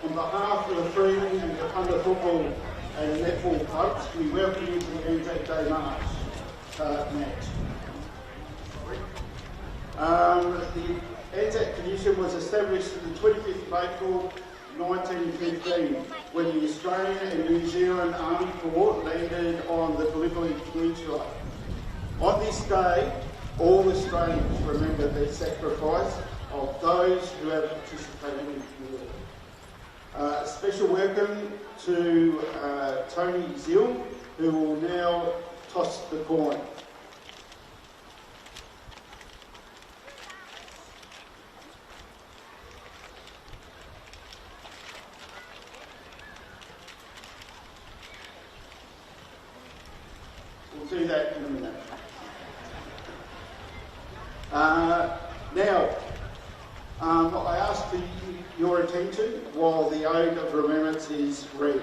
On behalf of the Freeling and Kapunda football and netball clubs, we welcome you to the Anzac Day March match. The Anzac Commission was established on the 25th of April 1915 when the Australian and New Zealand Army Corps landed on the Gallipoli Peninsula. On this day, all Australians remember the sacrifice of those who have participated in the war. A special welcome to Tony Zill, who will now toss the coin. We'll do that in a minute. I ask for your attention while the Ode of Remembrance is read.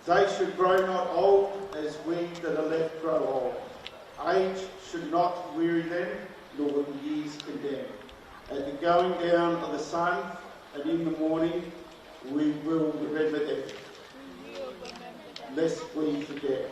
They should grow not old as we that are left grow old. Age should not weary them, nor years condemn. At the going down of the sun and in the morning, we will remember them, lest we forget.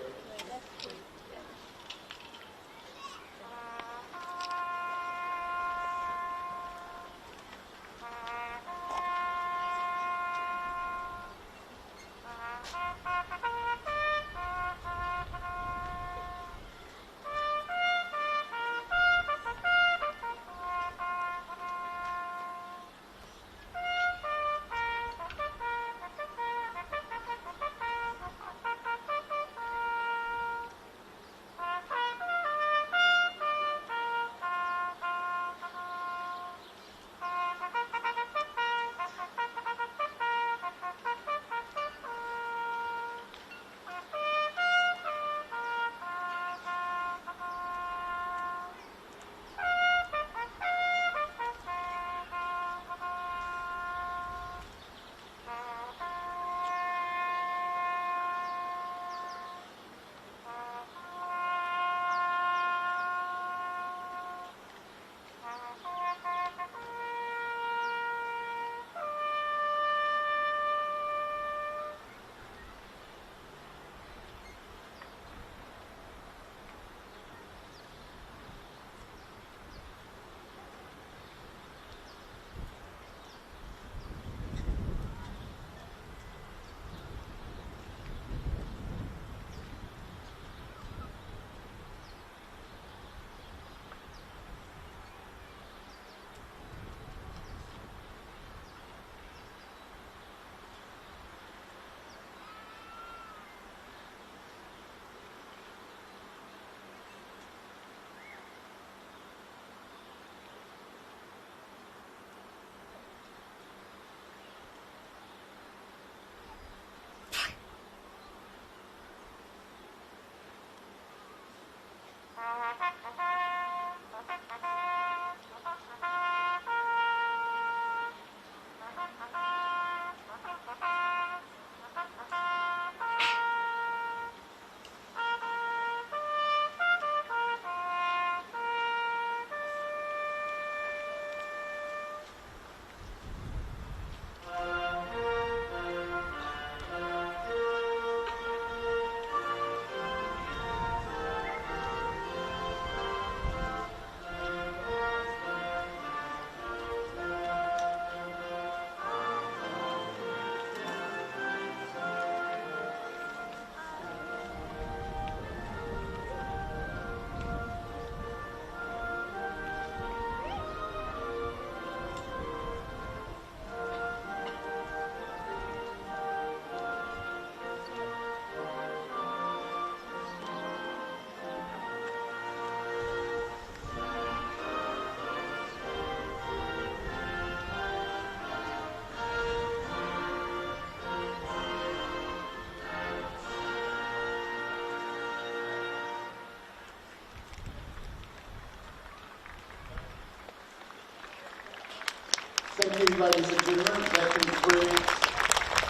Thank you, ladies and gentlemen. That concludes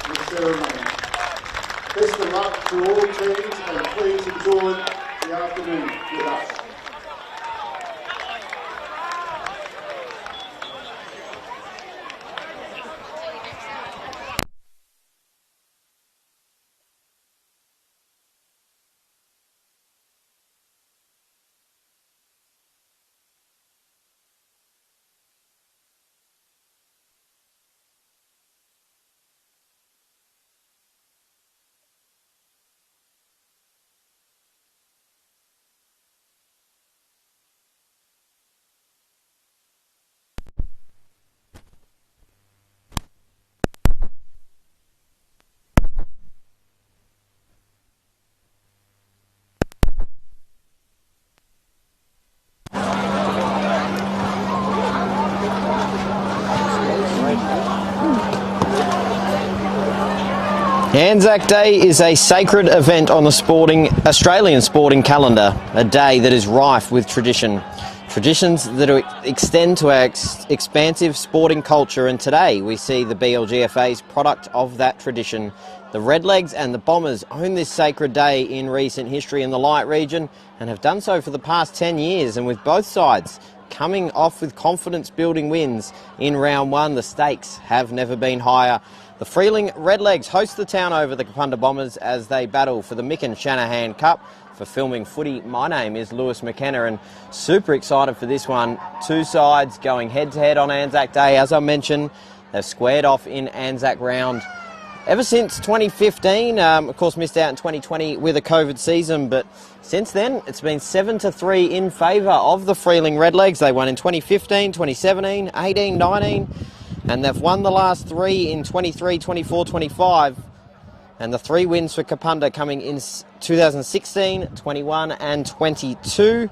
the ceremony. Best of luck to all teams and please enjoy the afternoon with us. Anzac Day is a sacred event on the Australian sporting calendar, a day that is rife with tradition. Traditions that extend to our expansive sporting culture, and today we see the BLGFA's product of that tradition. The Redlegs and the Bombers own this sacred day in recent history in the Light region and have done so for the past 10 years, and with both sides coming off with confidence-building wins in round one, the stakes have never been higher. The Freeling Redlegs host the town over the Kapunda Bombers as they battle for the Mick and Shanahan Cup. For Filming Footy, my name is Lewis McKenna, and super excited for this one. Two sides going head-to-head on Anzac Day. As I mentioned, they've squared off in Anzac round ever since 2015. Of course, missed out in 2020 with a COVID season, but since then, it's been 7-3 in favour of the Freeling Redlegs. They won in 2015, 2017, 18, 19, and they've won the last three in 23, 24, 25. And the three wins for Kapunda coming in 2016, 21 and 22.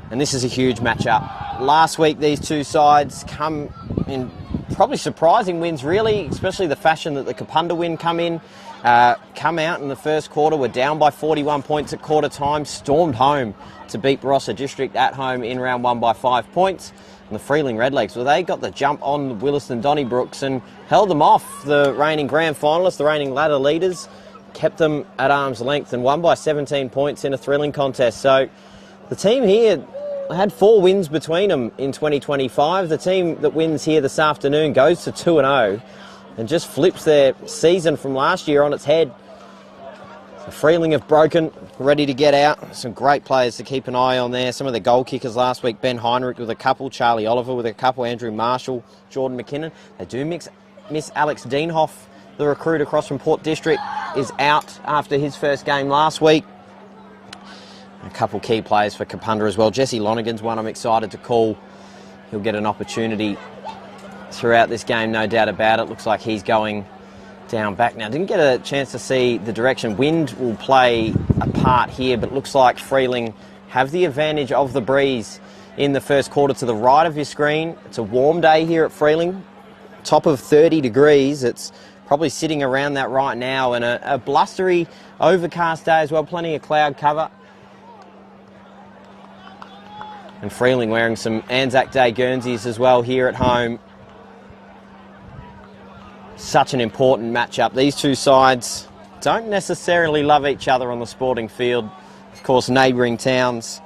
And this is a huge matchup. Last week, these two sides come in probably surprising wins, really, especially the fashion that the Kapunda win come out in the first quarter. Were down by 41 points at quarter time, stormed home to beat Barossa District at home in round one by 5 points. And the Freeling Redlegs, well, they got the jump on Williston Donnybrooks and held them off. The reigning grand finalists, the reigning ladder leaders, kept them at arm's length and won by 17 points in a thrilling contest. So the team here had 4 wins between them in 2025. The team that wins here this afternoon goes to 2-0 and just flips their season from last year on its head. The Freeling have broken, ready to get out. Some great players to keep an eye on there. Some of the goal kickers last week, Ben Heinrich with a couple, Charlie Oliver with a couple, Andrew Marshall, Jordan McKinnon. They do miss Alex Dienhoff, the recruit across from Port District, is out after his first game last week. A couple key players for Kapunda as well. Jesse Lonergan's one I'm excited to call. He'll get an opportunity throughout this game, no doubt about it. Looks like he's going down back now. Didn't get a chance to see the direction. Wind will play a part here, but it looks like Freeling have the advantage of the breeze in the first quarter to the right of your screen. It's a warm day here at Freeling, top of 30 degrees. It's probably sitting around that right now, and a blustery, overcast day as well, plenty of cloud cover. And Freeling wearing some Anzac Day Guernseys as well here at home. Such an important matchup. These two sides don't necessarily love each other on the sporting field. Of course, neighbouring towns.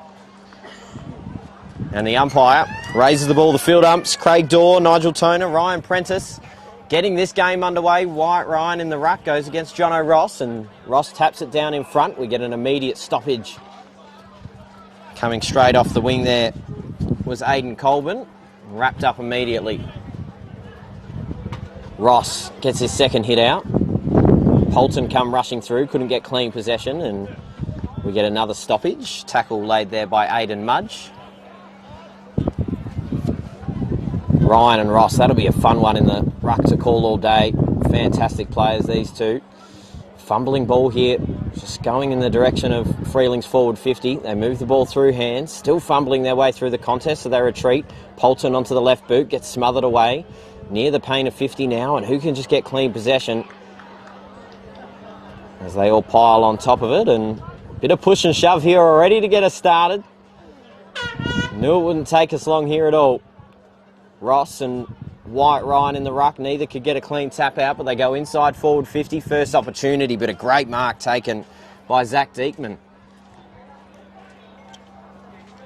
And the umpire raises the ball. The field umps, Craig Dorr, Nigel Toner, Ryan Prentice, getting this game underway. Wyatt Ryan in the ruck goes against Jono Ross, and Ross taps it down in front. We get an immediate stoppage. Coming straight off the wing there was Aidan Colburn, wrapped up immediately. Ross gets his second hit out. Polton come rushing through, couldn't get clean possession, and we get another stoppage. Tackle laid there by Aidan Mudge. Ryan and Ross, that'll be a fun one in the ruck to call all day. Fantastic players, these two. Fumbling ball here, just going in the direction of Freeling's forward 50. They move the ball through hands, still fumbling their way through the contest, so they retreat. Polton onto the left boot, gets smothered away. Near the pain of 50 now, and who can just get clean possession as they all pile on top of it, and a bit of push and shove here already to get us started. Knew it wouldn't take us long here at all. Ross and Wyatt Ryan in the ruck, neither could get a clean tap out, but they go inside forward 50, first opportunity, but a great mark taken by Zach Diekman.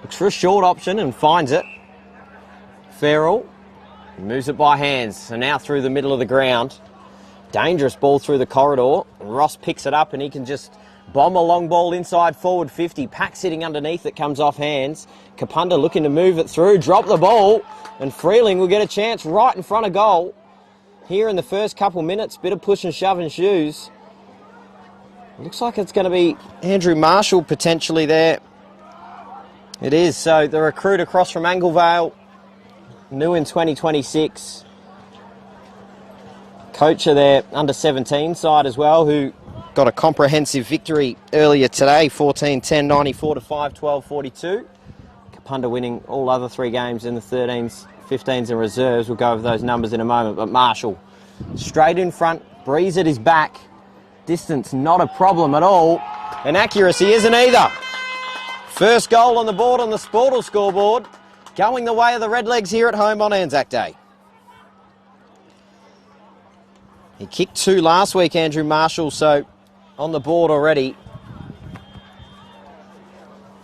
Looks for a short option and finds it. Farrell moves it by hands, so now through the middle of the ground. Dangerous ball through the corridor. Ross picks it up and he can just bomb a long ball inside forward 50. Pack sitting underneath it, comes off hands. Kapunda looking to move it through, drop the ball, and Freeling will get a chance right in front of goal. Here in the first couple minutes, bit of push and shove and shoes. Looks like it's going to be Andrew Marshall potentially there. It is, so the recruit across from Anglevale, new in 2026. Coach of their under-17 side as well, who got a comprehensive victory earlier today, 14-10, 94-5, 12-42. Kapunda winning all other 3 games in the 13s, 15s and reserves. We'll go over those numbers in a moment, but Marshall straight in front, Breeze at his back, Distance not a problem at all, and accuracy isn't either. First goal on the board on the Sportal scoreboard, going the way of the Redlegs here at home on Anzac Day. He kicked 2 last week, Andrew Marshall, so on the board already.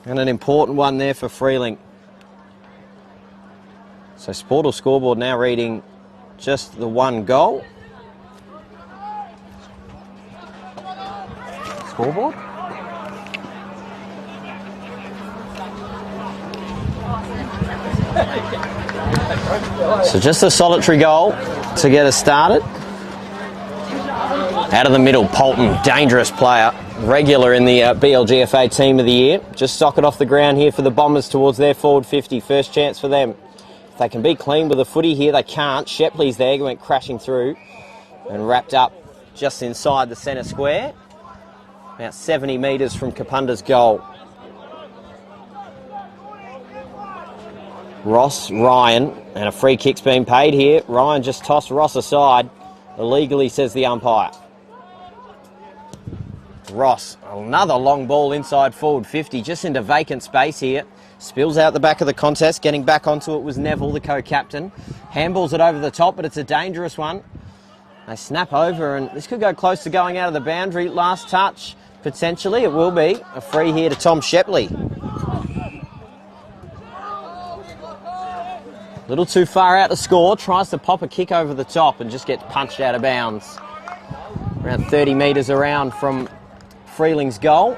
And an important one there for Freeling. So Sportal scoreboard now reading just the 1 goal. Scoreboard? So just a solitary goal to get us started. Out of the middle, Polton, dangerous player, regular in the BLGFA Team of the Year. Just sock it off the ground here for the Bombers towards their forward 50. First chance for them. If they can be clean with a footy here, they can't. Shepley's there, went crashing through and wrapped up just inside the centre square. About 70 metres from Kapunda's goal. Ross, Ryan, and a free kick's been paid here. Ryan just tossed Ross aside. Illegally, says the umpire. Ross, another long ball inside forward 50, just into vacant space here. Spills out the back of the contest. Getting back onto it was Neville, the co-captain. Handballs it over the top, but it's a dangerous one. They snap over, and this could go close to going out of the boundary. Last touch, potentially. It will be. A free here to Tom Shepley. Little too far out to score. Tries to pop a kick over the top and just gets punched out of bounds. Around 30 metres around from Freeling's goal.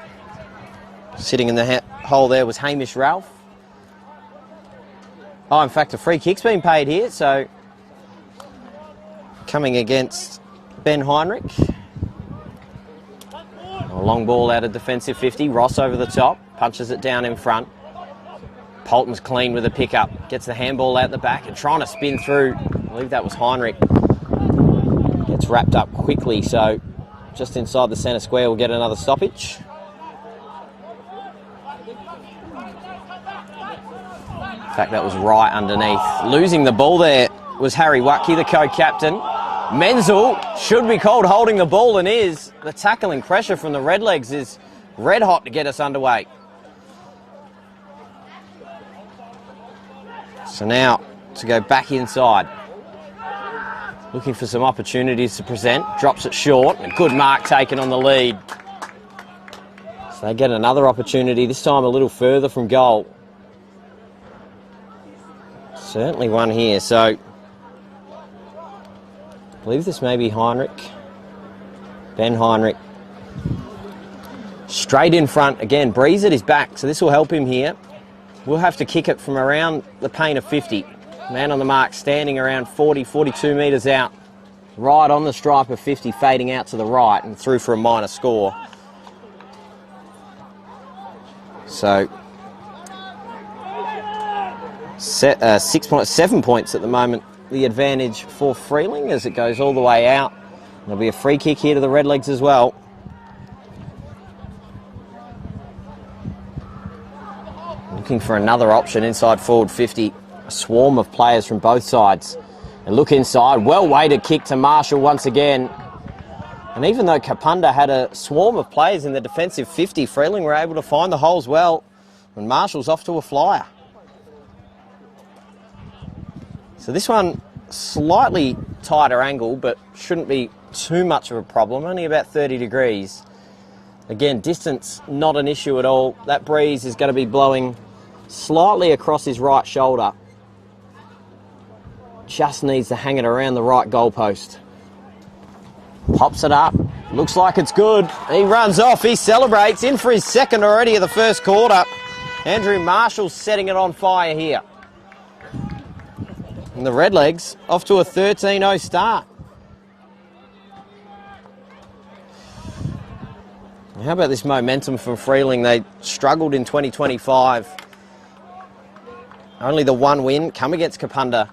Sitting in the hole there was Hamish Ralph. Oh, in fact, a free kick's been paid here, so coming against Ben Heinrich. A long ball out of defensive 50. Ross over the top, punches it down in front. Polton's clean with a pickup, gets the handball out the back and trying to spin through. I believe that was Heinrich. Gets wrapped up quickly, so just inside the centre square we'll get another stoppage. In fact, that was right underneath. Losing the ball there was Harry Watke, the co-captain. Menzel should be called holding the ball and is. The tackling pressure from the Redlegs is red hot to get us underway. So now to go back inside. Looking for some opportunities to present. Drops it short. A good mark taken on the lead. So they get another opportunity, this time a little further from goal. Certainly one here. So I believe this may be Heinrich. Ben Heinrich. Straight in front. Again, Breeze at his back, so this will help him here. We'll have to kick it from around the paint of 50. Man on the mark, standing around 40, 42 metres out. Right on the stripe of 50, fading out to the right and through for a minor score. So, 7 points at the moment. The advantage for Freeling as it goes all the way out. There'll be a free kick here to the Redlegs as well. Looking for another option inside forward 50. A swarm of players from both sides. And look inside. Well-weighted kick to Marshall once again. And even though Kapunda had a swarm of players in the defensive 50, Freeling were able to find the holes well. And Marshall's off to a flyer. So this one, slightly tighter angle, but shouldn't be too much of a problem. Only about 30 degrees. Again, distance, not an issue at all. That breeze is going to be blowing slightly across his right shoulder. Just needs to hang it around the right goalpost. Pops it up. Looks like it's good. He runs off. He celebrates. In for his second already of the first quarter. Andrew Marshall's setting it on fire here. And the Redlegs off to a 13-0 start. How about this momentum from Freeling? They struggled in 2025. Only the one win come against Kapunda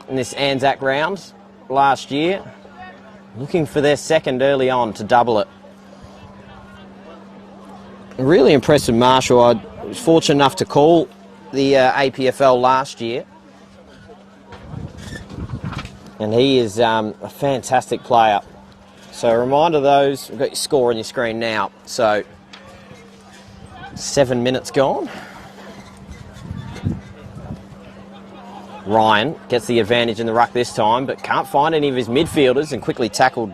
in this Anzac round last year. Looking for their second early on to double it. Really impressive Marshall. I was fortunate enough to call the APFL last year. And he is a fantastic player. So a reminder those, we've got your score on your screen now. So 7 minutes gone. Ryan gets the advantage in the ruck this time, but can't find any of his midfielders and quickly tackled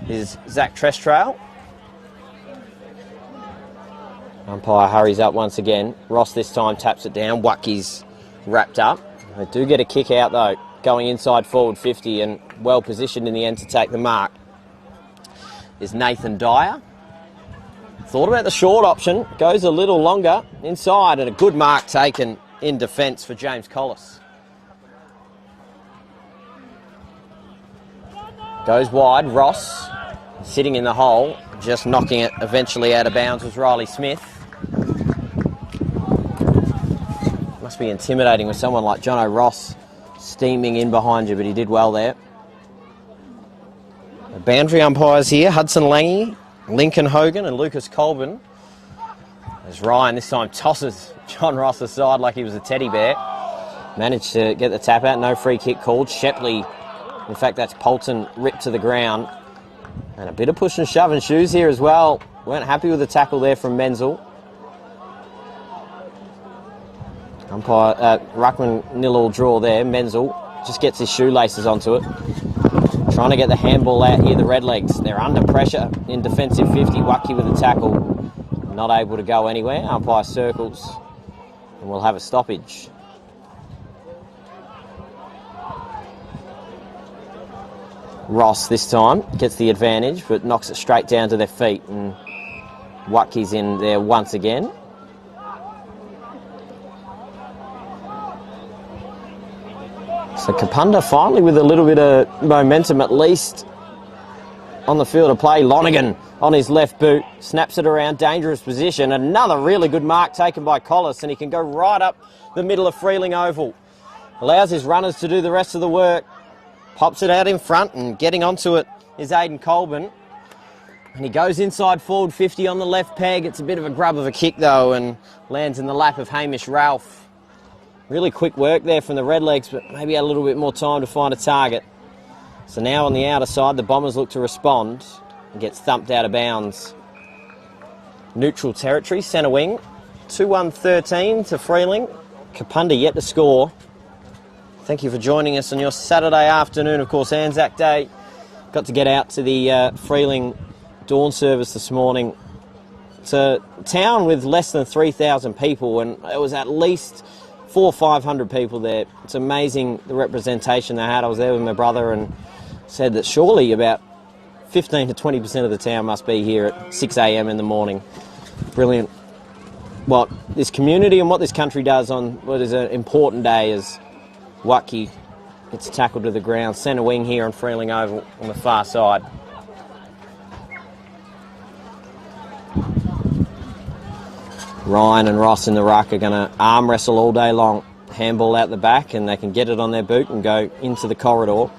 his Zach Trestrail. Umpire hurries up once again. Ross this time taps it down. Wacky's wrapped up. They do get a kick out though, going inside forward 50 and well positioned in the end to take the mark is Nathan Dyer. Thought about the short option, goes a little longer inside, and a good mark taken in defence for James Collis. Goes wide, Ross sitting in the hole, just knocking it eventually out of bounds was Riley Smith. Must be intimidating with someone like Jono Ross steaming in behind you, but he did well there. The boundary umpires here, Hudson Lange, Lincoln Hogan and Lucas Colburn. As Ryan this time tosses John Ross aside like he was a teddy bear. Managed to get the tap out, no free kick called. Shepley, in fact that's Polton, ripped to the ground. And a bit of push and shove and shoes here as well. Weren't happy with the tackle there from Menzel. Umpire, Ruckman 0-0 draw there. Menzel just gets his shoelaces onto it. Trying to get the handball out here, the Redlegs. They're under pressure in defensive 50. Wacky with a tackle. Not able to go anywhere. Umpire circles. And we'll have a stoppage. Ross this time gets the advantage, but knocks it straight down to their feet. And Wacky's in there once again. So Kapunda finally with a little bit of momentum at least on the field of play. Lonergan on his left boot, snaps it around, dangerous position. Another really good mark taken by Collis, and he can go right up the middle of Freeling Oval. Allows his runners to do the rest of the work. Pops it out in front, and getting onto it is Aidan Colburn. And he goes inside forward 50 on the left peg. It's a bit of a grub of a kick though, and lands in the lap of Hamish Ralph. Really quick work there from the Redlegs, but maybe had a little bit more time to find a target. So now on the outer side, the Bombers look to respond and gets thumped out of bounds. Neutral territory, centre wing. 2-1-13 to Freeling. Kapunda yet to score. Thank you for joining us on your Saturday afternoon, of course, Anzac Day. Got to get out to the Freeling dawn service this morning. It's a town with less than 3,000 people, and it was at least 400 or 500 people there. It's amazing the representation they had. I was there with my brother and said that surely about 15 to 20% of the town must be here at 6 a.m. in the morning. Brilliant. What this community and what this country does on what is an important day is Wacky gets tackled to the ground. Centre wing here on Freeling Oval on the far side. Ryan and Ross in the ruck are going to arm wrestle all day long. Handball out the back, and they can get it on their boot and go into the corridor.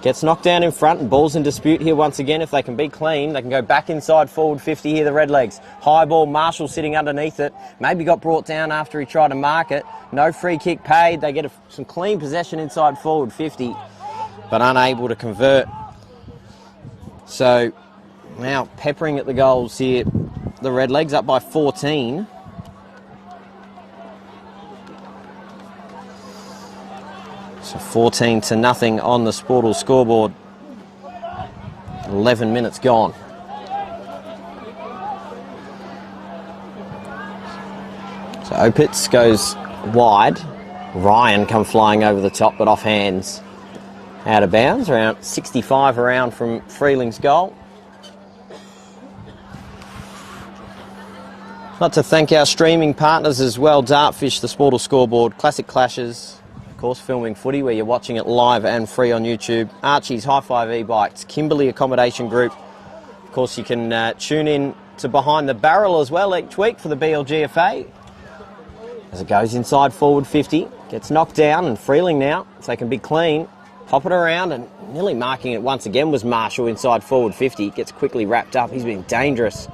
Gets knocked down in front, and ball's in dispute here once again. If they can be clean, they can go back inside forward 50 here, the Redlegs. High ball, Marshall sitting underneath it. Maybe got brought down after he tried to mark it. No free kick paid. They get some clean possession inside forward 50, but unable to convert. So now peppering at the goals here. The Redlegs up by 14. So 14-0 on the Sportal scoreboard. 11 minutes gone. So Opitz goes wide. Ryan come flying over the top, but off hands. Out of bounds, around 65 around from Freeling's goal. Like to thank our streaming partners as well. Dartfish, the Sportal scoreboard, Classic Clashes, of course, Filming Footy, where you're watching it live and free on YouTube. Archie's High Five E-Bikes, Kimberley Accommodation Group. Of course, you can tune in to Behind the Barrel as well each week for the BLGFA. As it goes inside forward 50, gets knocked down, and Freeling now, if they can be clean, pop it around, and nearly marking it once again was Marshall inside forward 50. Gets quickly wrapped up. He's been dangerous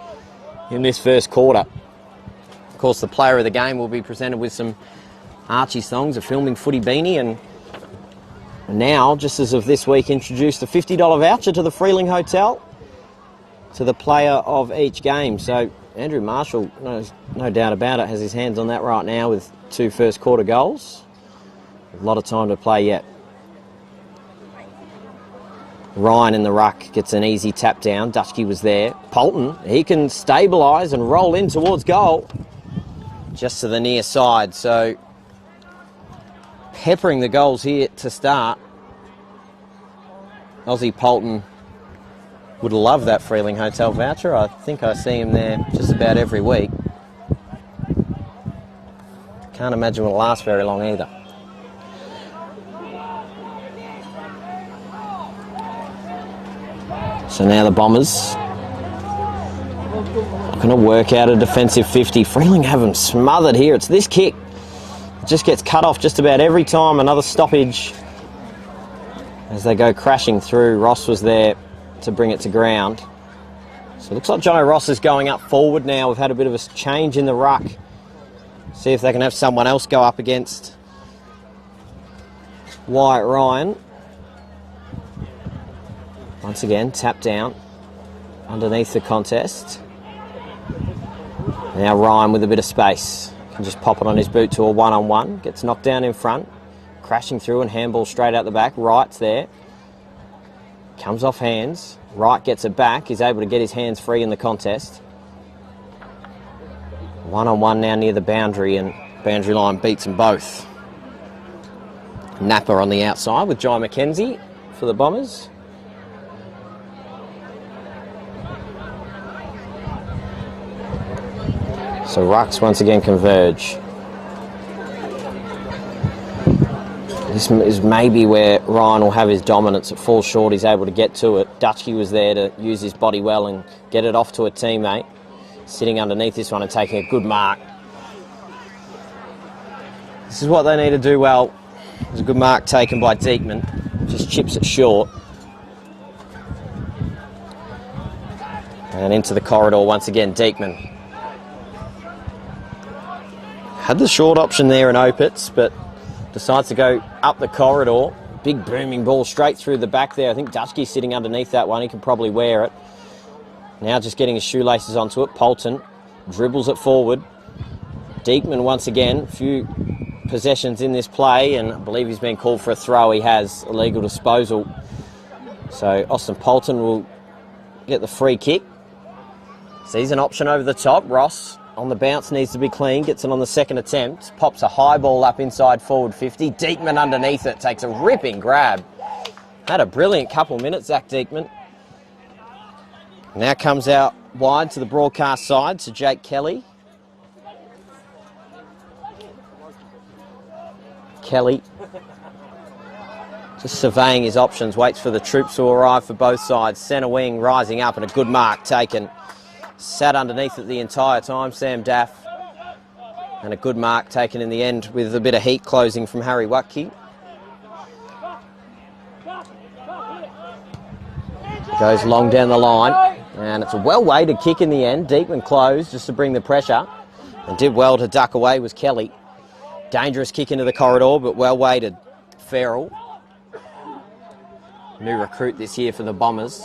in this first quarter. Of course, the player of the game will be presented with some Archie songs, a Filming Footy beanie, and now, just as of this week, introduced a $50 voucher to the Freeling Hotel. to the player of each game. So Andrew Marshall, no doubt about it, has his hands on that right now with 2 first quarter goals. A lot of time to play yet. Ryan in the ruck gets an easy tap down. Dutchke was there. Polton, he can stabilise and roll in towards goal. Just to the near side. So peppering the goals here to start. Aussie Polton would love that Freeling Hotel voucher. I think I see him there just about every week. Can't imagine it'll last very long either. So now the Bombers are going to work out a defensive 50. Freeling have them smothered here. It's this kick. It just gets cut off just about every time. Another stoppage as they go crashing through. Ross was there to bring it to ground. So it looks like Jono Ross is going up forward now. We've had a bit of a change in the ruck. See if they can have someone else go up against Wyatt Ryan. Once again, tap down underneath the contest. Now Ryan with a bit of space. Can just pop it on his boot to a one-on-one. Gets knocked down in front. Crashing through and handball straight out the back. Wright's there. Comes off hands. Wright gets it back. He's able to get his hands free in the contest. One-on-one now near the boundary, and boundary line beats them both. Napa on the outside with Jai McKenzie for the Bombers. So rucks once again converge. This is maybe where Ryan will have his dominance. It falls short, he's able to get to it. Dutchke was there to use his body well and get it off to a teammate. Sitting underneath this one and taking a good mark. This is what they need to do well. There's a good mark taken by Diekman. Just chips it short. And into the corridor once again, Diekman. Had the short option there in Opitz, but decides to go up the corridor. Big booming ball straight through the back there. I think Dutchke's sitting underneath that one. He can probably wear it. Now just getting his shoelaces onto it. Polton dribbles it forward. Diekman once again. A few possessions in this play, and I believe he's been called for a throw. He has illegal disposal. So Austin Polton will get the free kick. Sees an option over the top. Ross on the bounce needs to be clean. Gets it on the second attempt. Pops a high ball up inside forward 50. Diekman underneath it. Takes a ripping grab. Had a brilliant couple minutes, Zach Diekman. Now comes out wide to the broadcast side to Jake Kelly. Kelly just surveying his options. Waits for the troops to arrive for both sides. Centre wing rising up and a good mark taken. Sat underneath it the entire time, Sam Daff. And a good mark taken in the end with a bit of heat closing from Harry Watke. Goes long down the line. And it's a well-weighted kick in the end. Diekman closed just to bring the pressure. And did well to duck away was Kelly. Dangerous kick into the corridor, but well-weighted. Farrell. New recruit this year for the Bombers.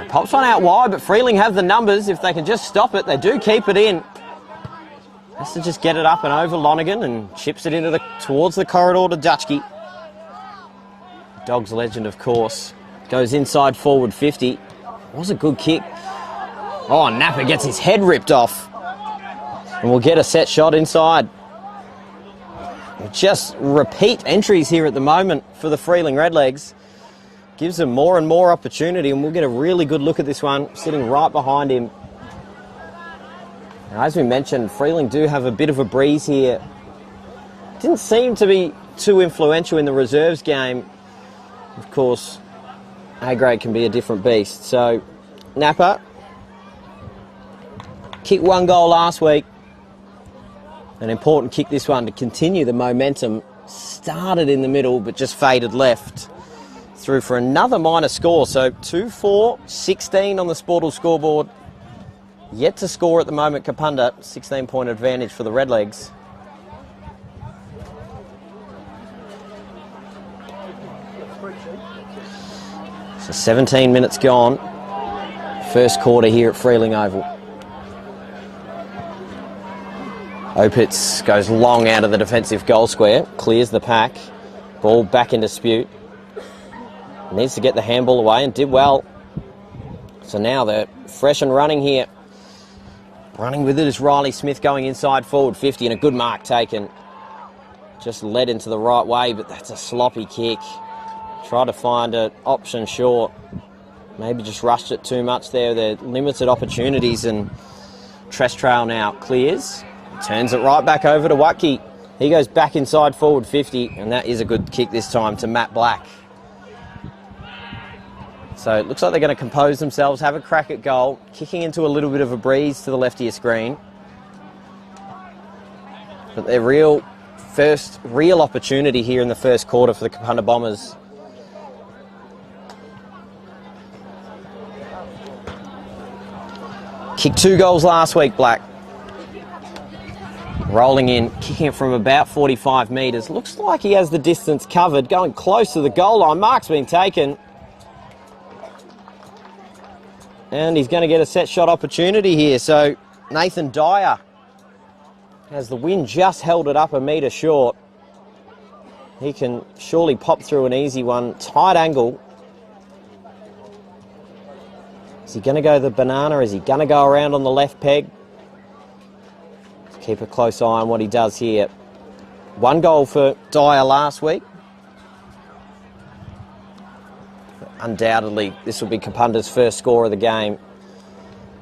Pops one out wide, but Freeling have the numbers. If they can just stop it, they do keep it in. Has to just get it up and over Lonergan and chips it into towards the corridor to Dutchke. Dogs legend, of course. Goes inside forward 50. Was a good kick. Oh, Napa gets his head ripped off. And we'll get a set shot inside. Just repeat entries here at the moment for the Freeling Redlegs. Gives them more and more opportunity, and we'll get a really good look at this one, sitting right behind him. Now, as we mentioned, Freeling do have a bit of a breeze here. Didn't seem to be too influential in the reserves game. Of course, A-grade can be a different beast. So, Napa kicked 1 goal last week. An important kick this one to continue the momentum. Started in the middle, but just faded left. Through for another minor score. So 2-4-16 on the Sportal scoreboard. Yet to score at the moment, Kapunda. 16-point advantage for the Redlegs. So 17 minutes gone. First quarter here at Freeling Oval. Opitz goes long out of the defensive goal square, clears the pack, ball back in dispute. Needs to get the handball away and did well. So now they're fresh and running here. Running with it is Riley Smith going inside forward 50 and a good mark taken. Just led into the right way, but that's a sloppy kick. Tried to find an option short. Maybe just rushed it too much there. They're limited opportunities, and Trestrail now clears. Turns it right back over to Watke. He goes back inside forward 50, and that is a good kick this time to Matt Black. So it looks like they're going to compose themselves, have a crack at goal, kicking into a little bit of a breeze to the left of your screen. But their first real opportunity here in the first quarter for the Kapunda Bombers. Kicked 2 goals last week, Black. Rolling in, kicking it from about 45 metres. Looks like he has the distance covered, going close to the goal line. Mark's been taken. And he's going to get a set shot opportunity here. So Nathan Dyer, as the wind just held it up a metre short, he can surely pop through an easy one. Tight angle. Is he going to go the banana? Is he going to go around on the left peg? Keep a close eye on what he does here. 1 goal for Dyer last week. Undoubtedly, this will be Kapunda's first score of the game.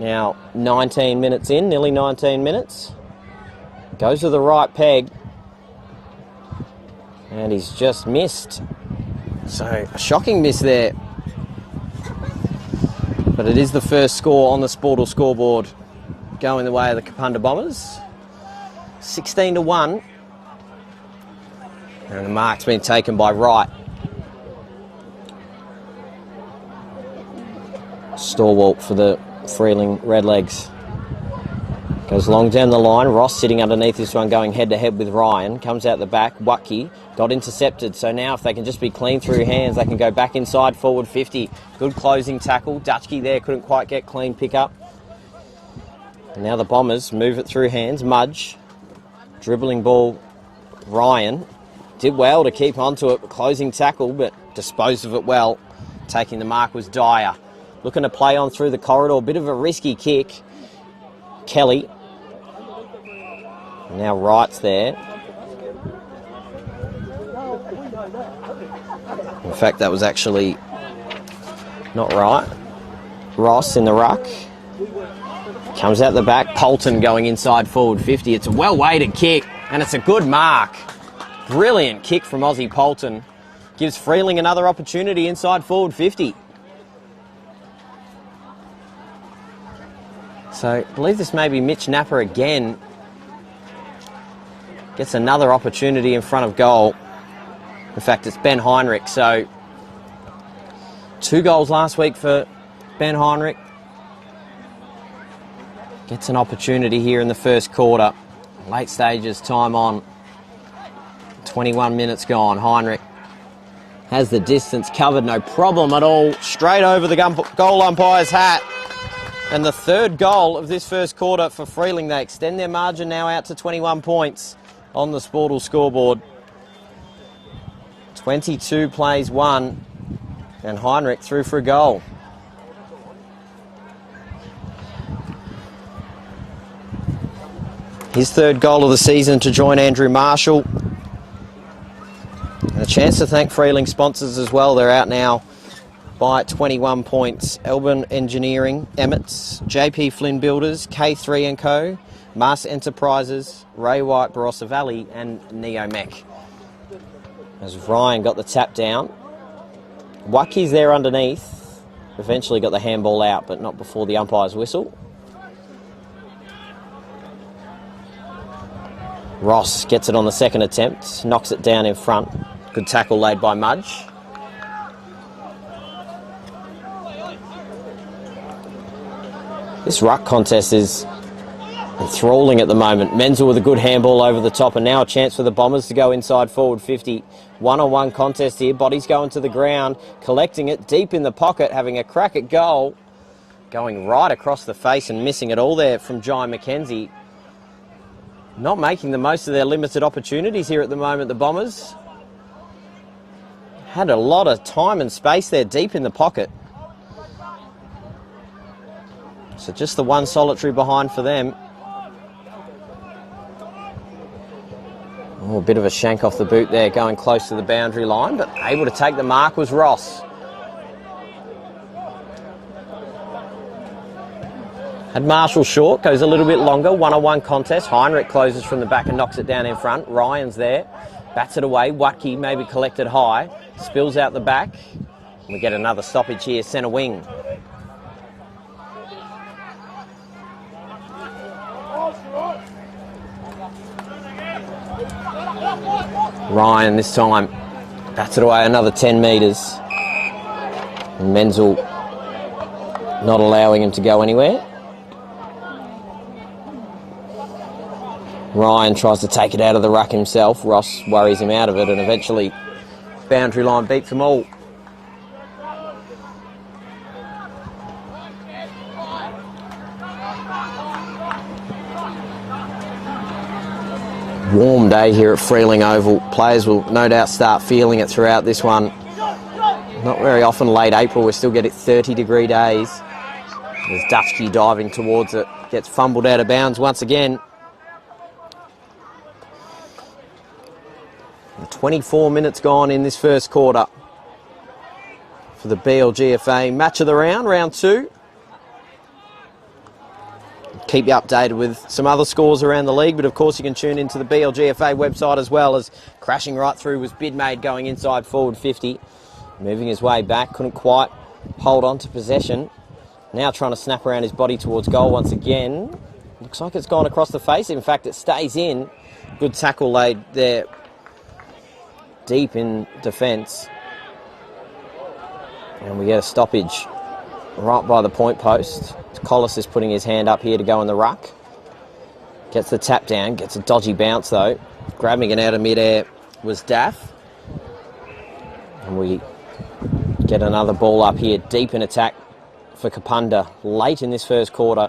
Now, 19 minutes in, nearly 19 minutes. Goes to the right peg. And he's just missed. So, a shocking miss there. But it is the first score on the Sportal scoreboard going the way of the Kapunda Bombers. 16-1. And the mark's been taken by Wright. Stalwart for the Freeling Redlegs. Goes long down the line. Ross sitting underneath this one, going head-to-head with Ryan. Comes out the back. Watke got intercepted. So now if they can just be clean through hands, they can go back inside forward 50. Good closing tackle. Dutchke there couldn't quite get clean pick-up. And now the Bombers move it through hands. Mudge. Dribbling ball. Ryan. Did well to keep onto it. Closing tackle, but disposed of it well. Taking the mark was Dyer. Looking to play on through the corridor. Bit of a risky kick. Kelly. Now Wright's there. In fact, that was actually not right. Ross in the ruck. Comes out the back. Polton going inside forward 50. It's a well-weighted kick, and it's a good mark. Brilliant kick from Aussie Polton. Gives Freeling another opportunity inside forward 50. So I believe this may be Mitch Napper again. Gets another opportunity in front of goal. In fact, it's Ben Heinrich. So 2 goals last week for Ben Heinrich. Gets an opportunity here in the first quarter. Late stages, time on. 21 minutes gone. Heinrich has the distance covered, no problem at all. Straight over the goal umpire's hat. And the 3rd goal of this first quarter for Freeling. They extend their margin now out to 21 points on the Sportal scoreboard. 22 plays 1, and Heinrich through for a goal. His 3rd goal of the season to join Andrew Marshall. And a chance to thank Freeling sponsors as well. They're out now by 21 points. Elburn Engineering, Emmett's, JP Flynn Builders, K3 & Co, Mars Enterprises, Ray White, Barossa Valley, and Neomech. As Ryan got the tap down. Watke's there underneath. Eventually got the handball out, but not before the umpire's whistle. Ross gets it on the 2nd attempt, knocks it down in front. Good tackle laid by Mudge. This ruck contest is enthralling at the moment. Menzel with a good handball over the top, and now a chance for the Bombers to go inside forward 50. One-on-one contest here. Body's going to the ground, collecting it deep in the pocket, having a crack at goal. going right across the face and missing it all there from Jai McKenzie. Not making the most of their limited opportunities here at the moment, the Bombers. Had a lot of time and space there deep in the pocket. So just the one solitary behind for them. Oh, a bit of a shank off the boot there, going close to the boundary line, but able to take the mark was Ross. Had Marshall short, goes a little bit longer, one-on-one contest. Heinrich closes from the back and knocks it down in front. Ryan's there, bats it away. Watke maybe collected high, spills out the back. We get another stoppage here, centre wing. Ryan this time bats it away another 10 metres. And Menzel not allowing him to go anywhere. Ryan tries to take it out of the ruck himself. Ross worries him out of it, and eventually boundary line beats them all. Warm day here at Freeling Oval. Players will no doubt start feeling it throughout this one. Not very often late April, we still get it 30-degree days. There's Dutchke diving towards it. Gets fumbled out of bounds once again. 24 minutes gone in this first quarter for the BLGFA match of the round, round 2. Keep you updated with some other scores around the league, but of course you can tune into the BLGFA website as well. As crashing right through was Bidmaid going inside forward 50. Moving his way back, couldn't quite hold on to possession. Now trying to snap around his body towards goal once again. Looks like it's gone across the face. In fact, it stays in. Good tackle laid there deep in defence. And we get a stoppage right by the point post. Collis is putting his hand up here to go in the ruck. Gets the tap down, gets a dodgy bounce though. Grabbing it out of midair was Daff. And we get another ball up here, deep in attack for Kapunda late in this first quarter.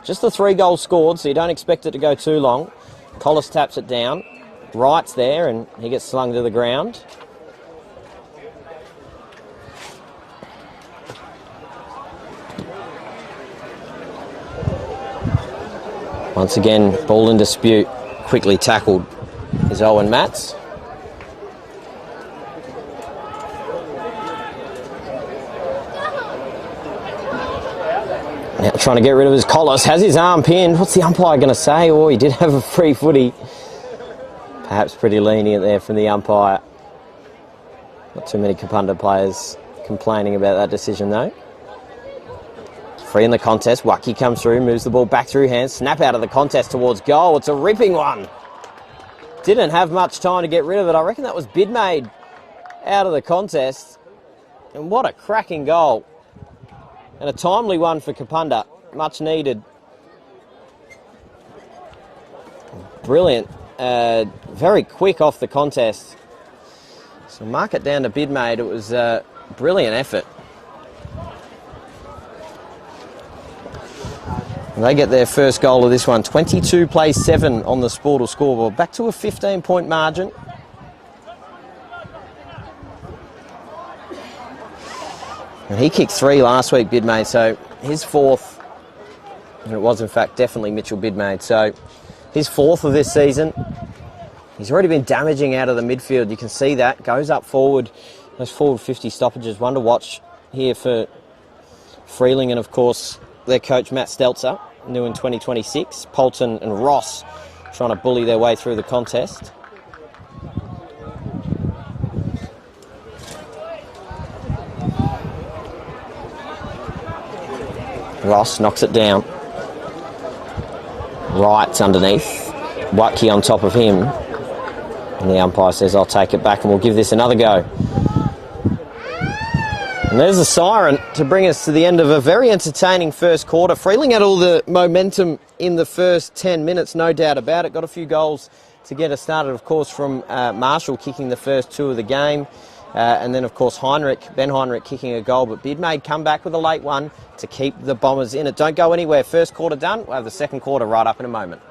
Just the 3 goals scored, so you don't expect it to go too long. Collis taps it down. Wright's there and he gets slung to the ground. Once again, ball in dispute. Quickly tackled is Owen Matz. Now trying to get rid of his Collis. Has his arm pinned. What's the umpire going to say? Oh, he did have a free footy. Perhaps pretty lenient there from the umpire. Not too many Kapunda players complaining about that decision though. Free in the contest. Watke comes through, moves the ball back through hands. Snap out of the contest towards goal. It's a ripping one. Didn't have much time to get rid of it. I reckon that was Bidmaid out of the contest. And what a cracking goal. And a timely one for Kapunda. Much needed. Brilliant. Very quick off the contest. So mark it down to Bidmaid. It was a brilliant effort. They get their first goal of this one. 22 plays 7 on the Sportal scoreboard. Back to a 15-point margin. And he kicked 3 last week, Bidmaid, so his 4th, and it was in fact definitely Mitchell Bidmaid, so his 4th of this season. He's already been damaging out of the midfield. You can see that. Goes up forward. Those forward 50 stoppages. One to watch here for Freeling and, of course, their coach Matt Stelzer, new in 2026. Polton and Ross trying to bully their way through the contest. Ross knocks it down. Wright's underneath. Watke on top of him. And the umpire says, I'll take it back and we'll give this another go. And there's a siren to bring us to the end of a very entertaining first quarter. Freeling had all the momentum in the first 10 minutes, no doubt about it. Got a few goals to get us started, of course, from Marshall kicking the first 2 of the game. And then, of course, Ben Heinrich kicking a goal, but Bidmaid come back with a late one to keep the Bombers in it. Don't go anywhere. First quarter done. We'll have the second quarter right up in a moment.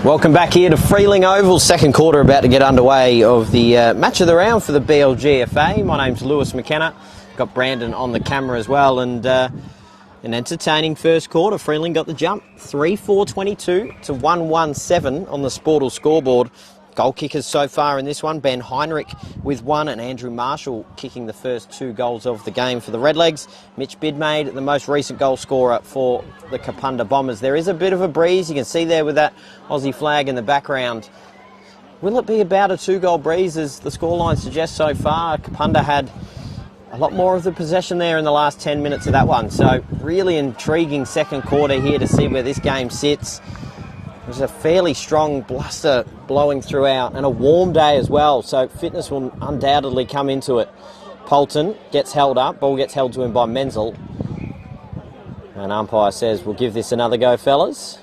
Welcome back here to Freeling Oval. Second quarter about to get underway of the match of the round for the BLGFA. My name's Lewis McKenna. Got Brandon on the camera as well, and an entertaining first quarter. Freeling got the jump, 3-4-22 to 1-1-7 on the Sportal scoreboard. Goal kickers so far in this one, Ben Heinrich with one and Andrew Marshall kicking the first two goals of the game for the Redlegs. Mitch Bidmaid, the most recent goal scorer for the Kapunda Bombers. There is a bit of a breeze, you can see there with that Aussie flag in the background. Will it be about a two-goal breeze as the scoreline suggests so far? Kapunda had a lot more of the possession there in the last 10 minutes of that one. So really intriguing second quarter here to see where this game sits. There's a fairly strong bluster blowing throughout and a warm day as well, so fitness will undoubtedly come into it. Polton gets held up, ball gets held to him by Menzel. And umpire says, we'll give this another go, fellas.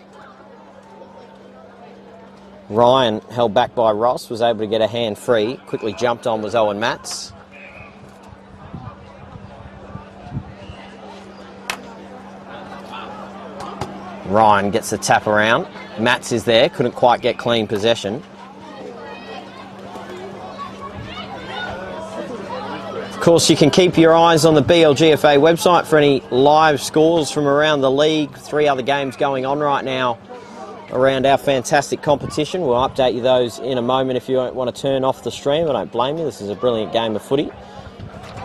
Ryan, held back by Ross, was able to get a hand free. Quickly jumped on was Owen Matts. Ryan gets the tap around. Matts is there, couldn't quite get clean possession. Of course, you can keep your eyes on the BLGFA website for any live scores from around the league. 3 other games going on right now around our fantastic competition. We'll update you those in a moment if you don't want to turn off the stream. I don't blame you. This is a brilliant game of footy.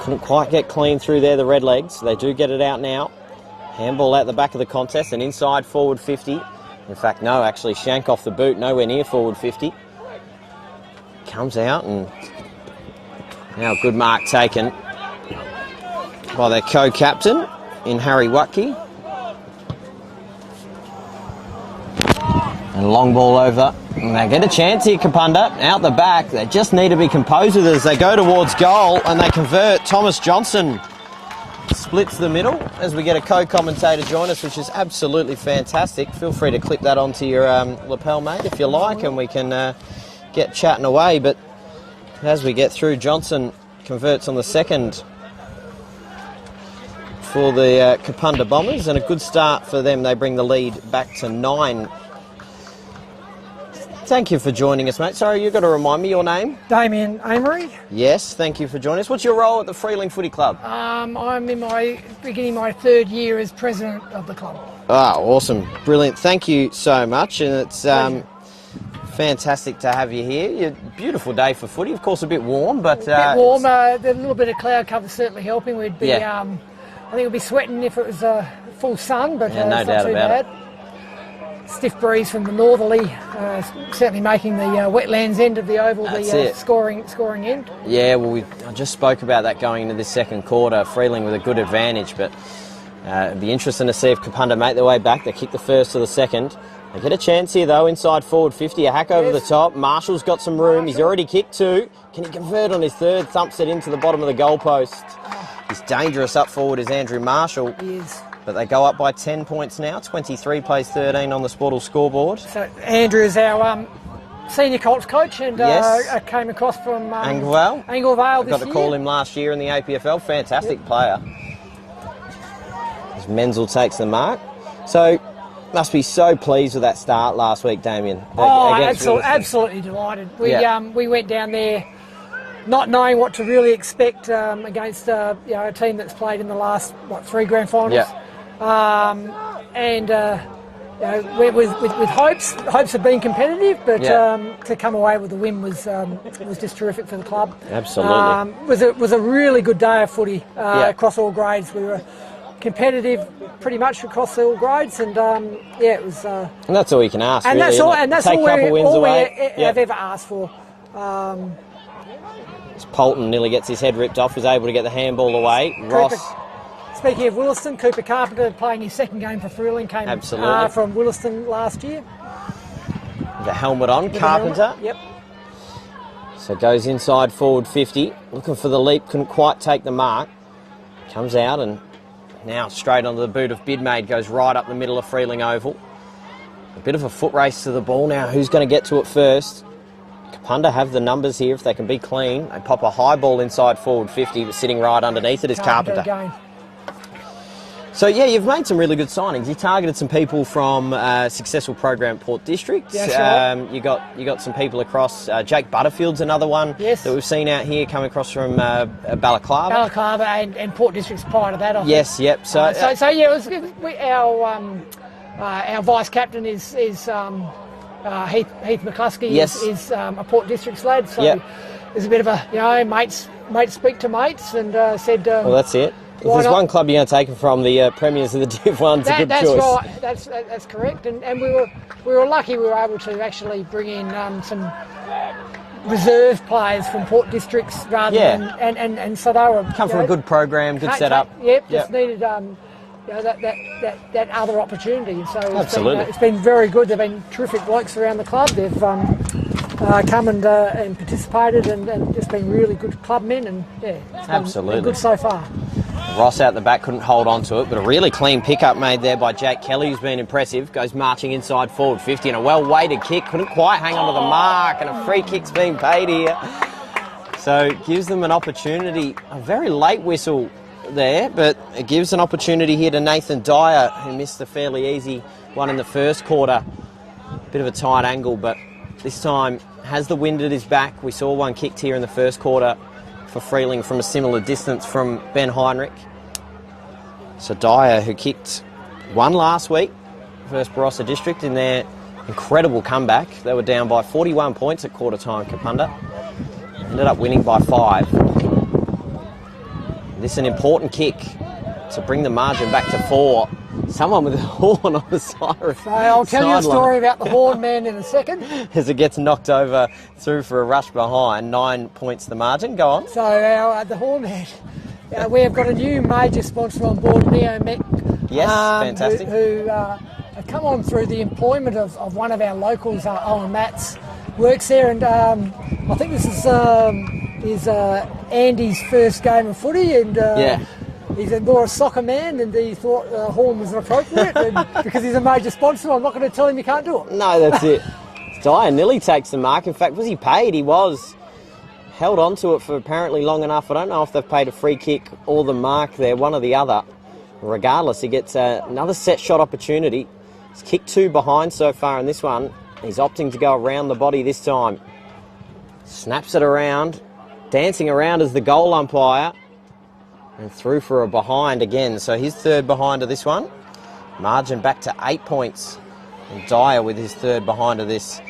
Couldn't quite get clean through there, the Redlegs. They do get it out now. Handball out the back of the contest and inside forward 50. In fact, no, actually shank off the boot, nowhere near forward 50. Comes out and now good mark taken by their co-captain in Harry Watke. And long ball over. And they get a chance here, Kapunda. Out the back. They just need to be composed with it as they go towards goal and they convert. Thomas Johnson splits the middle as we get a co-commentator join us, which is absolutely fantastic. Feel free to clip that onto your lapel, mate, if you like, and we can get chatting away. But as we get through, Johnson converts on the second for the Kapunda Bombers, and a good start for them. They bring the lead back to 9. Thank you for joining us, mate. Sorry, you've got to remind me your name. Damien Amory. Yes, thank you for joining us. What's your role at the Freeling Footy Club? I'm beginning my 3rd year as president of the club. Ah, awesome. Brilliant. Thank you so much. And it's fantastic to have you here. Beautiful day for footy. Of course, a bit warm, but... a bit warm. The little bit of cloud cover certainly helping. We'd be, I think we'd be sweating if it was full sun, but no it's doubt not too about bad. Stiff breeze from the northerly, certainly making the wetlands end of the oval the scoring end. Yeah, well, I just spoke about that going into this second quarter. Freeling with a good advantage, but it'd be interesting to see if Kapunda make their way back. They kick the first to the second. They get a chance here, though, inside forward 50. A hack over the top. Marshall's got some room. He's already kicked 2. Can he convert on his 3rd? Thumps it into the bottom of the goalpost. He's dangerous up forward is Andrew Marshall. He is. But they go up by 10 points now. 23 plays 13 on the Sportal scoreboard. So Andrew is our senior Colts coach, and came across from Anglevale this year. I got to call him last year in the APFL. Fantastic player. As Menzel takes the mark. So must be so pleased with that start last week, Damien. Absolutely delighted. We went down there not knowing what to really expect against a team that's played in the last 3 grand finals. Yeah. With hopes of being competitive, but to come away with the win was just terrific for the club. Absolutely. Was a really good day of footy across all grades. We were competitive pretty much across all grades, and it was. And that's all you can ask. And really, that's all we have ever asked for. Polton nearly gets his head ripped off. Was able to get the handball away. Ross. Speaking of Williston, Cooper Carpenter playing his 2nd game for Freeling came from Williston last year. The helmet on, Carpenter. Yep. So goes inside forward 50. Looking for the leap, couldn't quite take the mark. Comes out and now straight onto the boot of Bidmaid. Goes right up the middle of Freeling Oval. A bit of a foot race to the ball now. Who's going to get to it first? Kapunda have the numbers here if they can be clean. They pop a high ball inside forward 50, but sitting right underneath it is Carpenter. Again. So you've made some really good signings. You targeted some people from a successful program at Port District. Yeah, sure. You got some people across. Jake Butterfield's another one that we've seen out here coming across from Balaclava. Balaclava and Port District's prior to that. I think. Yes, yep. So it was good. Our vice captain is Heath McCluskey. Is a Port District's lad. So there's a bit of a mates speak to mates, and said. Well, that's it. If there's one club you're going to take it from, the premiers of the Div 1's a good choice. That's right. That's correct. And we were lucky we were able to actually bring in some reserve players from Port Districts rather than and so they were come from a good program, good setup. Just needed that other opportunity. So absolutely, it's been very good. They've been terrific blokes around the club. They've come and participated and just been really good clubmen, and it's Absolutely. been good so far. Ross out the back couldn't hold on to it, but a really clean pickup made there by Jake Kelly, who's been impressive. Goes marching inside forward 50 and a well-weighted kick. Couldn't quite hang on to the mark, and a free kick's being paid here. So it gives them an opportunity. A very late whistle there, but it gives an opportunity here to Nathan Dyer, who missed the fairly easy one in the first quarter. Bit of a tight angle, but this time has the wind at his back. We saw one kicked here in the first quarter for Freeling from a similar distance from Ben Heinrich. So Dyer, who kicked one last week, versus Barossa District in their incredible comeback. They were down by 41 points at quarter time, Kapunda. Ended up winning by 5. This is an important kick to bring the margin back to 4. Someone with a horn on the siren. So I'll tell you a story about the horn man in a second. As it gets knocked over through for a rush behind, 9 points the margin. Go on. So the horn man, we have got a new major sponsor on board, Neo Mech. Yes, fantastic. Who have come on through the employment of one of our locals, Owen Matts, works there, and I think this is Andy's first game of footy, and he's more a soccer man, and he thought horn was appropriate, and because he's a major sponsor, I'm not going to tell him he can't do it. No, that's it. Dyer nearly takes the mark. In fact, was he paid? He was. Held on to it for apparently long enough. I don't know if they've paid a free kick or the mark there, one or the other. Regardless, he gets another set shot opportunity. He's kicked 2 behind so far in this one. He's opting to go around the body this time. Snaps it around, dancing around as the goal umpire. And through for a behind again. So his third behind of this one. Margin back to 8 points. And Dyer with his third behind of this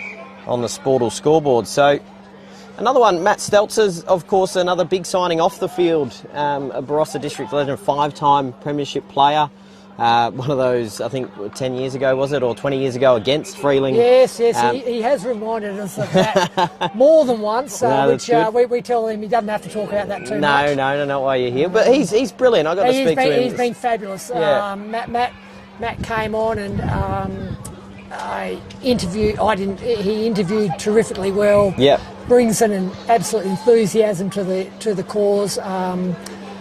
on the Sportal scoreboard. So another one, Matt Steltzer's, of course, another big signing off the field. A Barossa District legend, 5-time premiership player. One of those, I think, 10 years ago, was it, or 20 years ago against Freeling. Yes, he has reminded us of that more than once, which we tell him he doesn't have to talk about that too much. No, not while you're here. But he's brilliant. I've got to speak to him. He's been fabulous. Yeah. Matt came on and he interviewed terrifically well. Yep. Brings an absolute enthusiasm to the cause.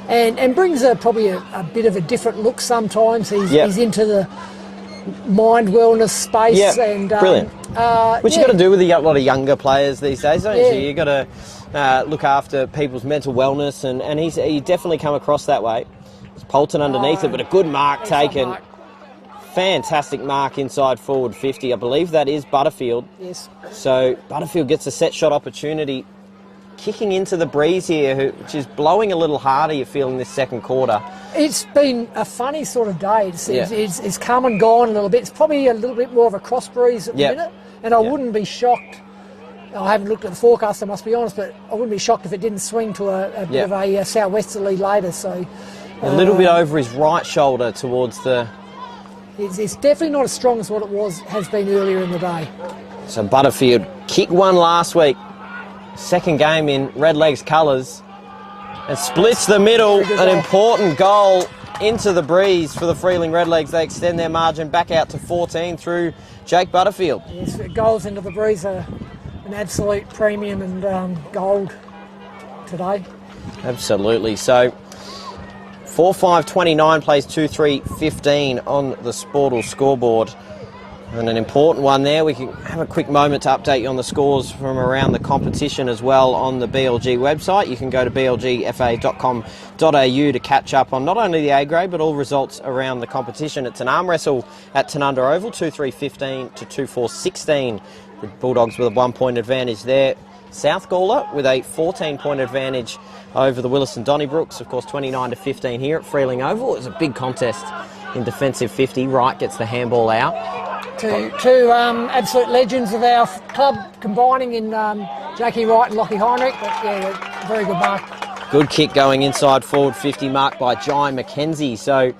And brings probably a bit of a different look sometimes. He's into the mind wellness space. Yep. And brilliant. Which you've got to do with a lot of younger players these days, don't you? You've got to look after people's mental wellness, and he definitely come across that way. It's Polton underneath it, but a good mark taken. Mark. Fantastic mark inside forward 50. I believe that is Butterfield. Yes. So Butterfield gets a set shot opportunity. Kicking into the breeze here, which is blowing a little harder, you feel, in this second quarter. It's been a funny sort of day. It's come and gone a little bit. It's probably a little bit more of a cross breeze at the minute. And I wouldn't be shocked. I haven't looked at the forecast, I must be honest, but I wouldn't be shocked if it didn't swing to a bit of a southwesterly later. So a little bit over his right shoulder towards the... It's definitely not as strong as what it has been earlier in the day. So Butterfield kicked one last week. Second game in Redlegs colours, and splits the middle. An important goal into the breeze for the Freeling Redlegs. They extend their margin back out to 14 through Jake Butterfield. Yes, goals into the breeze are an absolute premium and gold today. Absolutely. So 4-5-29 plays 2-3-15 on the Sportal scoreboard. And an important one there. We can have a quick moment to update you on the scores from around the competition as well on the BLG website. You can go to blgfa.com.au to catch up on not only the A grade but all results around the competition. It's an arm wrestle at Tanunda Oval, 2-3-15 to 2-4-16. The Bulldogs with a 1 point advantage there. South Gawler with a 14-point advantage over the Williston Donnybrooks. Of course, 29-15 here at Freeling Oval. It was a big contest in defensive 50. Wright gets the handball out. Two absolute legends of our club combining in Jakey Wright and Lockie Heinrich. But very good mark. Good kick going inside forward 50, marked by Jai McKenzie. So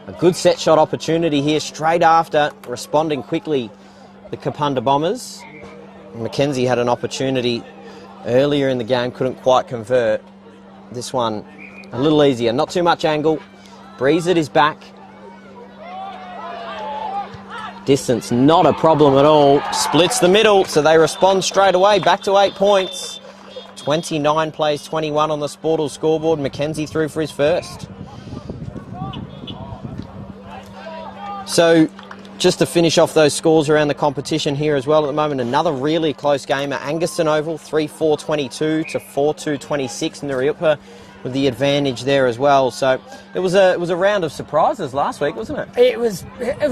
a good set shot opportunity here straight after, responding quickly, the Kapunda Bombers. McKenzie had an opportunity earlier in the game, couldn't quite convert. This one a little easier, not too much angle. Breeze at his back. Distance, not a problem at all. Splits the middle, so they respond straight away. Back to 8 points. 29 plays 21 on the Sportal scoreboard. Mackenzie through for his first. So, just to finish off those scores around the competition here as well at the moment, another really close game at Angaston Oval, 3-4-22 to 4-2-26 in Nuriupa, with the advantage there as well. So it was a round of surprises last week, wasn't it? It was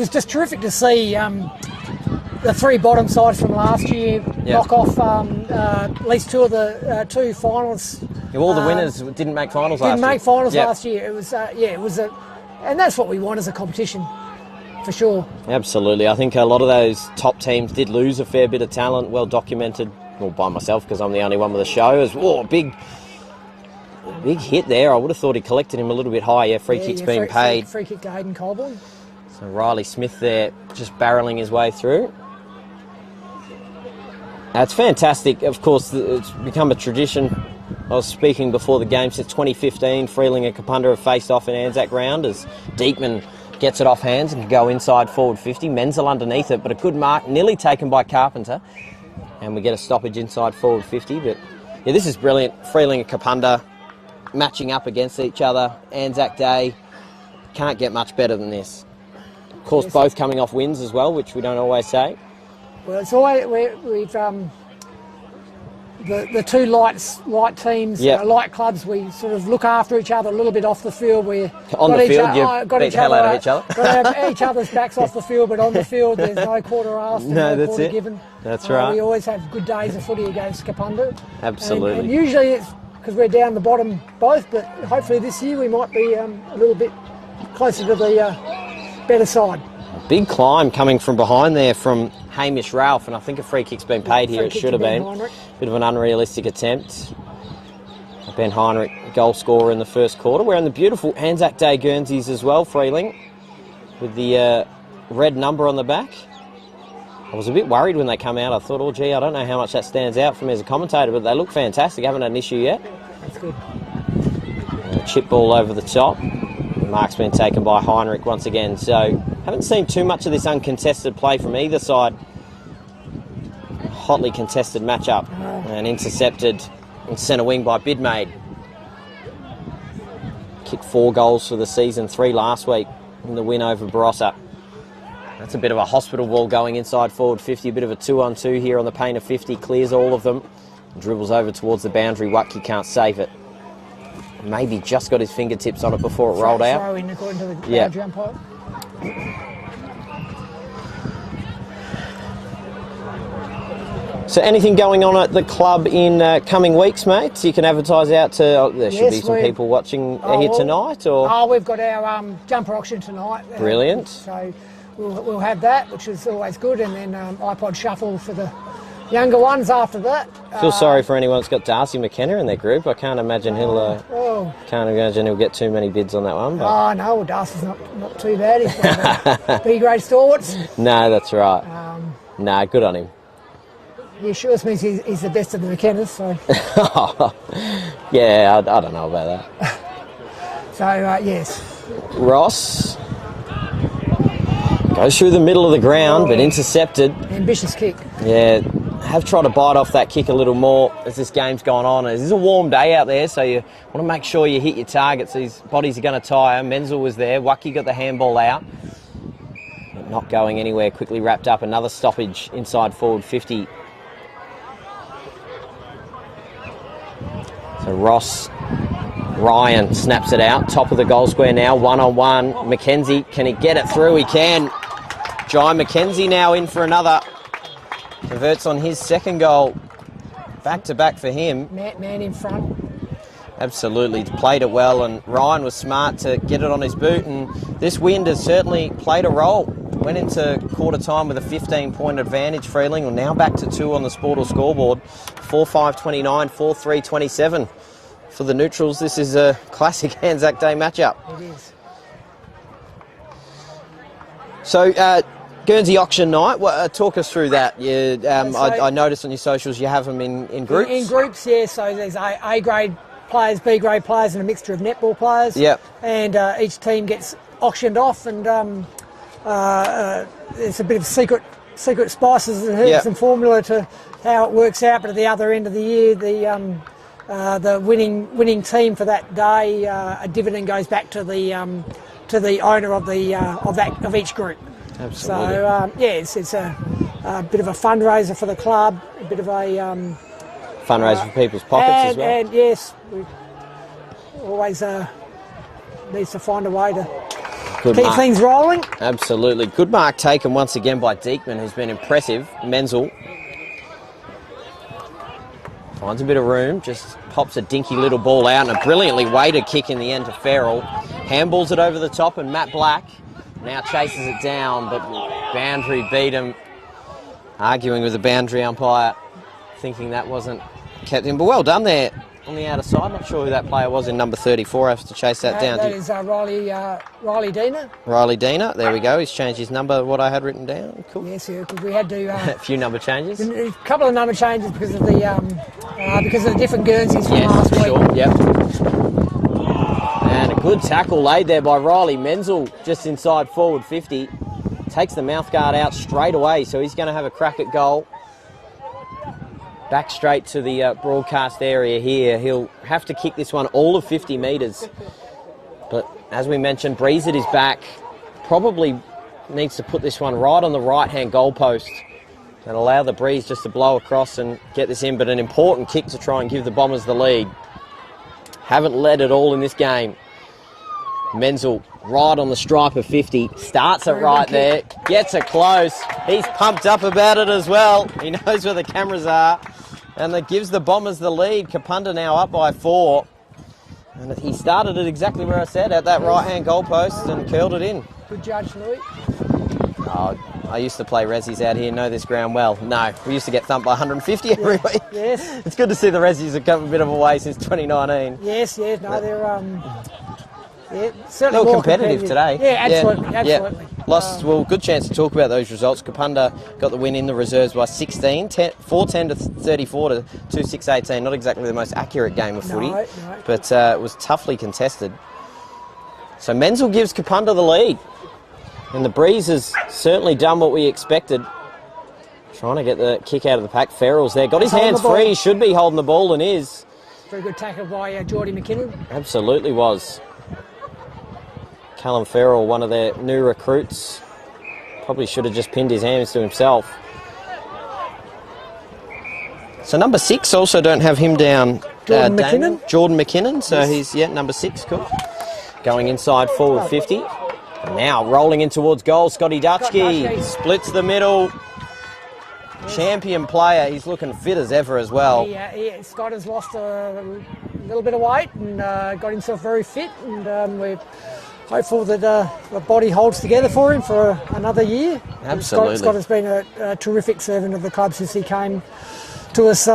just terrific to see the three bottom sides from last year knock off at least two of the two finalists. Yeah, all the winners didn't make finals last year. Didn't make finals last year. It was and that's what we want as a competition, for sure. Absolutely. I think a lot of those top teams did lose a fair bit of talent, well documented. Well, by myself, because I'm the only one with a show. It was big hit there. I would have thought he collected him a little bit high. Yeah, free kick's being paid. Free kick to Hayden Colborne. So Riley Smith there, just barrelling his way through. It's fantastic. Of course, it's become a tradition. I was speaking before the game since 2015. Freeling and Kapunda have faced off in Anzac round as Diekman gets it off hands and can go inside forward 50. Menzel underneath it, but a good mark, nearly taken by Carpenter. And we get a stoppage inside forward 50. But yeah, this is brilliant. Freeling and Kapunda matching up against each other. Anzac Day. Can't get much better than this. Of course, both coming off wins as well, which we don't always say. Well, it's always we've the two light teams, light clubs. We sort of look after each other a little bit off the field. We're on the field, you beat the hell out of each other. Got each other's backs off the field, but on the field, there's no quarter asked, no quarter given. That's right. We always have good days of footy against Kapunda. Absolutely. And usually it's because we're down the bottom both, but hopefully this year we might be a little bit closer to the better side. Big climb coming from behind there from Hamish Ralph, and I think a free kick's been paid here. It should have been. Bit of an unrealistic attempt. Ben Heinrich, goal scorer in the first quarter. We're in the beautiful Anzac Day Guernseys as well, Freeling, with the red number on the back. I was a bit worried when they come out. I thought, oh gee, I don't know how much that stands out for me as a commentator, but they look fantastic. Haven't had an issue yet. That's good. Chip ball over the top. Mark's been taken by Heinrich once again. So haven't seen too much of this uncontested play from either side. Hotly contested matchup and intercepted in centre wing by Bidmaid. Kicked 4 goals for the season, 3 last week in the win over Barossa. That's a bit of a hospital ball going inside forward 50, a bit of a 2-on-2 here on the paint of 50, clears all of them. Dribbles over towards the boundary, Watke can't save it. Maybe just got his fingertips on it before it rolled out. Throw in according to the boundary umpire. So anything going on at the club in coming weeks, mate? So you can advertise out to... there should be some people watching here tonight, or... we've got our jumper auction tonight. Brilliant. So we'll have that, which is always good, and then iPod Shuffle for the younger ones after that. Feel sorry for anyone that's got Darcy McKenna in their group. I can't imagine he'll get too many bids on that one. But. Oh no, Darcy's not too bad. He's one of the B-grade stalwarts. No, that's right. Good on him. He assures me he's the best of the McKennas, so... yeah, I don't know about that. So, yes. Ross goes through the middle of the ground, but intercepted. Ambitious kick. Yeah, have tried to bite off that kick a little more as this game's gone on. It is a warm day out there, so you want to make sure you hit your targets. These bodies are going to tire. Menzel was there. Watke got the handball out. But not going anywhere. Quickly wrapped up. Another stoppage inside forward 50. So Ross Ryan snaps it out. Top of the goal square now. 1-on-1. Mackenzie, can he get it through? He can. Jai Mackenzie now in for another. Converts on his second goal. Back to back for him. Man in front. Absolutely. Played it well, and Ryan was smart to get it on his boot, and this wind has certainly played a role. Went into quarter time with a 15-point advantage. Freeling are now back to 2 on the Sportal scoreboard. 4-5-29, 4-3-27. For the neutrals, this is a classic Anzac Day matchup. It is. So, Guernsey auction night, talk us through that. I noticed on your socials you have them in groups. In groups, yeah. So there's A-grade players, B-grade players, and a mixture of netball players. Yep. And each team gets auctioned off, and there's a bit of secret spices and herbs and formula to how it works out. But at the other end of the year, the winning team for that day, a dividend goes back to the owner of each group. Absolutely. So it's a bit of a fundraiser for the club, a bit of a fundraiser for people's pockets as well. And yes, we always needs to find a way to keep things rolling. Absolutely. Good mark taken once again by Diekman, who's been impressive. Menzel finds a bit of room, just pops a dinky little ball out, and a brilliantly weighted kick in the end to Farrell. Handballs it over the top, and Matt Black now chases it down, but boundary beat him. Arguing with the boundary umpire, thinking that wasn't kept in. But well done there on the outer side. Not sure who that player was in number 34. I have to chase that down. That is Riley Diener. Riley Diener. There we go. He's changed his number, what I had written down. Cool. Yes, because we had to... a few number changes. A couple of number changes because of the different Guernseys from last week. Sure. Yep. And a good tackle laid there by Riley. Menzel just inside forward 50. Takes the mouthguard out straight away, so he's going to have a crack at goal. Back straight to the broadcast area here. He'll have to kick this one all of 50 metres. But as we mentioned, Breeze at his back. Probably needs to put this one right on the right-hand goalpost and allow the Breeze just to blow across and get this in. But an important kick to try and give the Bombers the lead. Haven't led at all in this game. Menzel right on the stripe of 50. Starts it right there. Gets it close. He's pumped up about it as well. He knows where the cameras are. And that gives the Bombers the lead. Kapunda now up by 4. And he started it exactly where I said, at that right-hand goalpost, and curled it in. Good judge, Louis. Oh, I used to play Rezzies out here, know this ground well. No, we used to get thumped by 150 every week. Yes. It's good to see the Rezzies have come a bit of a way since 2019. Yes, no, they're certainly more more competitive today. Yeah, absolutely. Lost, well, good chance to talk about those results. Kapunda got the win in the reserves by 16, 410 to 34 to 26-18. Not exactly the most accurate game of footy, but it was toughly contested. So Menzel gives Kapunda the lead. And the Breeze has certainly done what we expected. Trying to get the kick out of the pack. Farrell's there. Got his hands free. Should be holding the ball and is. Very good tackle by Geordie McKinnon. Absolutely was. Callum Farrell, one of their new recruits. Probably should have just pinned his hands to himself. So number 6, also don't have him down. Jordan McKinnon. Jordan McKinnon. So he's, number 6. Cool. Going inside forward 50. Now rolling in towards goal, Scotty Dutchke splits the middle. Champion player, he's looking fit as ever as well. Scott has lost a little bit of weight and got himself very fit, and we're hopeful that the body holds together for him for another year. Absolutely. Scott has been a terrific servant of the club since he came to us,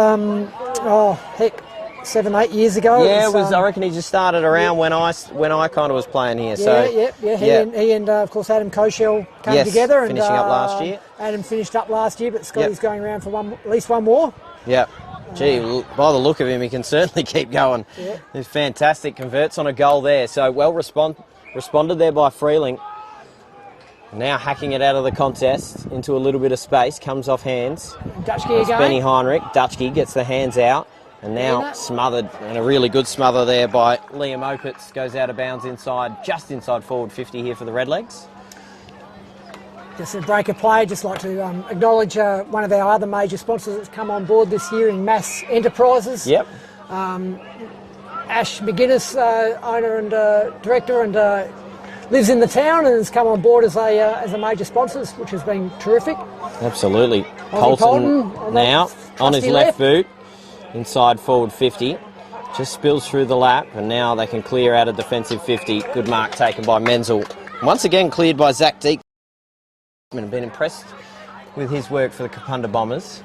7-8 years ago. Yeah, I reckon he just started around when I kind of was playing here. He and of course Adam Koshel came together and finishing up last year. Adam finished up last year, but Scotty's going around for at least one more. Yep. Gee, by the look of him, he can certainly keep going. Yeah. He's fantastic. Converts on a goal there. So well responded there by Freeling. Now hacking it out of the contest into a little bit of space. Comes off hands. Dutchke again. Benny Heinrich. Dutchke gets the hands out. And now smothered, and a really good smother there by Liam Opitz. Goes out of bounds just inside forward 50 here for the Redlegs. Just a break of play. Just like to acknowledge one of our other major sponsors that's come on board this year in Mass Enterprises. Yep. Ash McGuinness, owner and director, and lives in the town and has come on board as a major sponsor, which has been terrific. Absolutely. Colton now on his left boot. Inside forward 50, just spills through the lap, and now they can clear out a defensive 50. Good mark taken by Menzel. Once again cleared by Zach Deek. I've been impressed with his work for the Kapunda Bombers.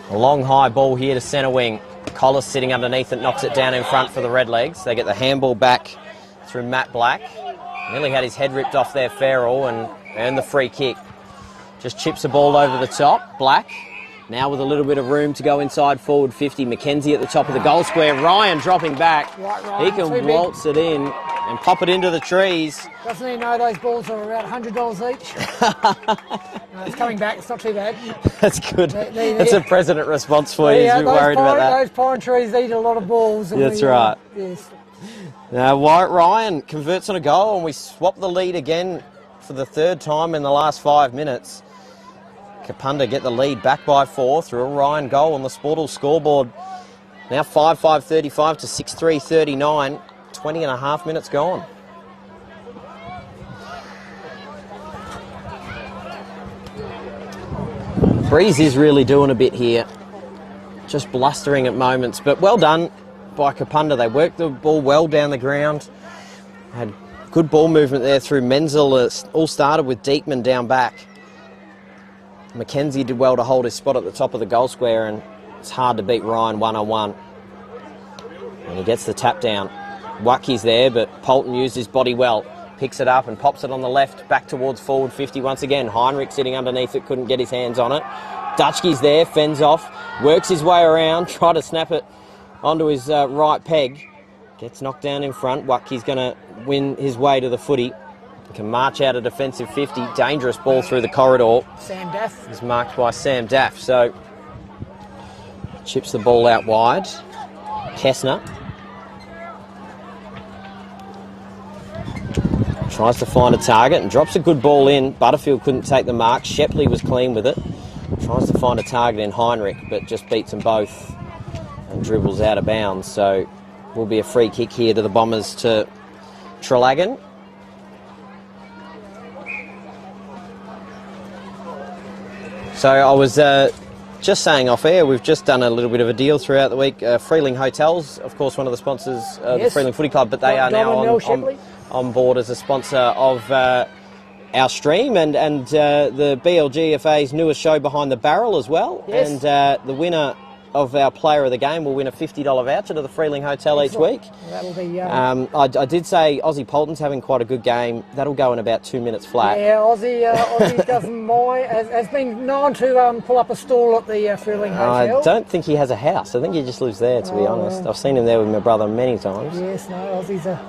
A long high ball here to centre wing. Collis sitting underneath it, knocks it down in front for the Redlegs. They get the handball back through Matt Black. Nearly had his head ripped off there, Farrell, and earned the free kick. Just chips the ball over the top. Black. Now with a little bit of room to go inside forward 50. Mackenzie at the top of the goal square. Ryan dropping back. Right, Ryan, he can waltz it in. and pop it into the trees. Doesn't he know those balls are about $100 each? It's coming back. It's not too bad. That's good. That's a president response for you. Yeah, He's worried about that. Those pine trees eat a lot of balls. And That's right. Yes. Now, Wyatt Ryan converts on a goal, and we swap the lead again for the third time in the last 5 minutes. Kapunda get the lead back by 4 through a Ryan goal on the Sportal scoreboard. Now 5-5-35 to 6-3-39. 20 and a half minutes gone. Breeze is really doing a bit here. Just blustering at moments, but well done by Kapunda. They worked the ball well down the ground. Had good ball movement there through Menzel. It all started with Diekman down back. Mackenzie did well to hold his spot at the top of the goal square, and it's hard to beat Ryan one-on-one. And he gets the tap down. Wacky's there, but Polton used his body well. Picks it up and pops it on the left, back towards forward 50 once again. Heinrich sitting underneath it, couldn't get his hands on it. Dutchke's there, fends off, works his way around, try to snap it onto his right peg. Gets knocked down in front. Wacky's going to win his way to the footy. He can march out a defensive 50. Dangerous ball through the corridor. Sam Daff. Is marked by Sam Daff. So chips the ball out wide. Kessner tries to find a target and drops a good ball in. Butterfield couldn't take the mark. Shepley was clean with it. Tries to find a target in Heinrich, but just beats them both and dribbles out of bounds. So will be a free kick here to the Bombers to Trelagan. So I was just saying off air, we've just done a little bit of a deal throughout the week. Freeling Hotels, of course, one of the sponsors of the Freeling Footy Club, but they are now on board as a sponsor of our stream and the BLGFA's newest show Behind the Barrel as well. Yes. And the winner of our player of the game will win a $50 voucher to the Freeling Hotel each week. That'll be... I did say Aussie Polton's having quite a good game. That'll go in about 2 minutes flat. Yeah, Aussie doesn't mind. Has been known to pull up a stall at the Freeling Hotel. I don't think he has a house. I think he just lives there, to be honest. I've seen him there with my brother many times. Yes, no, Aussie's a...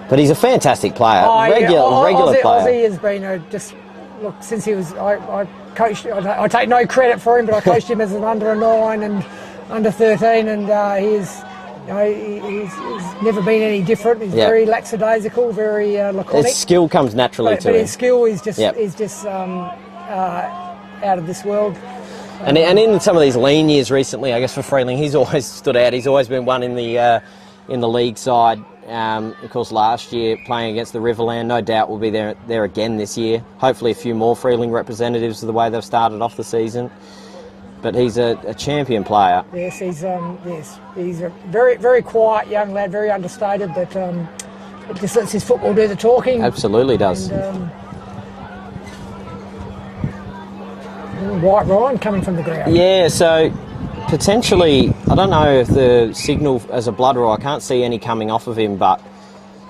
But he's a fantastic player, regular Aussie, player. Aussie has been just... Look, since he was... I coached... I take no credit for him, but I coached him as an under-9 and under-13, and he's never been any different. He's very lackadaisical, very laconic. His skill comes naturally to him. But his skill is just out of this world. And in some of these lean years recently, I guess for Freeling, he's always stood out. He's always been one in the league side. Of course, last year playing against the Riverland, no doubt will be there again this year. Hopefully a few more Freeling representatives of the way they've started off the season. But he's a champion player. Yes, he's a very, very quiet young lad, very understated, but it just lets his football do the talking. Absolutely does. And, White Ryan coming from the ground. Yeah, so potentially, I don't know if the signal as a blooder, I can't see any coming off of him, but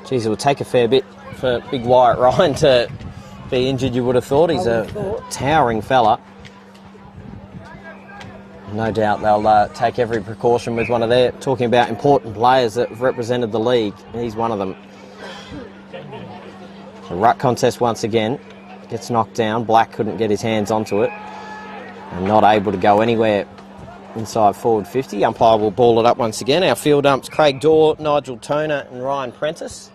geez, it would take a fair bit for big Wyatt Ryan to be injured, you would have thought. He's a towering fella. No doubt they'll take every precaution with one of their, talking about important players that have represented the league. He's one of them. The ruck contest once again. Gets knocked down. Black couldn't get his hands onto it. And not able to go anywhere inside forward 50. Umpire will ball it up once again. Our field umps Craig Dorr, Nigel Toner and Ryan Prentice.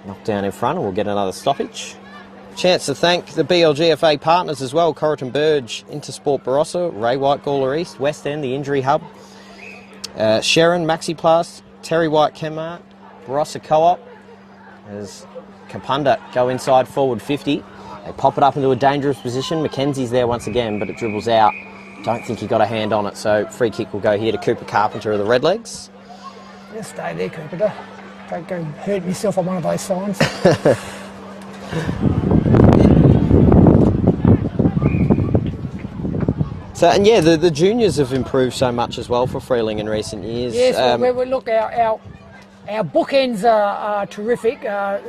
Knocked down in front and we'll get another stoppage. Chance to thank the BLGFA partners as well. Corrigan Burge, Intersport Barossa, Ray White Gawler East, West End, the Injury Hub, Sharon, Maxiplast, Terry White Kmart, Barossa Co-op. As Kapunda go inside forward 50. They pop it up into a dangerous position. Mackenzie's there once again, but it dribbles out. Don't think he got a hand on it, so free kick will go here to Cooper Carpenter of the Redlegs. Just stay there, Cooper. Don't go hurt yourself on one of those signs. So, and yeah, the juniors have improved so much as well for Freeling in recent years. Yes, look, our bookends are terrific.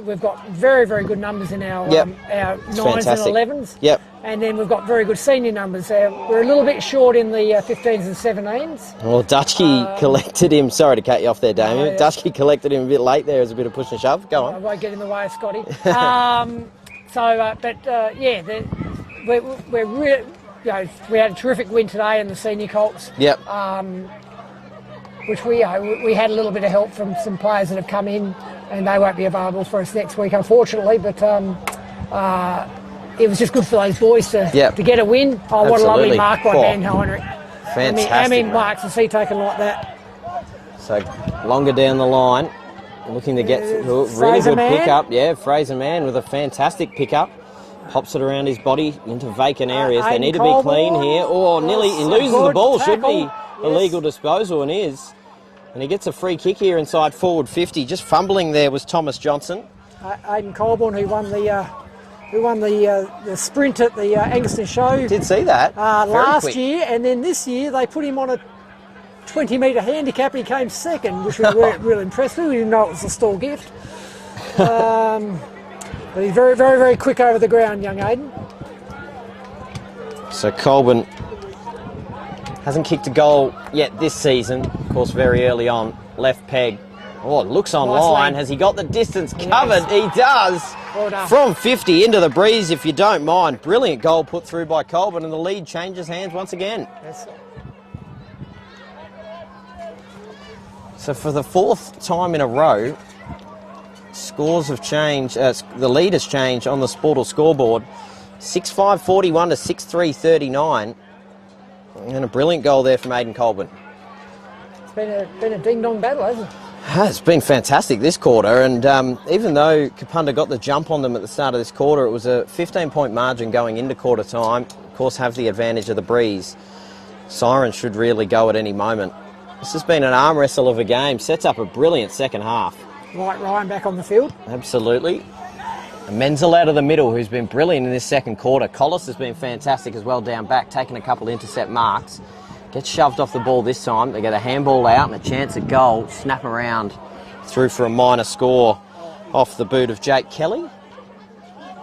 We've got very, very good numbers in our 9s and 11s. Yep. And then we've got very good senior numbers. We're a little bit short in the 15s and 17s. Well, Dutchke collected him. Sorry to cut you off there, Damien. Yeah. Dutchke collected him a bit late there as a bit of push and shove. Go I on. won't get in the way of Scotty. We're really, we had a terrific win today in the senior colts. Yep. Which we had a little bit of help from some players that have come in, and they won't be available for us next week, unfortunately. But it was just good for those boys to get a win. Oh, what a lovely mark by Ben Heinrich. Fantastic. How many marks has he taken like that? So longer down the line, looking to get really good pickup. Yeah, Fraser Mann with a fantastic pickup. Pops it around his body into vacant areas. They need to be clean here. Oh, nearly he loses the ball. Should be illegal disposal, and is. And he gets a free kick here inside forward 50. Just fumbling there was Thomas Johnson. Aidan Colborne, who won the sprint at the Angaston Show. Did see that last year, and then this year they put him on a 20-metre handicap. He came second, which we were real impressed with. We didn't know it was a stall gift. But he's very, very, very quick over the ground, young Aidan. So Colburn hasn't kicked a goal yet this season. Of course, very early on. Left peg. Oh, it looks online. Has he got the distance covered? Yes. He does. Well done. From 50 into the breeze, if you don't mind. Brilliant goal put through by Colburn, and the lead changes hands once again. Yes. So for the fourth time in a row, scores have changed. The lead has changed on the Sportal scoreboard. 6-5-41 to 6-3-39. And a brilliant goal there from Aidan Colburn. It's been a ding-dong battle, hasn't it? It's been fantastic this quarter, and even though Kapunda got the jump on them at the start of this quarter, it was a 15-point margin going into quarter time. Of course, have the advantage of the breeze. Sirens should really go at any moment. This has been an arm wrestle of a game. Sets up a brilliant second half. Right, Ryan back on the field. Absolutely. And Menzel out of the middle, who's been brilliant in this second quarter. Collis has been fantastic as well down back, taking a couple of intercept marks. Gets shoved off the ball this time. They get a handball out and a chance at goal. Snap around through for a minor score off the boot of Jake Kelly.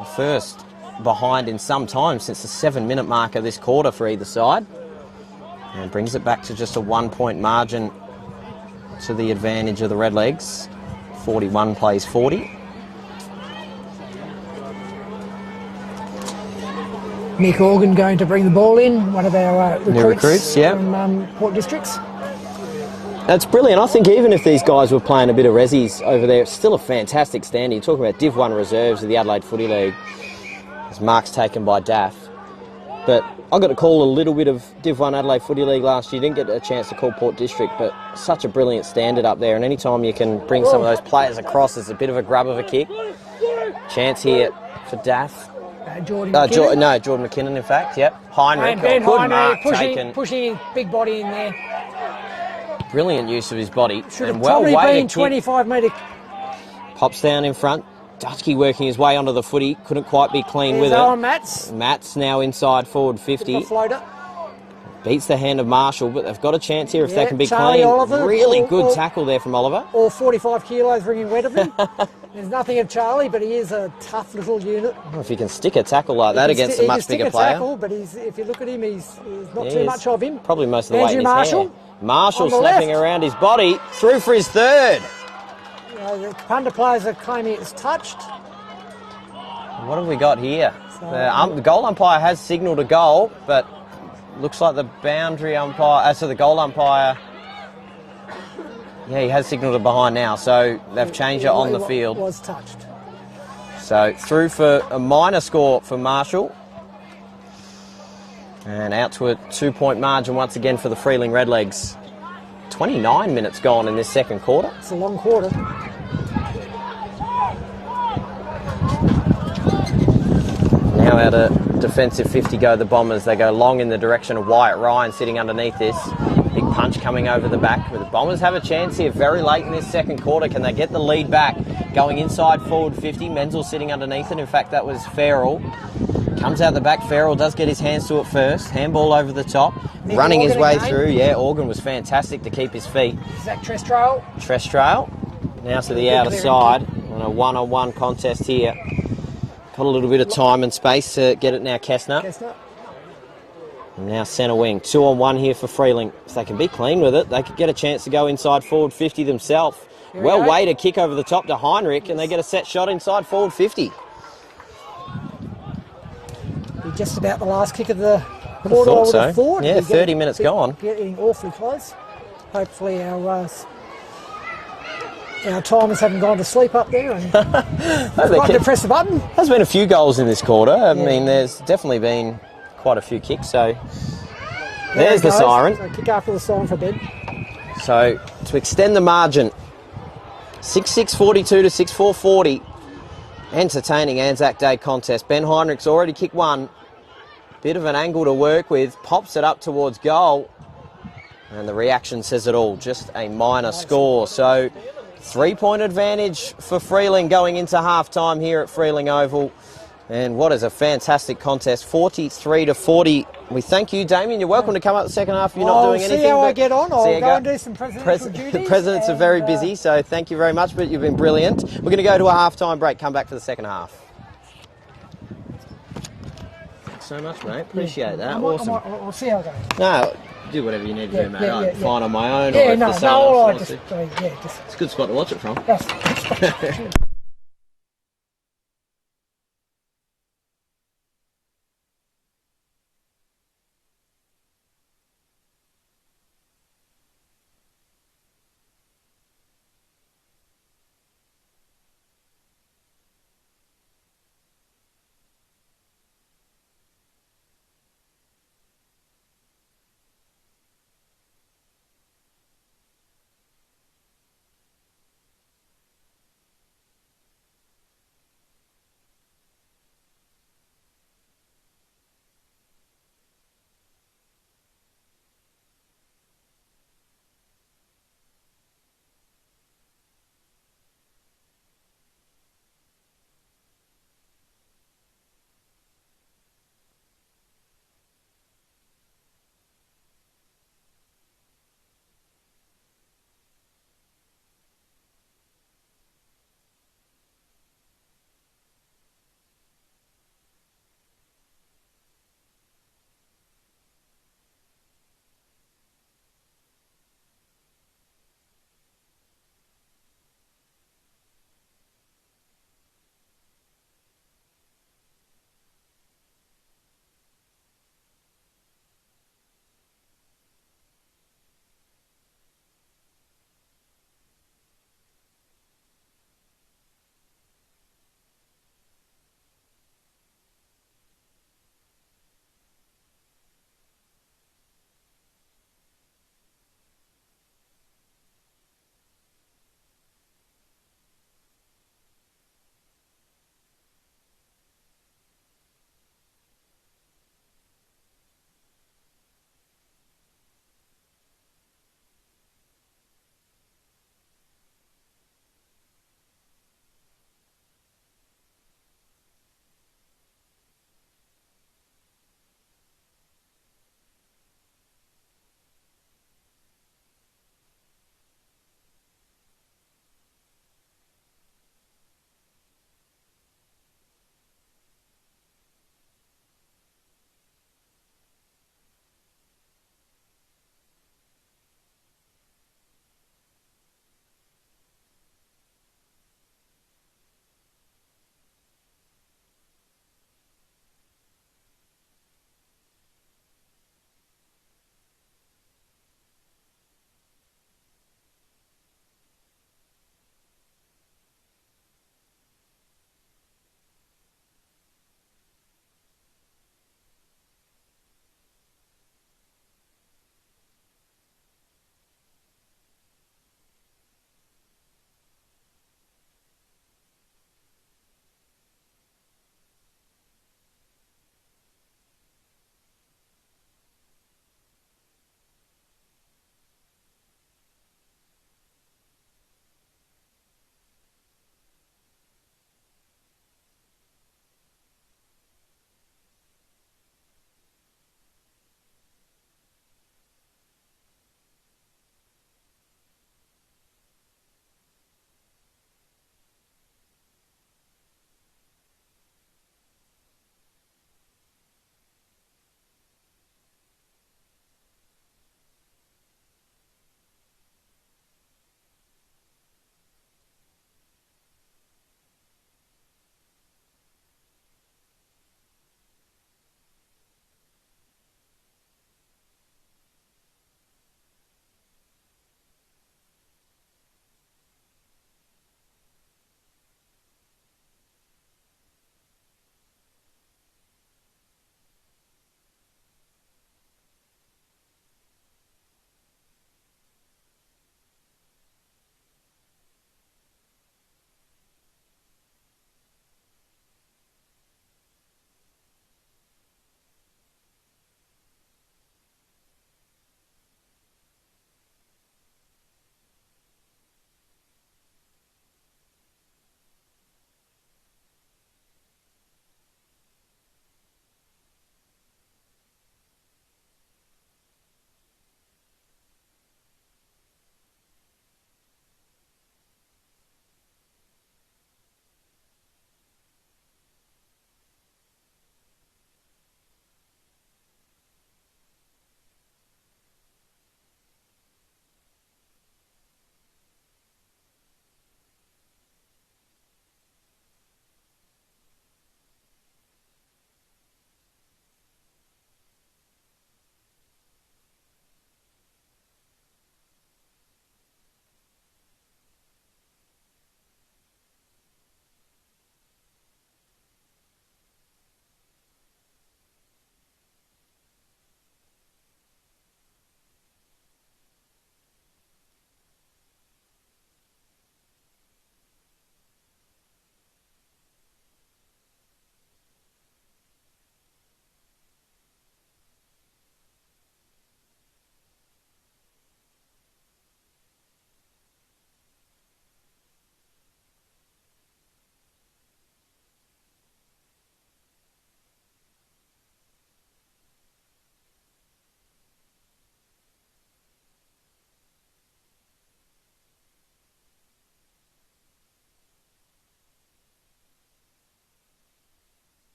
The first behind in some time since the 7-minute mark of this quarter for either side. And brings it back to just a 1-point margin to the advantage of the Redlegs. 41 plays 40. Nick Organ going to bring the ball in, one of our recruits from Port Districts. That's brilliant. I think even if these guys were playing a bit of resis over there, it's still a fantastic standing. You're talking about Div 1 reserves of the Adelaide Footy League. There's marks taken by Daff. But I got to call a little bit of Div 1 Adelaide Footy League last year. Didn't get a chance to call Port District, but such a brilliant standard up there. And any time you can bring some of those players across, it's a bit of a grub of a kick. Chance here for Daff. Jordan McKinnon. Jordan McKinnon, in fact, yep. Heinrich, and Ben good Heinrich mark pushing his big body in there. Brilliant use of his body. Should have probably been 25 metre. Pops down in front. Dutchke working his way onto the footy. Couldn't quite be clean with it. Matt's now inside forward 50. Floater. Beats the hand of Marshall, but they've got a chance here if they can be Charlie clean. Oliver, really good tackle there from Oliver. All 45 kilos ringing wet of him. There's nothing of Charlie, but he is a tough little unit. Well, if you can stick a tackle like that against a much bigger player. Tackle, but if you look at him, he's not too much of him. Probably most of the weight in his Marshall. hair. Marshall snapping around his body, through for his third. The Kapunda players are claiming it's touched. What have we got here? The goal umpire has signalled a goal, but looks like the boundary umpire, the goal umpire, he has signalled it behind now, so they've changed it on the field. Was touched. So through for a minor score for Marshall. And out to a 2-point margin once again for the Freeling Redlegs. 29 minutes gone in this second quarter. It's a long quarter. Now out a defensive 50 go the Bombers. They go long in the direction of Wyatt Ryan sitting underneath this. Big punch coming over the back. But the Bombers have a chance here very late in this second quarter. Can they get the lead back? Going inside forward 50. Menzel sitting underneath it. In fact, that was Farrell. Comes out the back. Farrell does get his hands to it first. Handball over the top. Nick running Organ his way again. through. Yeah, Organ was fantastic to keep his feet. Zach Trestrail. Trestrail. Now to the outer side. On a one-on-one contest here. Got a little bit of time and space to get it now, Kessner. Kessner. And now centre wing. 2 on 1 here for Freeling. If they can be clean with it, they could get a chance to go inside forward 50 themselves. Well weighted kick over the top to Heinrich, and they get a set shot inside forward 50. Be just about the last kick of the quarter, I would have thought. Yeah, 30 minutes gone. Getting awfully close. Hopefully our timers haven't gone to sleep up there and forgotten to press the button. There's been a few goals in this quarter. I mean, there's definitely been quite a few kicks. So there's the siren. So kick after the siren for Ben. So to extend the margin, 6-6-42 to 6-4-40. Entertaining Anzac Day contest. Ben Heinrich's already kicked one. Bit of an angle to work with. Pops it up towards goal. And the reaction says it all. Just a minor score. So 3-point advantage for Freeling going into half-time here at Freeling Oval. And what is a fantastic contest. 43 to 40. We thank you, Damien. You're welcome to come up the second half if you're not doing anything. See how I get on. I'll go and do some presidential duties. The presidents are very busy, so thank you very much, but you've been brilliant. We're going to go to a half-time break, come back for the second half. Thanks so much, mate. Appreciate that. Awesome. I'll see how I go. No, do whatever you need to do, mate. I'm fine on my own. It's a good spot to watch it from.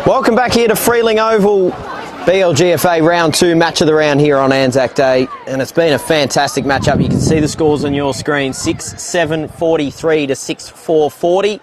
Welcome back here to Freeling Oval, BLGFA Round 2 match of the round here on Anzac Day, and it's been a fantastic matchup. You can see the scores on your screen, 6-7 43 to 6-4 40.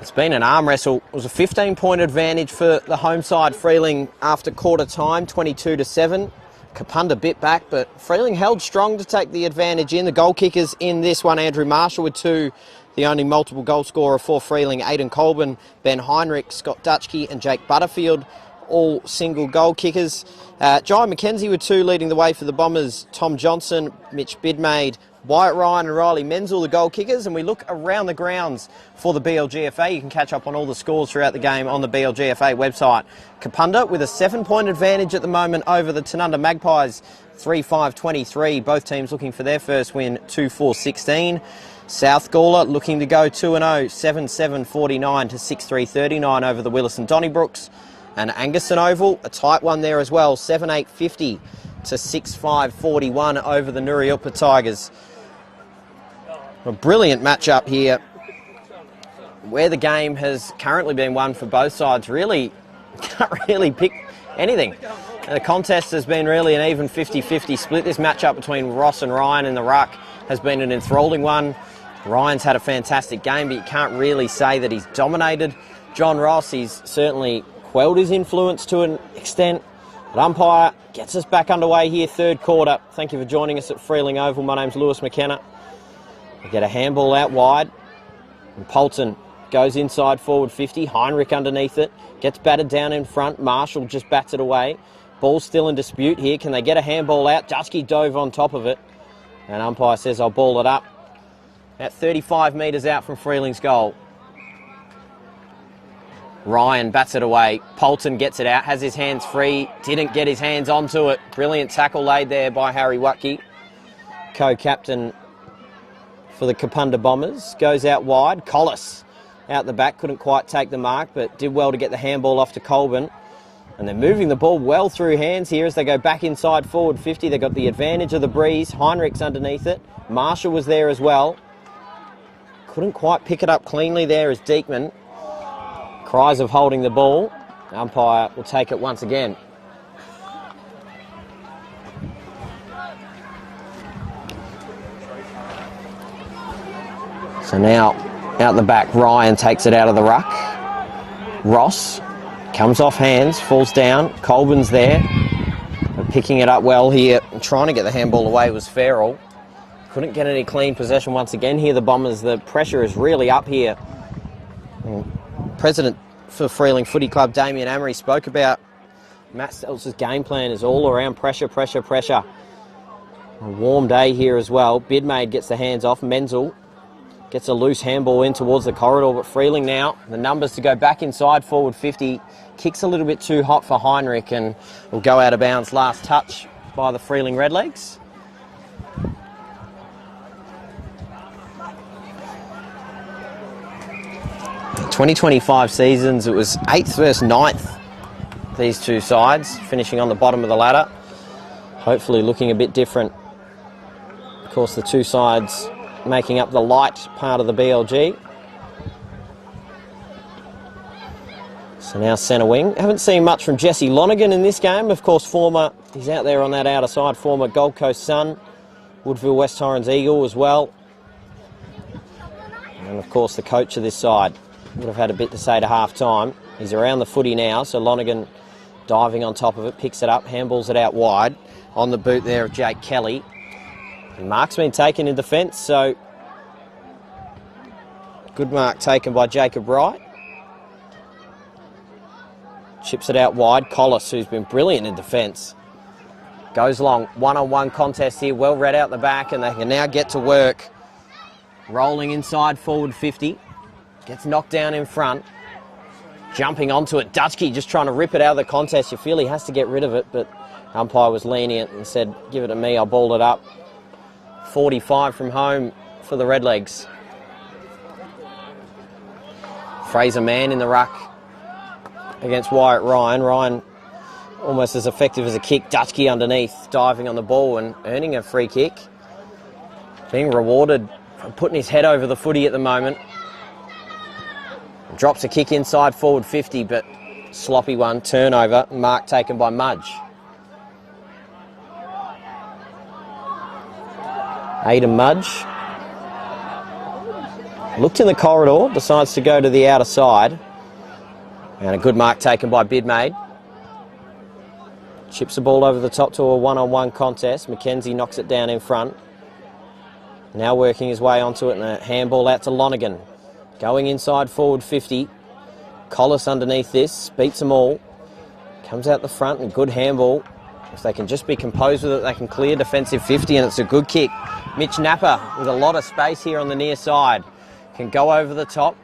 It's been an arm wrestle. It was a 15-point advantage for the home side, Freeling, after quarter time, 22 to 7. Kapunda bit back, but Freeling held strong to take the advantage in. The goal kickers in this one, Andrew Marshall with 2. The only multiple goal scorer for Freeling, Aidan Colburn, Ben Heinrich, Scott Dutchke and Jake Butterfield, all single goal kickers. Jai McKenzie with 2 leading the way for the Bombers. Tom Johnson, Mitch Bidmaid, Wyatt Ryan and Riley Menzel, the goal kickers. And we look around the grounds for the BLGFA. You can catch up on all the scores throughout the game on the BLGFA website. Kapunda with a 7-point advantage at the moment over the Tanunda Magpies, 3-5-23. Both teams looking for their first win, 2-4-16. South Gawler looking to go 2-0, 7-7-49 to 6-3-39 over the Willis and Donnybrooks. And Angaston Oval, a tight one there as well, 7-8-50 to 6-5-41 over the Nuriupa Tigers. A brilliant matchup here, where the game has currently been won for both sides. Really, can't really pick anything. The contest has been really an even 50-50 split. This matchup between Ross and Ryan in the ruck has been an enthralling one. Ryan's had a fantastic game, but you can't really say that he's dominated John Ross. He's certainly quelled his influence to an extent. But umpire gets us back underway here, third quarter. Thank you for joining us at Freeling Oval. My name's Lewis McKenna. We get a handball out wide. And Polton goes inside forward 50. Heinrich underneath it. Gets battered down in front. Marshall just bats it away. Ball's still in dispute here. Can they get a handball out? Dusky dove on top of it. And umpire says, I'll ball it up. At 35 metres out from Freeling's goal. Ryan bats it away. Polton gets it out, has his hands free, didn't get his hands onto it. Brilliant tackle laid there by Harry Watke, co-captain for the Kapunda Bombers. Goes out wide. Collis out the back, couldn't quite take the mark, but did well to get the handball off to Colburn. And they're moving the ball well through hands here as they go back inside forward 50. They've got the advantage of the breeze. Heinrich's underneath it. Marshall was there as well. Couldn't quite pick it up cleanly there as Diekman. Cries of holding the ball. The umpire will take it once again. So now, out the back, Ryan takes it out of the ruck. Ross comes off hands, falls down. Colburn's there. But picking it up well here and trying to get the handball away was Farrell. Couldn't get any clean possession once again here, the Bombers. The pressure is really up here. President for Freeling Footy Club, Damien Amory, spoke about Matt Stelz's game plan is all around pressure, pressure, pressure. A warm day here as well. Bidmaid gets the hands off. Menzel gets a loose handball in towards the corridor, but Freeling now, the numbers to go back inside forward 50. Kicks a little bit too hot for Heinrich and will go out of bounds. Last touch by the Freeling Redlegs. 2025 seasons, it was 8th versus 9th, these two sides, finishing on the bottom of the ladder. Hopefully looking a bit different. Of course, the two sides making up the light part of the BLG. So now centre wing. Haven't seen much from Jesse Lonergan in this game. Of course, he's out there on that outer side, former Gold Coast Sun, Woodville West Torrens Eagle as well. And of course, the coach of this side would have had a bit to say to half-time. He's around the footy now, so Lonergan diving on top of it, picks it up, handballs it out wide. On the boot there of Jake Kelly. And mark's been taken in defence, so good mark taken by Jacob Wright. Chips it out wide. Collis, who's been brilliant in defence, goes long. One-on-one contest here, well read out the back, and they can now get to work. Rolling inside forward 50. Gets knocked down in front. Jumping onto it. Dutchke just trying to rip it out of the contest. You feel he has to get rid of it, but umpire was lenient and said, give it to me, I'll ball it up. 45 from home for the Redlegs. Fraser Mann in the ruck against Wyatt Ryan. Ryan almost as effective as a kick. Dutchke underneath, diving on the ball and earning a free kick. being rewarded for putting his head over the footy at the moment. Drops a kick inside forward 50, but sloppy one, turnover, mark taken by Mudge. Aidan Mudge looked in the corridor, decides to go to the outer side, and a good mark taken by Bidmaid. Chips the ball over the top to a one-on-one contest. Mackenzie knocks it down in front. Now working his way onto it, and a handball out to Lonergan. Going inside forward 50. Collis underneath this, beats them all. Comes out the front, and good handball. If they can just be composed with it, they can clear defensive 50, and it's a good kick. Mitch Napper with a lot of space here on the near side. Can go over the top.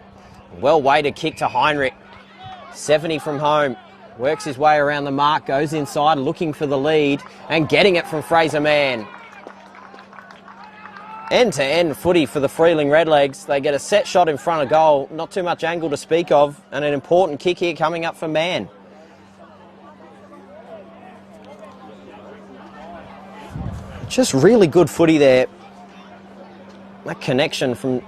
Well weighted kick to Heinrich. 70 from home. Works his way around the mark, goes inside looking for the lead, and getting it from Fraser Mann. End-to-end footy for the Freeling Redlegs. They get a set shot in front of goal, not too much angle to speak of, and an important kick here coming up for Mann. Just really good footy there. That connection from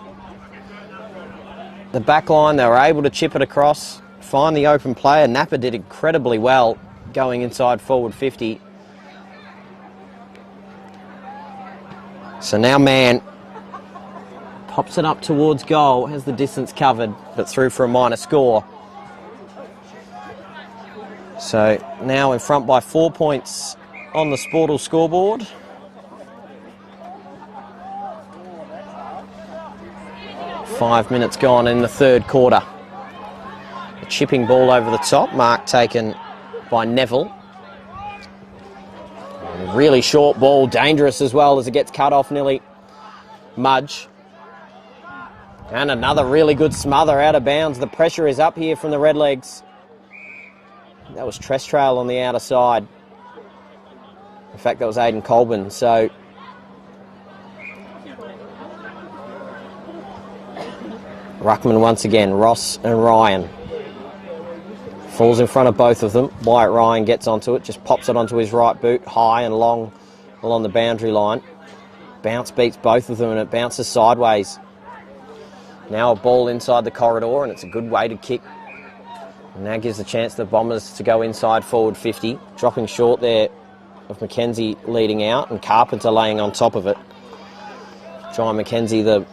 the back line, they were able to chip it across, find the open player. Napper did incredibly well going inside forward 50. So now Mann pops it up towards goal, has the distance covered, but through for a minor score. So now in front by 4 points on the Sportal scoreboard. Five minutes gone in the third quarter. A chipping ball over the top, mark taken by Neville. A really short ball, dangerous as well as it gets cut off nearly. Mudge. And another really good smother out of bounds. The pressure is up here from the Redlegs. That was Trestrail on the outer side. In fact, that was Aidan Colburn. So Ruckman once again, Ross and Ryan. Falls in front of both of them. Wyatt Ryan gets onto it, just pops it onto his right boot, high and long along the boundary line. Bounce beats both of them and it bounces sideways. Now a ball inside the corridor and it's a good weighted kick. And that gives the chance to the Bombers to go inside forward 50. Dropping short there of Mackenzie leading out and Carpenter laying on top of it. John Mackenzie, the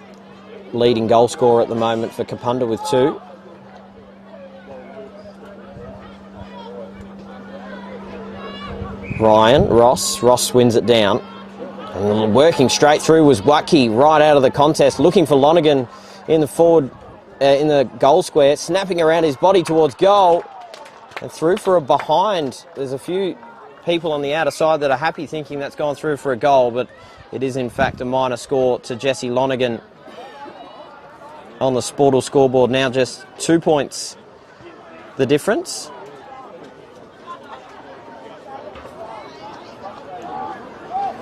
leading goal scorer at the moment for Kapunda with 2. Ryan, Ross wins it down. And working straight through was Wacky right out of the contest, looking for Lonergan in the forward, in the goal square, snapping around his body towards goal and through for a behind. There's a few people on the outer side that are happy thinking that's gone through for a goal, but it is in fact a minor score to Jesse Lonergan on the Sportal scoreboard. Now just 2 points the difference.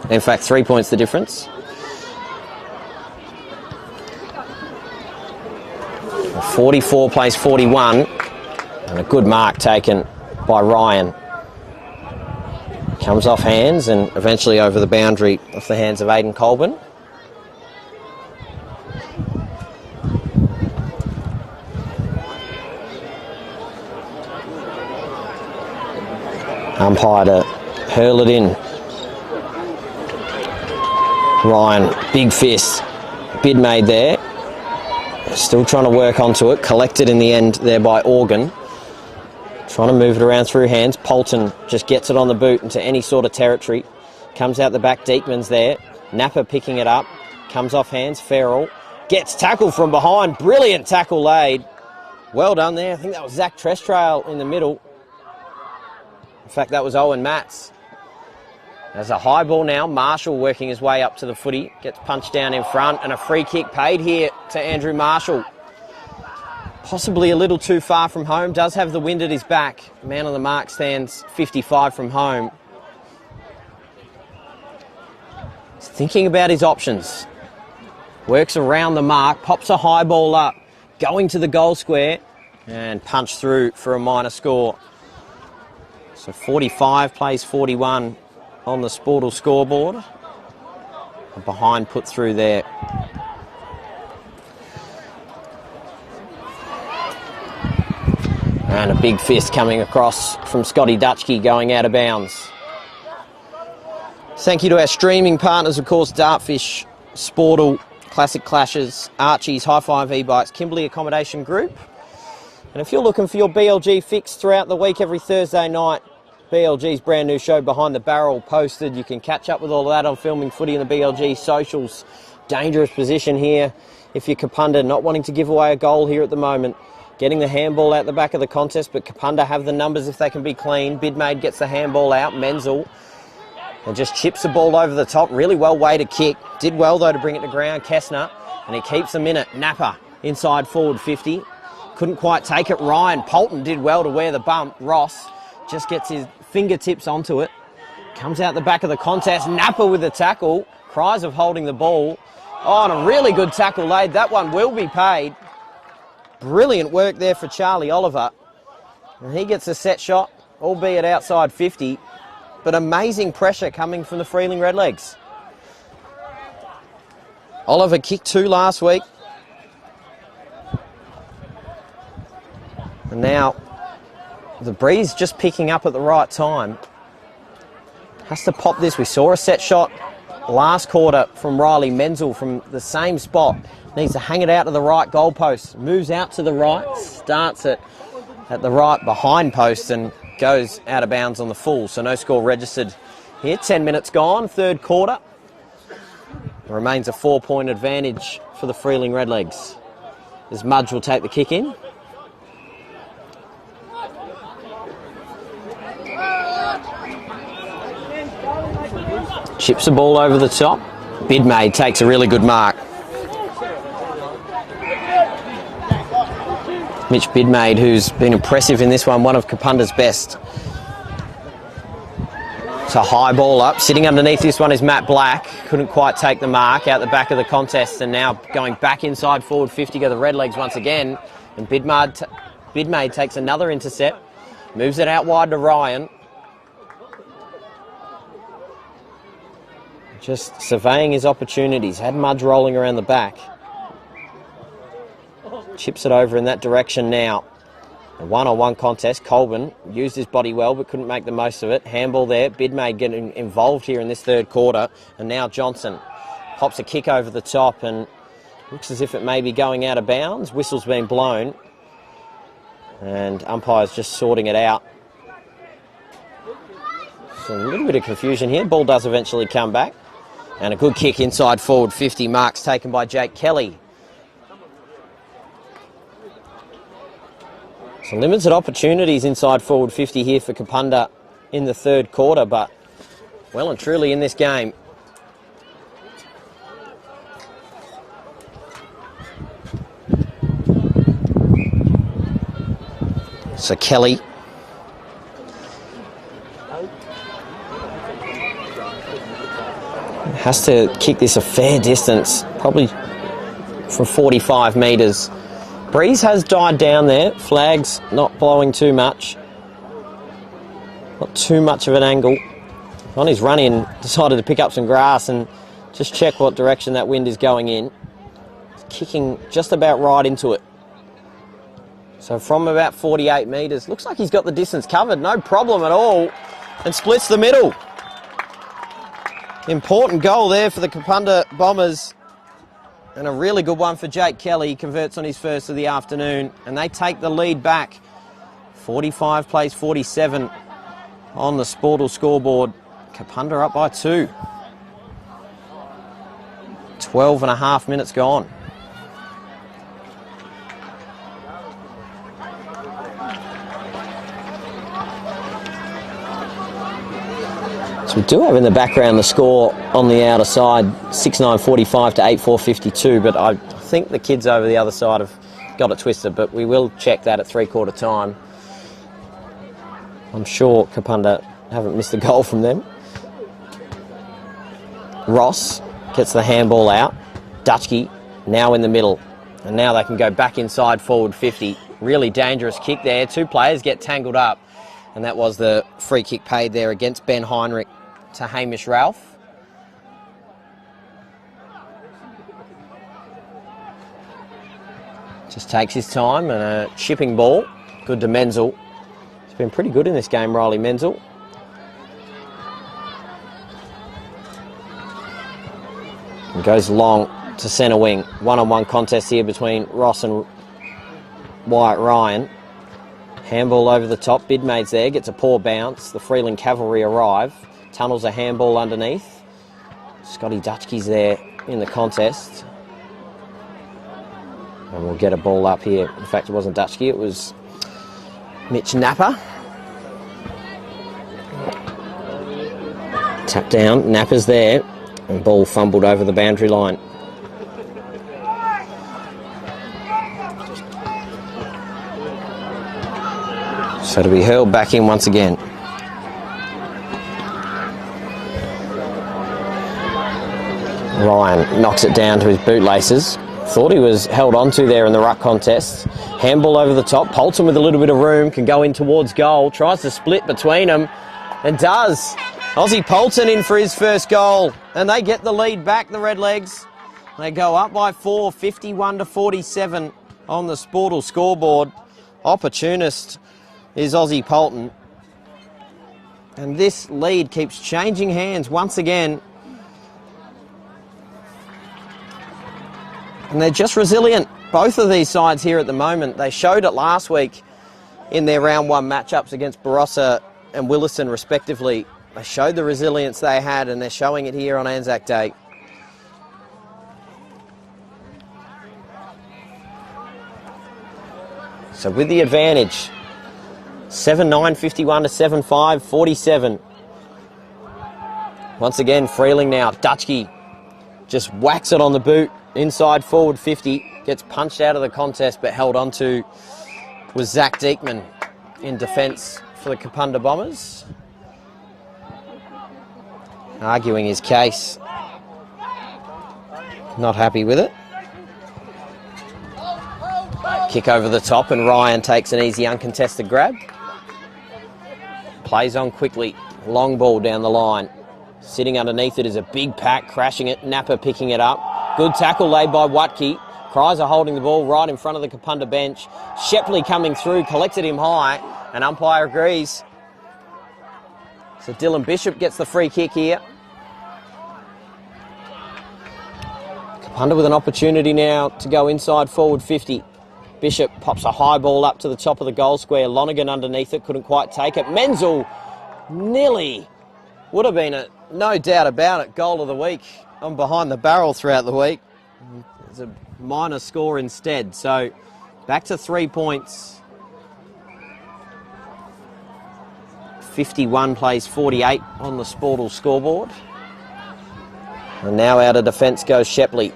In fact, 3 points the difference. 44 plays 41, and a good mark taken by Ryan. Comes off hands and eventually over the boundary off the hands of Aidan Colburn. Umpire to hurl it in. Ryan, big fist. Bid made there. Still trying to work onto it. Collected in the end there by Organ. Trying to move it around through hands. Polton just gets it on the boot into any sort of territory. Comes out the back. Deekman's there. Napper picking it up. Comes off hands. Farrell gets tackled from behind. Brilliant tackle laid. Well done there. I think that was Zach Trestrail in the middle. In fact, that was Owen Matz. There's a high ball now. Marshall working his way up to the footy. Gets punched down in front and a free kick paid here to Andrew Marshall. Possibly a little too far from home. Does have the wind at his back. Man on the mark stands 55 from home. He's thinking about his options. Works around the mark. Pops a high ball up. Going to the goal square. And punched through for a minor score. So 45 plays 41 on the Sportal scoreboard. A behind put through there. And a big fist coming across from Scotty Dutchke going out of bounds. Thank you to our streaming partners, of course, Dartfish, Sportal, Classic Clashes, Archie's, High Five E-Bikes, Kimberley Accommodation Group. And if you're looking for your BLG fix throughout the week, every Thursday night, BLG's brand new show Behind the Barrel posted. You can catch up with all of that on Filming Footy and the BLG socials. Dangerous position here if you're Kapunda, not wanting to give away a goal here at the moment. Getting the handball out the back of the contest, but Kapunda have the numbers if they can be clean. Bidmaid gets the handball out, Menzel, and just chips the ball over the top. Really well weighted kick. Did well, though, to bring it to ground, Kessner, and he keeps them in it. Napper, inside forward 50. Couldn't quite take it. Ryan Polton did well to wear the bump. Ross just gets his fingertips onto it. Comes out the back of the contest. Napper with the tackle. Cries of holding the ball. Oh, and a really good tackle laid. That one will be paid. Brilliant work there for Charlie Oliver. And he gets a set shot, albeit outside 50. But amazing pressure coming from the Freeling Redlegs. Oliver kicked 2 last week. And now the breeze just picking up at the right time. Has to pop this. We saw a set shot last quarter from Riley Menzel from the same spot. Needs to hang it out to the right goalpost. Moves out to the right, starts it at the right behind post and goes out of bounds on the full. So no score registered here. 10 minutes gone, third quarter. It remains a 4-point advantage for the Freeling Redlegs. As Mudge will take the kick in. Chips the ball over the top. Bidmaid takes a really good mark. Mitch Bidmaid, who's been impressive in this one of Kapunda's best. It's a high ball up. Sitting underneath this one is Matt Black. Couldn't quite take the mark out the back of the contest, and now going back inside forward 50 go the Redlegs once again. And Bidmaid takes another intercept. Moves it out wide to Ryan. Just surveying his opportunities. Had Mudge rolling around the back. Chips it over in that direction now. A one-on-one contest. Colburn used his body well but couldn't make the most of it. Handball there. Bidmaid getting involved here in this third quarter. And now Johnson pops a kick over the top and looks as if it may be going out of bounds. Whistle's been blown. And umpire's just sorting it out. So a little bit of confusion here. Ball does eventually come back. And a good kick inside forward 50. Marks taken by Jake Kelly. So limited opportunities inside forward 50 here for Kapunda in the third quarter, but well and truly in this game. So Kelly has to kick this a fair distance, probably from 45 metres. Breeze has died down there. Flags not blowing too much. Not too much of an angle. On his run in, decided to pick up some grass and just check what direction that wind is going in. It's kicking just about right into it. So from about 48 metres, looks like he's got the distance covered, no problem at all, and splits the middle. Important goal there for the Kapunda Bombers. And a really good one for Jake Kelly. He converts on his first of the afternoon. And they take the lead back. 45 plays 47 on the Sportal scoreboard. Kapunda up by 2. 12 and a half minutes gone. So we do have in the background the score on the outer side, 6-9-45 to 8-4-52, but I think the kids over the other side have got it twisted, but we will check that at three-quarter time. I'm sure Kapunda haven't missed a goal from them. Ross gets the handball out. Dutchke now in the middle, and now they can go back inside forward 50. Really dangerous kick there. 2 players get tangled up, and that was the free kick paid there against Ben Heinrich to Hamish Ralph. Just takes his time, and a chipping ball. Good to Menzel. He's been pretty good in this game, Riley Menzel. And goes long to centre wing. One-on-one contest here between Ross and Wyatt Ryan. Handball over the top. Bidmaid's there. Gets a poor bounce. The Freeling Cavalry arrive. Tunnels a handball underneath. Scotty Dutchke's there in the contest. And we'll get a ball up here. In fact, it wasn't Dutchke, it was Mitch Napper. Tap down. Napper's there. And ball fumbled over the boundary line. So to be hurled back in once again. Ryan knocks it down to his bootlaces. Thought he was held onto there in the ruck contest. Handball over the top. Polton with a little bit of room can go in towards goal. Tries to split between them and does. Aussie Polton in for his first goal. And they get the lead back, the Redlegs. They go up by 4, 51-47 on the Sportal scoreboard. Opportunist is Aussie Polton. And this lead keeps changing hands once again. And they're just resilient. Both of these sides here at the moment. They showed it last week in their round one matchups against Barossa and Williston respectively. They showed the resilience they had, and they're showing it here on Anzac Day. So with the advantage, 7-9, 51-7-5, 47. Once again, Freeling now. Dutchke just whacks it on the boot. Inside forward 50. Gets punched out of the contest, but held on to was Zach Diekman in defence for the Kapunda Bombers. Arguing his case. Not happy with it. Kick over the top, and Ryan takes an easy uncontested grab. Plays on quickly. Long ball down the line. Sitting underneath it is a big pack, crashing it. Napper picking it up. Good tackle laid by Watke. Cries are holding the ball right in front of the Kapunda bench. Shepley coming through, collected him high, and umpire agrees. So Dylan Bishop gets the free kick here. Kapunda with an opportunity now to go inside forward 50. Bishop pops a high ball up to the top of the goal square. Lonergan underneath it, couldn't quite take it. Menzel, nearly. Would have been, no doubt about it, goal of the week on behind the barrel throughout the week. It's a minor score instead. So back to 3 points. 51 plays 48 on the Sportal scoreboard. And now out of defence goes Shepley.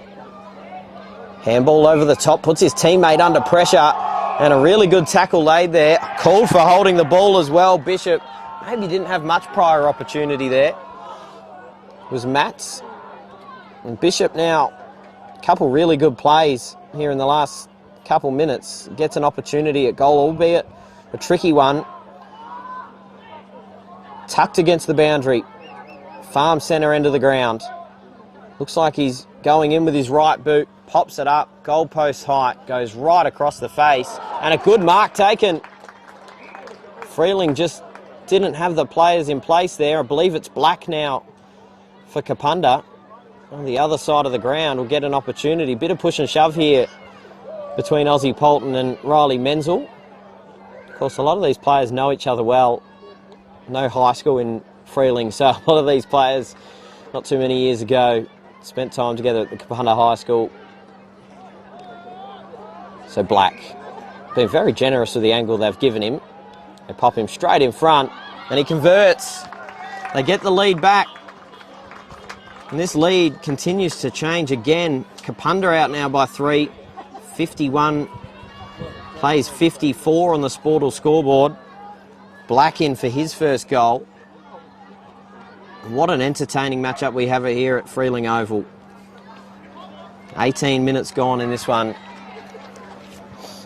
Handball over the top, puts his teammate under pressure, and a really good tackle laid there. Called for holding the ball as well. Bishop maybe didn't have much prior opportunity there. It was Matts. And Bishop now, a couple really good plays here in the last couple minutes. Gets an opportunity at goal, albeit a tricky one. Tucked against the boundary. Farm centre end of the ground. Looks like he's going in with his right boot. Pops it up. Goalpost height. Goes right across the face. And a good mark taken. Freeling just didn't have the players in place there. I believe it's Black now for Kapunda. On the other side of the ground, we'll get an opportunity. Bit of push and shove here between Aussie Polton and Riley Menzel. Of course, a lot of these players know each other well. No high school in Freeling, so a lot of these players, not too many years ago, spent time together at the Kapunda High School. So Black, been very generous with the angle they've given him. They pop him straight in front, and he converts. They get the lead back. And this lead continues to change again. Kapunda out now by 3. 51 plays 54 on the Sportal scoreboard. Black in for his first goal. What an entertaining matchup we have here at Freeling Oval. 18 minutes gone in this one.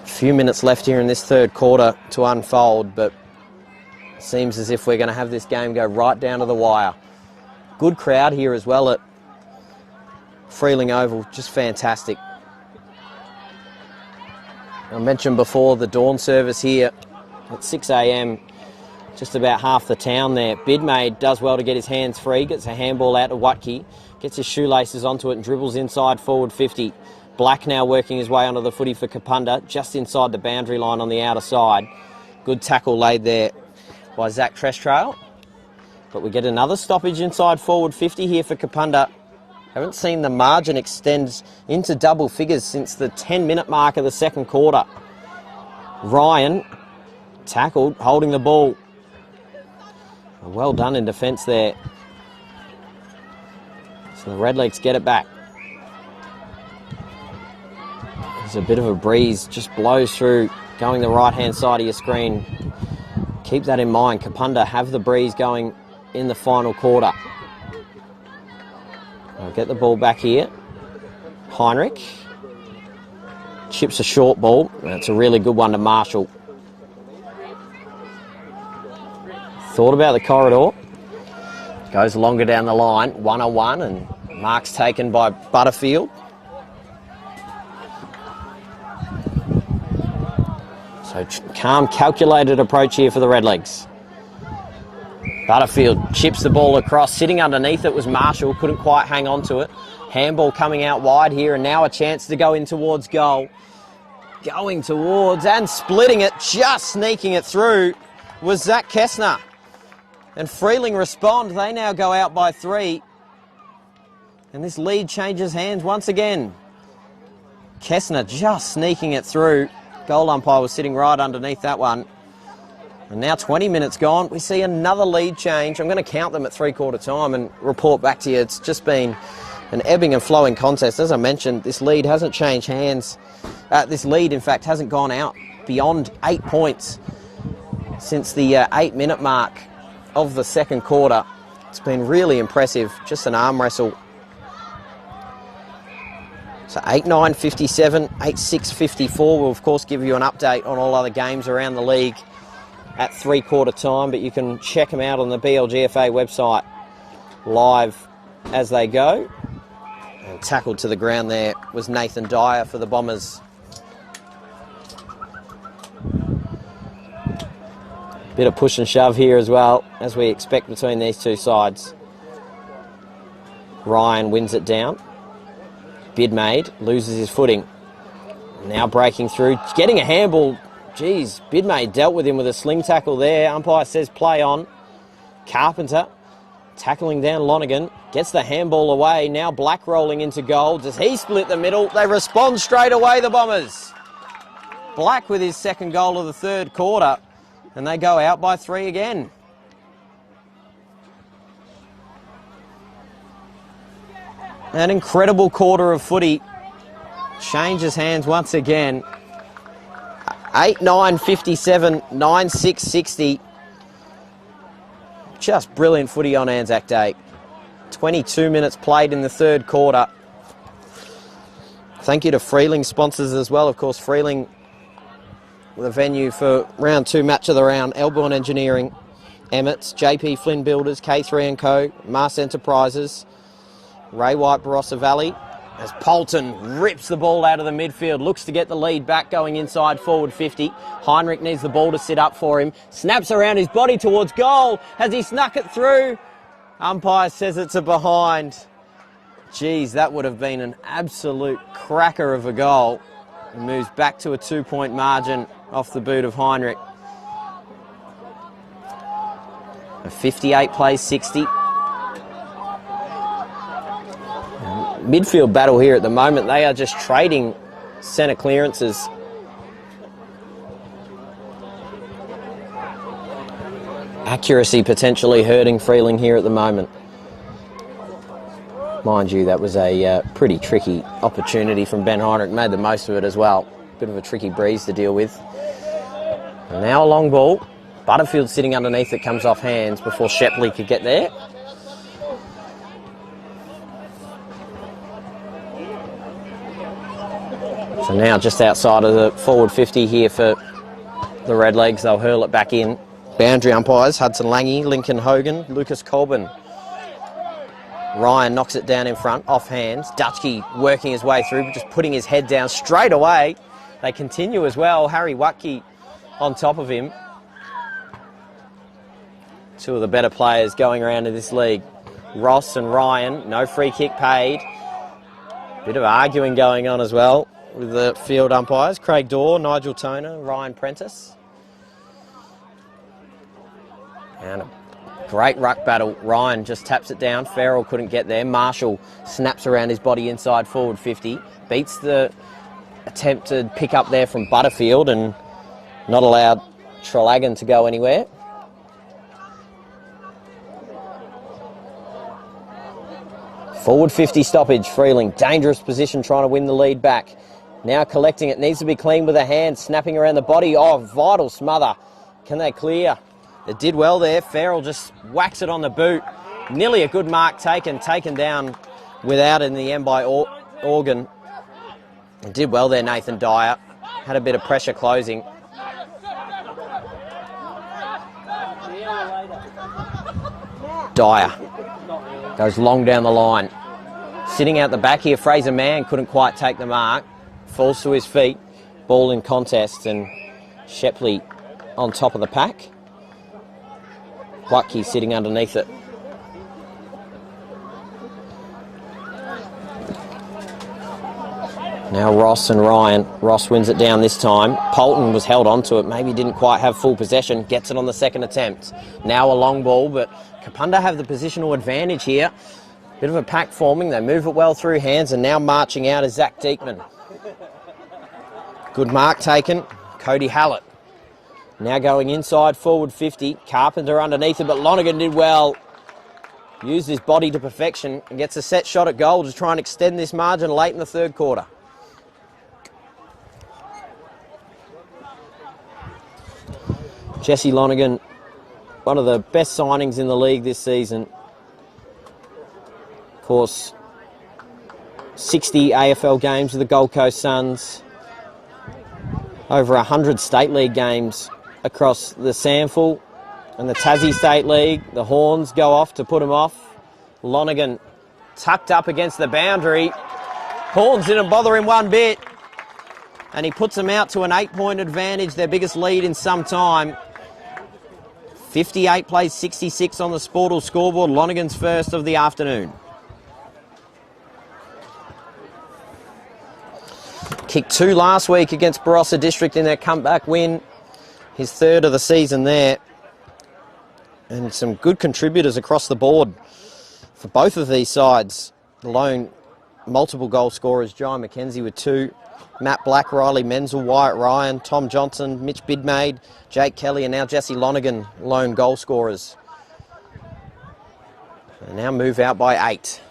A few minutes left here in this third quarter to unfold, but it seems as if we're going to have this game go right down to the wire. Good crowd here as well at Freeling Oval, just fantastic. I mentioned before the dawn service here at 6 a.m. Just about half the town there. Bidmaid does well to get his hands free, gets a handball out to Watke, gets his shoelaces onto it and dribbles inside forward 50. Black now working his way onto the footy for Kapunda, just inside the boundary line on the outer side. Good tackle laid there by Zach Trestrail. But we get another stoppage inside forward 50 here for Kapunda. Haven't seen the margin extend into double figures since the 10-minute mark of the second quarter. Ryan tackled, holding the ball. Well done in defence there. So the Redlegs get it back. There's a bit of a breeze, just blows through, going the right-hand side of your screen. Keep that in mind. Kapunda have the breeze going in the final quarter. I'll get the ball back here. Heinrich chips a short ball. That's a really good one to Marshall. Thought about the corridor. Goes longer down the line. 1-on-1 and mark's taken by Butterfield. So calm, calculated approach here for the Redlegs. Butterfield chips the ball across. Sitting underneath it was Marshall. Couldn't quite hang on to it. Handball coming out wide here, and now a chance to go in towards goal. Going towards and splitting it, just sneaking it through, was Zach Kessner. And Freeling respond. They now go out by 3. And this lead changes hands once again. Kessner just sneaking it through. Goal umpire was sitting right underneath that one. And now 20 minutes gone, we see another lead change. I'm going to count them at three-quarter time and report back to you. It's just been an ebbing and flowing contest. As I mentioned, this lead hasn't changed hands. This lead, in fact, hasn't gone out beyond 8 points since the 8-minute mark of the second quarter. It's been really impressive. Just an arm wrestle. So 8-9-57, 8-6-54. We'll, of course, give you an update on all other games around the league at three-quarter time, but you can check them out on the BLGFA website live as they go. And tackled to the ground there was Nathan Dyer for the Bombers. Bit of push and shove here as well, as we expect between these two sides. Ryan wins it down. Bidmaid loses his footing. Now breaking through, getting a handball. Geez, Bidmaid dealt with him with a sling tackle there. Umpire says play on. Carpenter tackling down Lonergan. Gets the handball away. Now Black rolling into goal. Does he split the middle? They respond straight away, the Bombers. Black with his second goal of the third quarter. And they go out by 3 again. An incredible quarter of footy. Changes hands once again. 8-9-57, 9-6-60. Just brilliant footy on Anzac Day. 22 minutes played in the third quarter. Thank you to Freeling sponsors as well. Of course, Freeling, the venue for round 2 match of the round. Elborn Engineering, Emmett's, JP Flynn Builders, K3 & Co, Mars Enterprises, Ray White, Barossa Valley. As Polton rips the ball out of the midfield, looks to get the lead back going inside forward 50. Heinrich needs the ball to sit up for him. Snaps around his body towards goal. Has he snuck it through? Umpire says it's a behind. Geez, that would have been an absolute cracker of a goal. He moves back to a 2-point margin off the boot of Heinrich. A 58 plays 60. Midfield battle here at the moment. They are just trading centre clearances. Accuracy potentially hurting Freeling here at the moment. Mind you, that was a pretty tricky opportunity from Ben Heinrich. Made the most of it as well. Bit of a tricky breeze to deal with. And now a long ball. Butterfield sitting underneath it, comes off hands before Shepley could get there. So now just outside of the forward 50 here for the Redlegs. They'll hurl it back in. Boundary umpires, Hudson Lange, Lincoln Hogan, Lucas Colburn. Ryan knocks it down in front, off hands. Dutchke working his way through, but just putting his head down straight away. They continue as well. Harry Watke on top of him. Two of the better players going around in this league. Ross and Ryan, no free kick paid. Bit of arguing going on as well with the field umpires. Craig Dorr, Nigel Toner, Ryan Prentice. And a great ruck battle. Ryan just taps it down. Farrell couldn't get there. Marshall snaps around his body inside forward 50. Beats the attempted pick up there from Butterfield and not allowed Trelagan to go anywhere. Forward 50 stoppage, Freeling. Dangerous position trying to win the lead back. Now collecting it. Needs to be clean with a hand. Snapping around the body. Oh, vital smother. Can they clear? It did well there. Farrell just whacks it on the boot. Nearly a good mark taken down without in the end by Organ. It did well there, Nathan Dyer. Had a bit of pressure closing. Dyer goes long down the line. Sitting out the back here, Fraser Mann couldn't quite take the mark. Falls to his feet. Ball in contest and Shepley on top of the pack. Watke sitting underneath it. Now Ross and Ryan. Ross wins it down this time. Polton was held onto it. Maybe didn't quite have full possession. Gets it on the second attempt. Now a long ball, but Kapunda have the positional advantage here. Bit of a pack forming. They move it well through hands and now marching out is Zach Diekman. Good mark taken. Cody Hallett. Now going inside forward 50. Carpenter underneath it, but Lonergan did well. Used his body to perfection and gets a set shot at goal to try and extend this margin late in the third quarter. Jesse Lonergan, one of the best signings in the league this season. Of course, 60 AFL games with the Gold Coast Suns. Over 100 State League games across the Samful and the Tassie State League. The horns go off to put him off. Lonergan tucked up against the boundary. Horns didn't bother him one bit. And he puts them out to an 8-point advantage, their biggest lead in some time. 58 plays 66 on the Sportal scoreboard. Lonergan's first of the afternoon. Kicked 2 last week against Barossa District in their comeback win. His third of the season there. And some good contributors across the board for both of these sides. The lone multiple goal scorers, John McKenzie with 2. Matt Black, Riley Menzel, Wyatt Ryan, Tom Johnson, Mitch Bidmaid, Jake Kelly, and now Jesse Lonergan, lone goal scorers. And now move out by 8.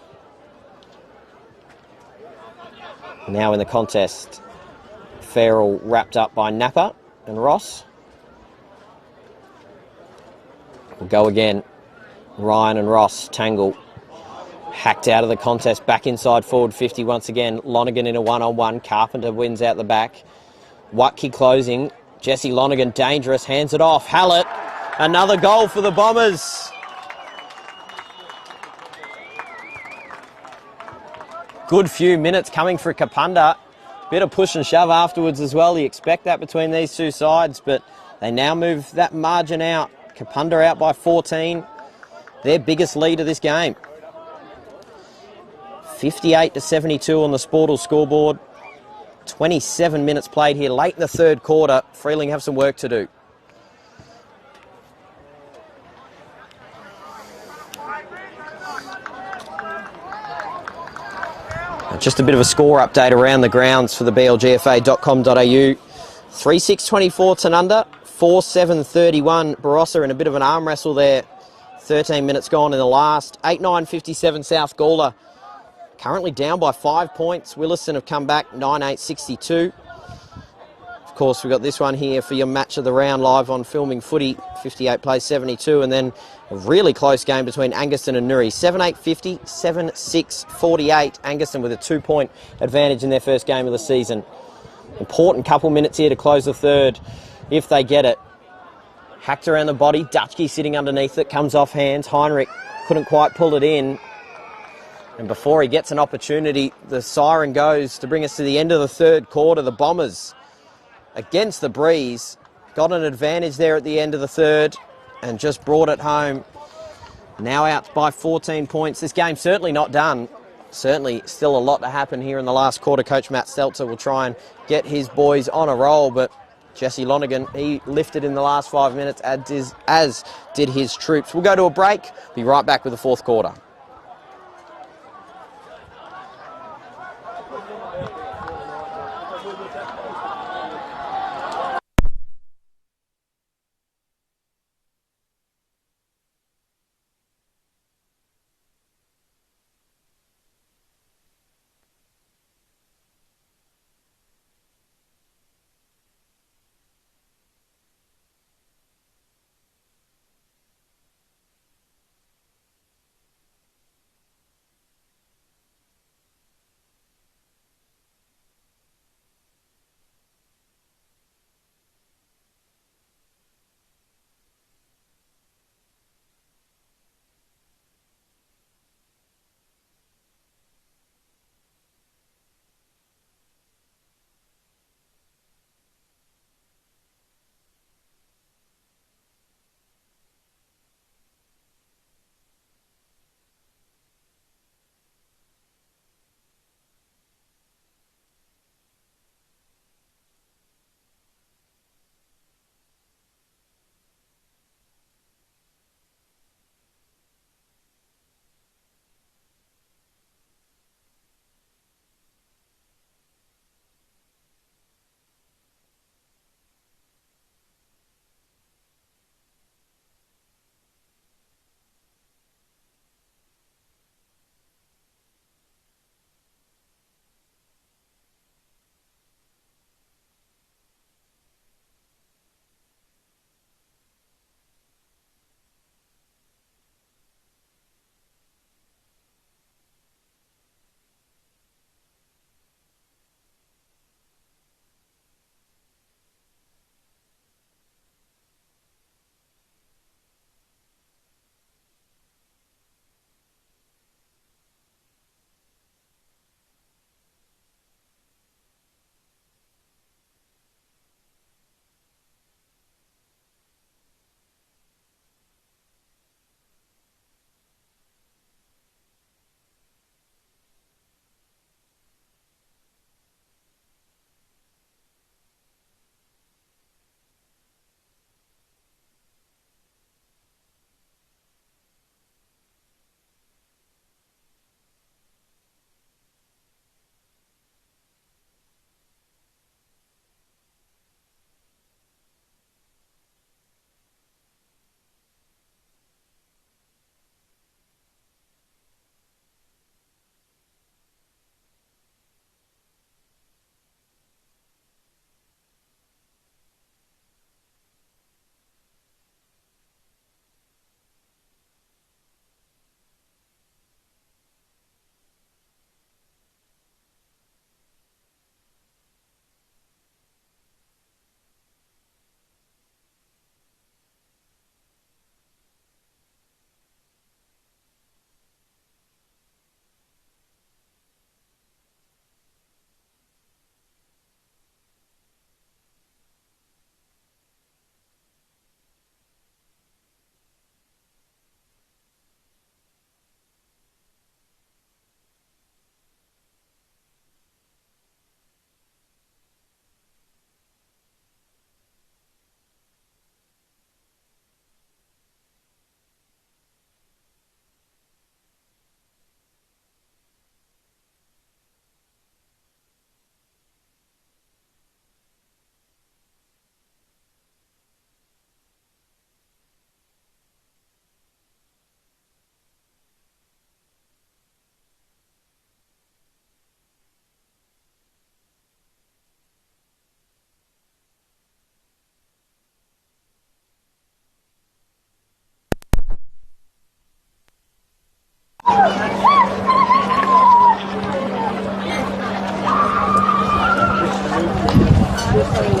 Now in the contest, Farrell wrapped up by Napa and Ross. We'll go again. Ryan and Ross tangle. Hacked out of the contest, back inside forward 50 once again. Lonergan in a one-on-one. Carpenter wins out the back. Watke closing. Jesse Lonergan dangerous, hands it off. Hallett, another goal for the Bombers. Good few minutes coming for Kapunda. Bit of push and shove afterwards as well. You expect that between these two sides, but they now move that margin out. Kapunda out by 14. Their biggest lead of this game. 58-72 on the Sportal scoreboard. 27 minutes played here late in the third quarter. Freeling have some work to do. Just a bit of a score update around the grounds for the blgfa.com.au. 3-6-24 Tanunda, 4-7-31 Barossa in a bit of an arm wrestle there. 13 minutes gone in the last. 8-9-57 South Gawler. Currently down by 5 points. Williston have come back 9-8-62. Of course, we've got this one here for your match of the round live on Filming Footy. 58 plays 72. And then a really close game between Angaston and Nuri. 7-8-50, 7-6-48. Angaston with a 2-point advantage in their first game of the season. Important couple minutes here to close the third if they get it. Hacked around the body. Dutchke sitting underneath it. Comes off hands. Heinrich couldn't quite pull it in. And before he gets an opportunity, the siren goes to bring us to the end of the third quarter. The Bombers against the breeze. Got an advantage there at the end of the third and just brought it home. Now out by 14 points. This game's certainly not done. Certainly still a lot to happen here in the last quarter. Coach Matt Stelzer will try and get his boys on a roll, but Jesse Lonergan, he lifted in the last 5 minutes, as did his troops. We'll go to a break. Be right back with the fourth quarter.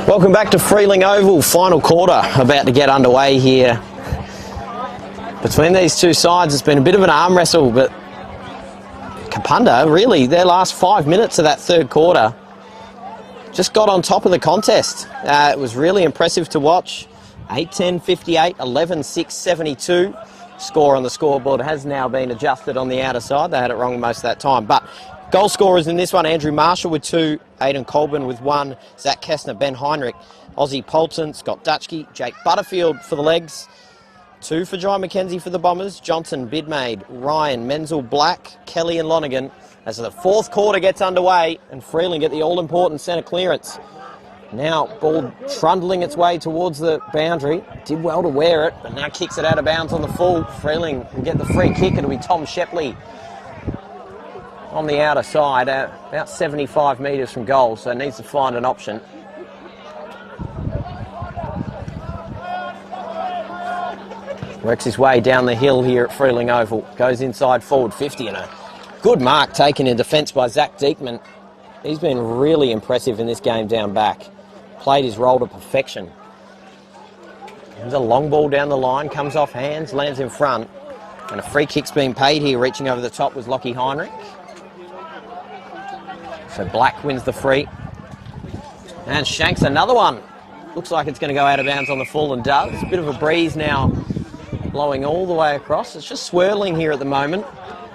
Welcome back to Freeling Oval, final quarter about to get underway here. Between these two sides, it's been a bit of an arm wrestle, but Kapunda, really, their last 5 minutes of that third quarter just got on top of the contest. It was really impressive to watch. 8-10-58, 11-6-72. Score on the scoreboard has now been adjusted on the outer side. They had it wrong most of that time. But goal scorers in this one, Andrew Marshall with 2, Aidan Colburn with 1, Zach Kessner, Ben Heinrich, Ozzie Polton, Scott Dutchke, Jake Butterfield for the legs, 2 for John McKenzie for the Bombers, Johnson, Bidmaid, Ryan, Menzel, Black, Kelly and Lonergan. As the fourth quarter gets underway and Freeling get the all-important centre clearance. Now, ball trundling its way towards the boundary. Did well to wear it, but now kicks it out of bounds on the full. Freeling will get the free kick. It'll be Tom Shepley on the outer side, about 75 metres from goal, so needs to find an option. Works his way down the hill here at Freeling Oval. Goes inside forward 50 and a good mark taken in defence by Zach Diekman. He's been really impressive in this game down back. Played his role to perfection. There's a long ball down the line, comes off hands, lands in front. And a free kick's being paid here. Reaching over the top was Lockie Heinrich. So Black wins the free. And shanks another one. Looks like it's going to go out of bounds on the full and does. Bit of a breeze now blowing all the way across. It's just swirling here at the moment.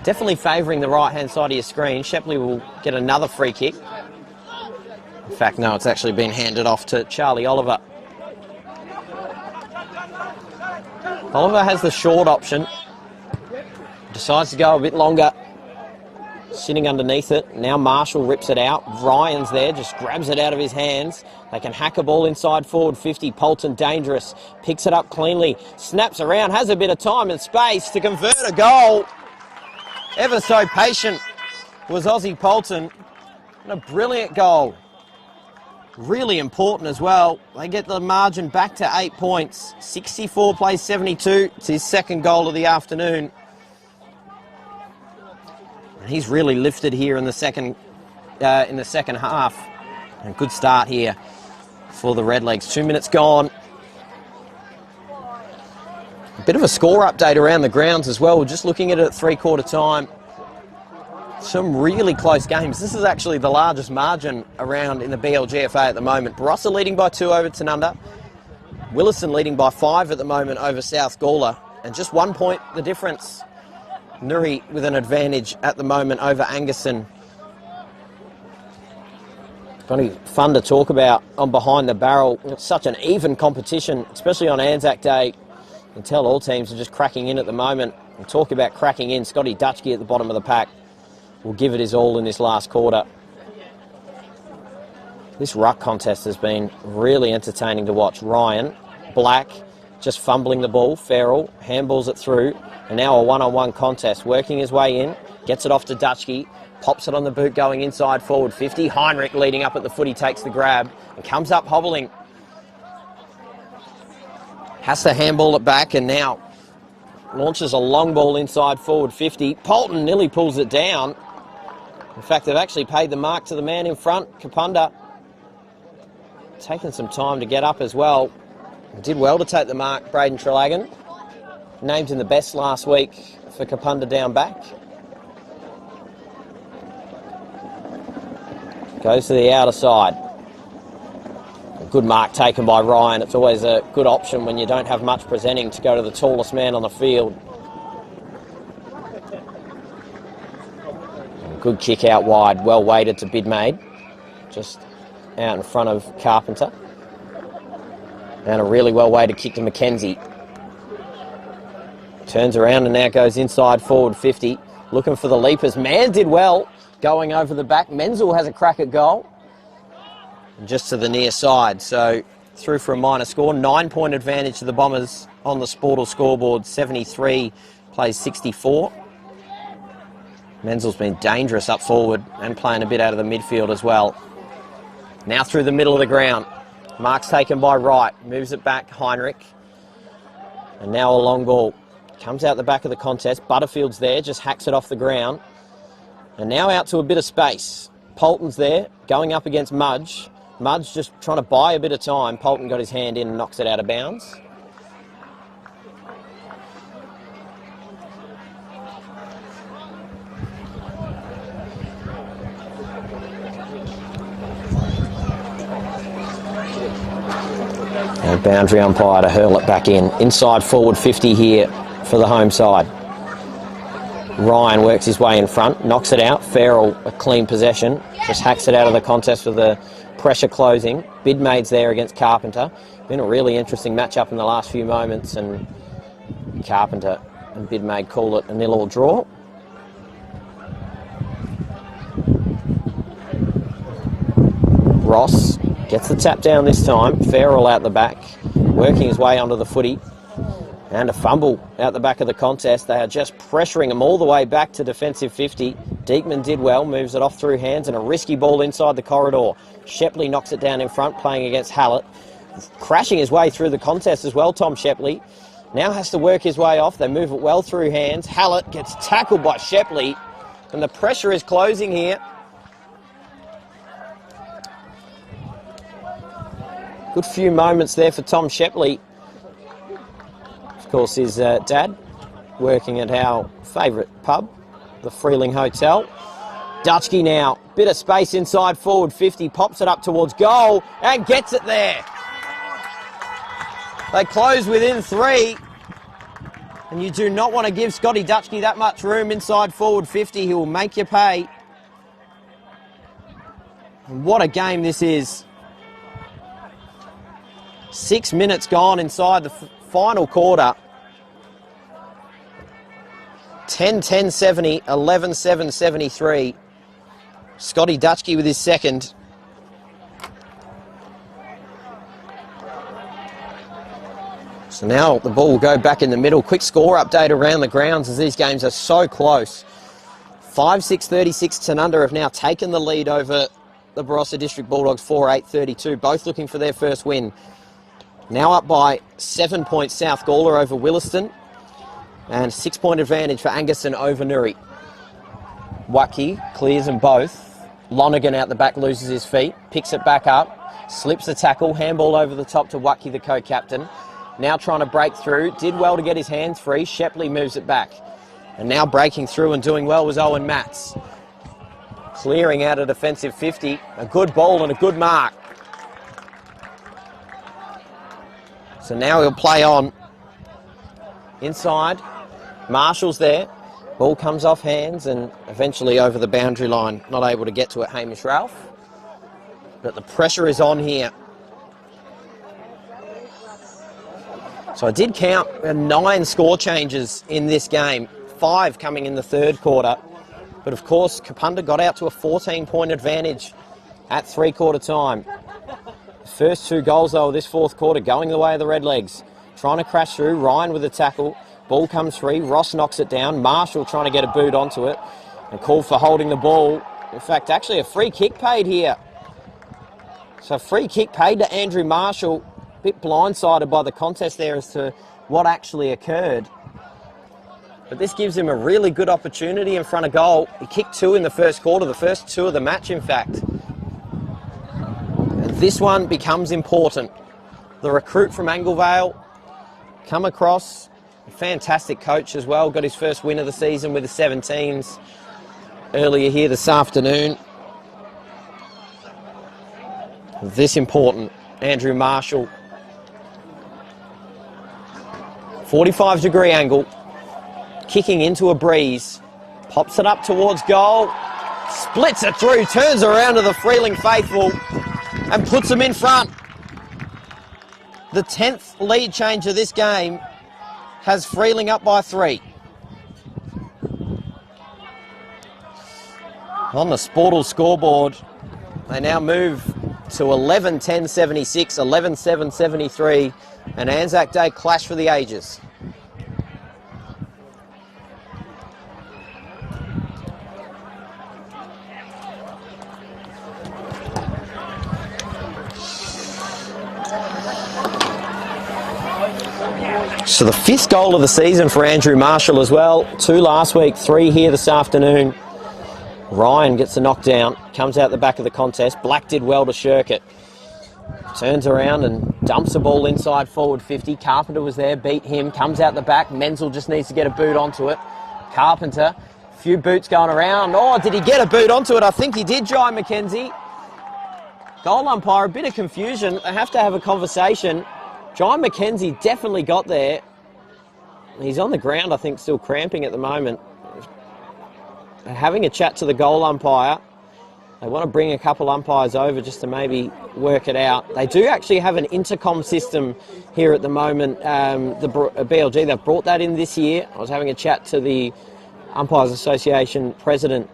Definitely favouring the right-hand side of your screen. Shepley will get another free kick. In fact, no, it's actually been handed off to Charlie Oliver. Oliver has the short option. Decides to go a bit longer. Sitting underneath it. Now Marshall rips it out. Ryan's there, just grabs it out of his hands. They can hack a ball inside forward 50. Polton dangerous. Picks it up cleanly. Snaps around. Has a bit of time and space to convert a goal. Ever so patient was Ozzie Polton. And a brilliant goal. Really important as well. They get the margin back to 8 points. 64 plays 72. It's his second goal of the afternoon. And he's really lifted here in the second half. And good start here for the Redlegs. 2 minutes gone. A bit of a score update around the grounds as well. We're just looking at it at three-quarter time. Some really close games. This is actually the largest margin around in the BLGFA at the moment. Barossa leading by 2 over Tanunda. Williston leading by 5 at the moment over South Gawler. And just 1 point the difference. Nuri with an advantage at the moment over Angerson. Funny fun to talk about on Behind the Barrel. It's such an even competition, especially on Anzac Day. You can tell all teams are just cracking in at the moment. And talk about cracking in. Scotty Dutchke at the bottom of the pack will give it his all in this last quarter. This ruck contest has been really entertaining to watch. Ryan, Black, just fumbling the ball. Farrell handballs it through. And now a one-on-one contest. Working his way in. Gets it off to Dutchke. Pops it on the boot going inside forward 50. Heinrich leading up at the footy takes the grab. And comes up hobbling. Has to handball it back and now launches a long ball inside forward 50. Polton nearly pulls it down. In fact, they've actually paid the mark to the man in front, Kapunda. Taken some time to get up as well. Did well to take the mark, Braden Trelagan. Named in the best last week for Kapunda down back. Goes to the outer side. A good mark taken by Ryan. It's always a good option when you don't have much presenting to go to the tallest man on the field. Good kick out wide, well weighted to Bidmaid. Just out in front of Carpenter. And a really well weighted kick to McKenzie. Turns around and now goes inside forward 50. Looking for the leapers. Man did well going over the back. Menzel has a crack at goal. And just to the near side. So through for a minor score. 9 point advantage to the Bombers on the Sportal scoreboard. 73 plays 64. Menzel's been dangerous up forward and playing a bit out of the midfield as well. Now through the middle of the ground. Mark's taken by Wright. Moves it back, Heinrich. And now a long ball. Comes out the back of the contest. Butterfield's there, just hacks it off the ground. And now out to a bit of space. Polton's there, going up against Mudge. Mudge just trying to buy a bit of time. Polton got his hand in and knocks it out of bounds. And boundary umpire to hurl it back in. Inside forward 50 here for the home side. Ryan works his way in front, knocks it out. Farrell, a clean possession, just hacks it out of the contest with the pressure closing. Bidmaid's there against Carpenter. Been a really interesting matchup in the last few moments, and Carpenter and Bidmaid call it a 0-0 draw. Ross gets the tap down this time. Farrell out the back, working his way onto the footy. And a fumble out the back of the contest. They are just pressuring him all the way back to defensive 50. Diekman did well, moves it off through hands, and a risky ball inside the corridor. Shepley knocks it down in front, playing against Hallett. Crashing his way through the contest as well, Tom Shepley. Now has to work his way off. They move it well through hands. Hallett gets tackled by Shepley, and the pressure is closing here. Good few moments there for Tom Shepley. Of course, his dad working at our favourite pub, the Freeling Hotel. Dutchke now, bit of space inside forward 50, pops it up towards goal and gets it there. They close within 3, and you do not want to give Scotty Dutchke that much room inside forward 50. He will make you pay. And what a game this is. 6 minutes gone inside the final quarter. 10-10-70, 11-7-73. Scotty Dutchke with his second. So now the ball will go back in the middle. Quick score update around the grounds as these games are so close. 5-6-36 Tanunda have now taken the lead over the Barossa District Bulldogs 4-8-32, both looking for their first win. Now up by 7 points South Gawler over Williston, and 6 point advantage for Angerson over Nuri. Wacky clears them both. Lonergan out the back loses his feet, picks it back up, slips the tackle, handball over the top to Wacky, the co-captain. Now trying to break through, did well to get his hands free. Shepley moves it back. And now breaking through and doing well was Owen Matts. Clearing out a defensive 50, a good ball and a good mark. So now he'll play on. Inside, Marshall's there. Ball comes off hands and eventually over the boundary line. Not able to get to it, Hamish Ralph. But the pressure is on here. So I did count 9 score changes in this game. 5 coming in the third quarter. But of course, Kapunda got out to a 14-point advantage at three-quarter time. First 2 goals, though, of this fourth quarter going the way of the Redlegs. Trying to crash through. Ryan with the tackle. Ball comes free. Ross knocks it down. Marshall trying to get a boot onto it. And called for holding the ball. In fact, actually a free kick paid here. So free kick paid to Andrew Marshall. A bit blindsided by the contest there as to what actually occurred. But this gives him a really good opportunity in front of goal. He kicked 2 in the first quarter, the first 2 of the match, in fact. This one becomes important. The recruit from Anglevale come across. A fantastic coach as well. Got his first win of the season with the 17s earlier here this afternoon. This important. Andrew Marshall. 45-degree angle. Kicking into a breeze. Pops it up towards goal. Splits it through. Turns around to the Freeling faithful and puts them in front. The 10th lead change of this game has Freeling up by 3. On the Sportal scoreboard, they now move to 11-10-76, 11-7-73, an Anzac Day clash for the ages. So the 5th goal of the season for Andrew Marshall as well. 2 last week, 3 here this afternoon. Ryan gets a knockdown, comes out the back of the contest. Black did well to shirk it. Turns around and dumps the ball inside forward 50. Carpenter was there, beat him, comes out the back. Menzel just needs to get a boot onto it. Carpenter, a few boots going around. Oh, did he get a boot onto it? I think he did, Jai McKenzie. Goal umpire, a bit of confusion. They have to have a conversation. John McKenzie definitely got there. He's on the ground, I think, still cramping at the moment. They're having a chat to the goal umpire. They want to bring a couple umpires over just to maybe work it out. They do actually have an intercom system here at the moment. The BLG, they've brought that in this year. I was having a chat to the Umpires Association president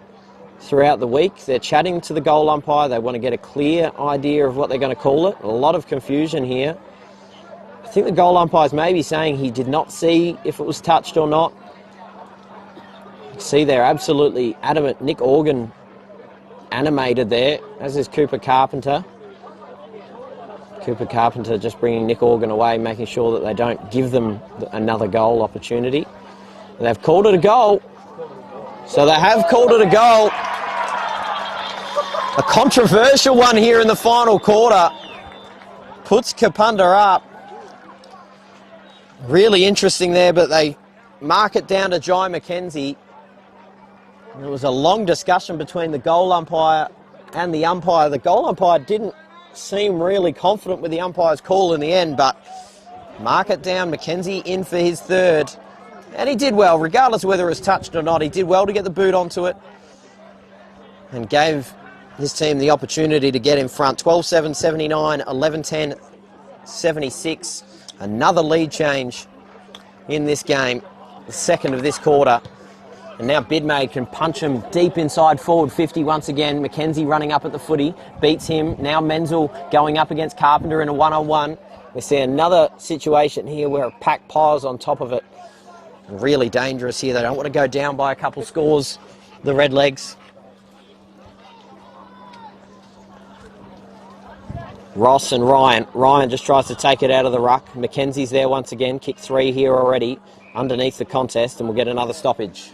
throughout the week. They're chatting to the goal umpire. They want to get a clear idea of what they're going to call it. A lot of confusion here. I think the goal umpire is maybe saying he did not see if it was touched or not. You see they're absolutely adamant. Nick Organ animated there, as is Cooper Carpenter. Cooper Carpenter just bringing Nick Organ away, making sure that they don't give them another goal opportunity. They've called it a goal. So they have called it a goal. A controversial one here in the final quarter. Puts Kapunda up. Really interesting there, but they mark it down to Jai McKenzie. There was a long discussion between the goal umpire and the umpire. The goal umpire didn't seem really confident with the umpire's call in the end, but mark it down, McKenzie in for his third. And he did well, regardless of whether it was touched or not. He did well to get the boot onto it and gave his team the opportunity to get in front. 12-7, 79, 11-10, 76. Another lead change in this game, the second of this quarter. And now Bidmaid can punch him deep inside forward 50 once again. McKenzie running up at the footy, beats him. Now Menzel going up against Carpenter in a one-on-one. We see another situation here where a pack piles on top of it. Really dangerous here. They don't want to go down by a couple scores, the Redlegs. Ross and Ryan. Ryan just tries to take it out of the ruck. McKenzie's there once again. Kick 3 here already underneath the contest, and we'll get another stoppage.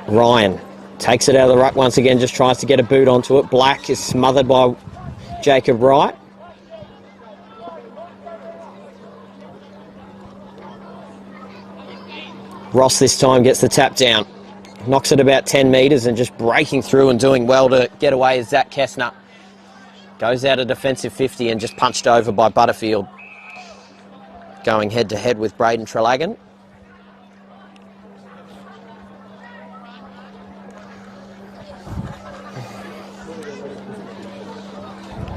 Ryan takes it out of the ruck once again, just tries to get a boot onto it. Black is smothered by Jacob Wright. Ross this time gets the tap down. Knocks it about 10 metres and just breaking through and doing well to get away is Zach Kessner. Goes out a defensive 50 and just punched over by Butterfield. Going head to head with Braden Trelagan.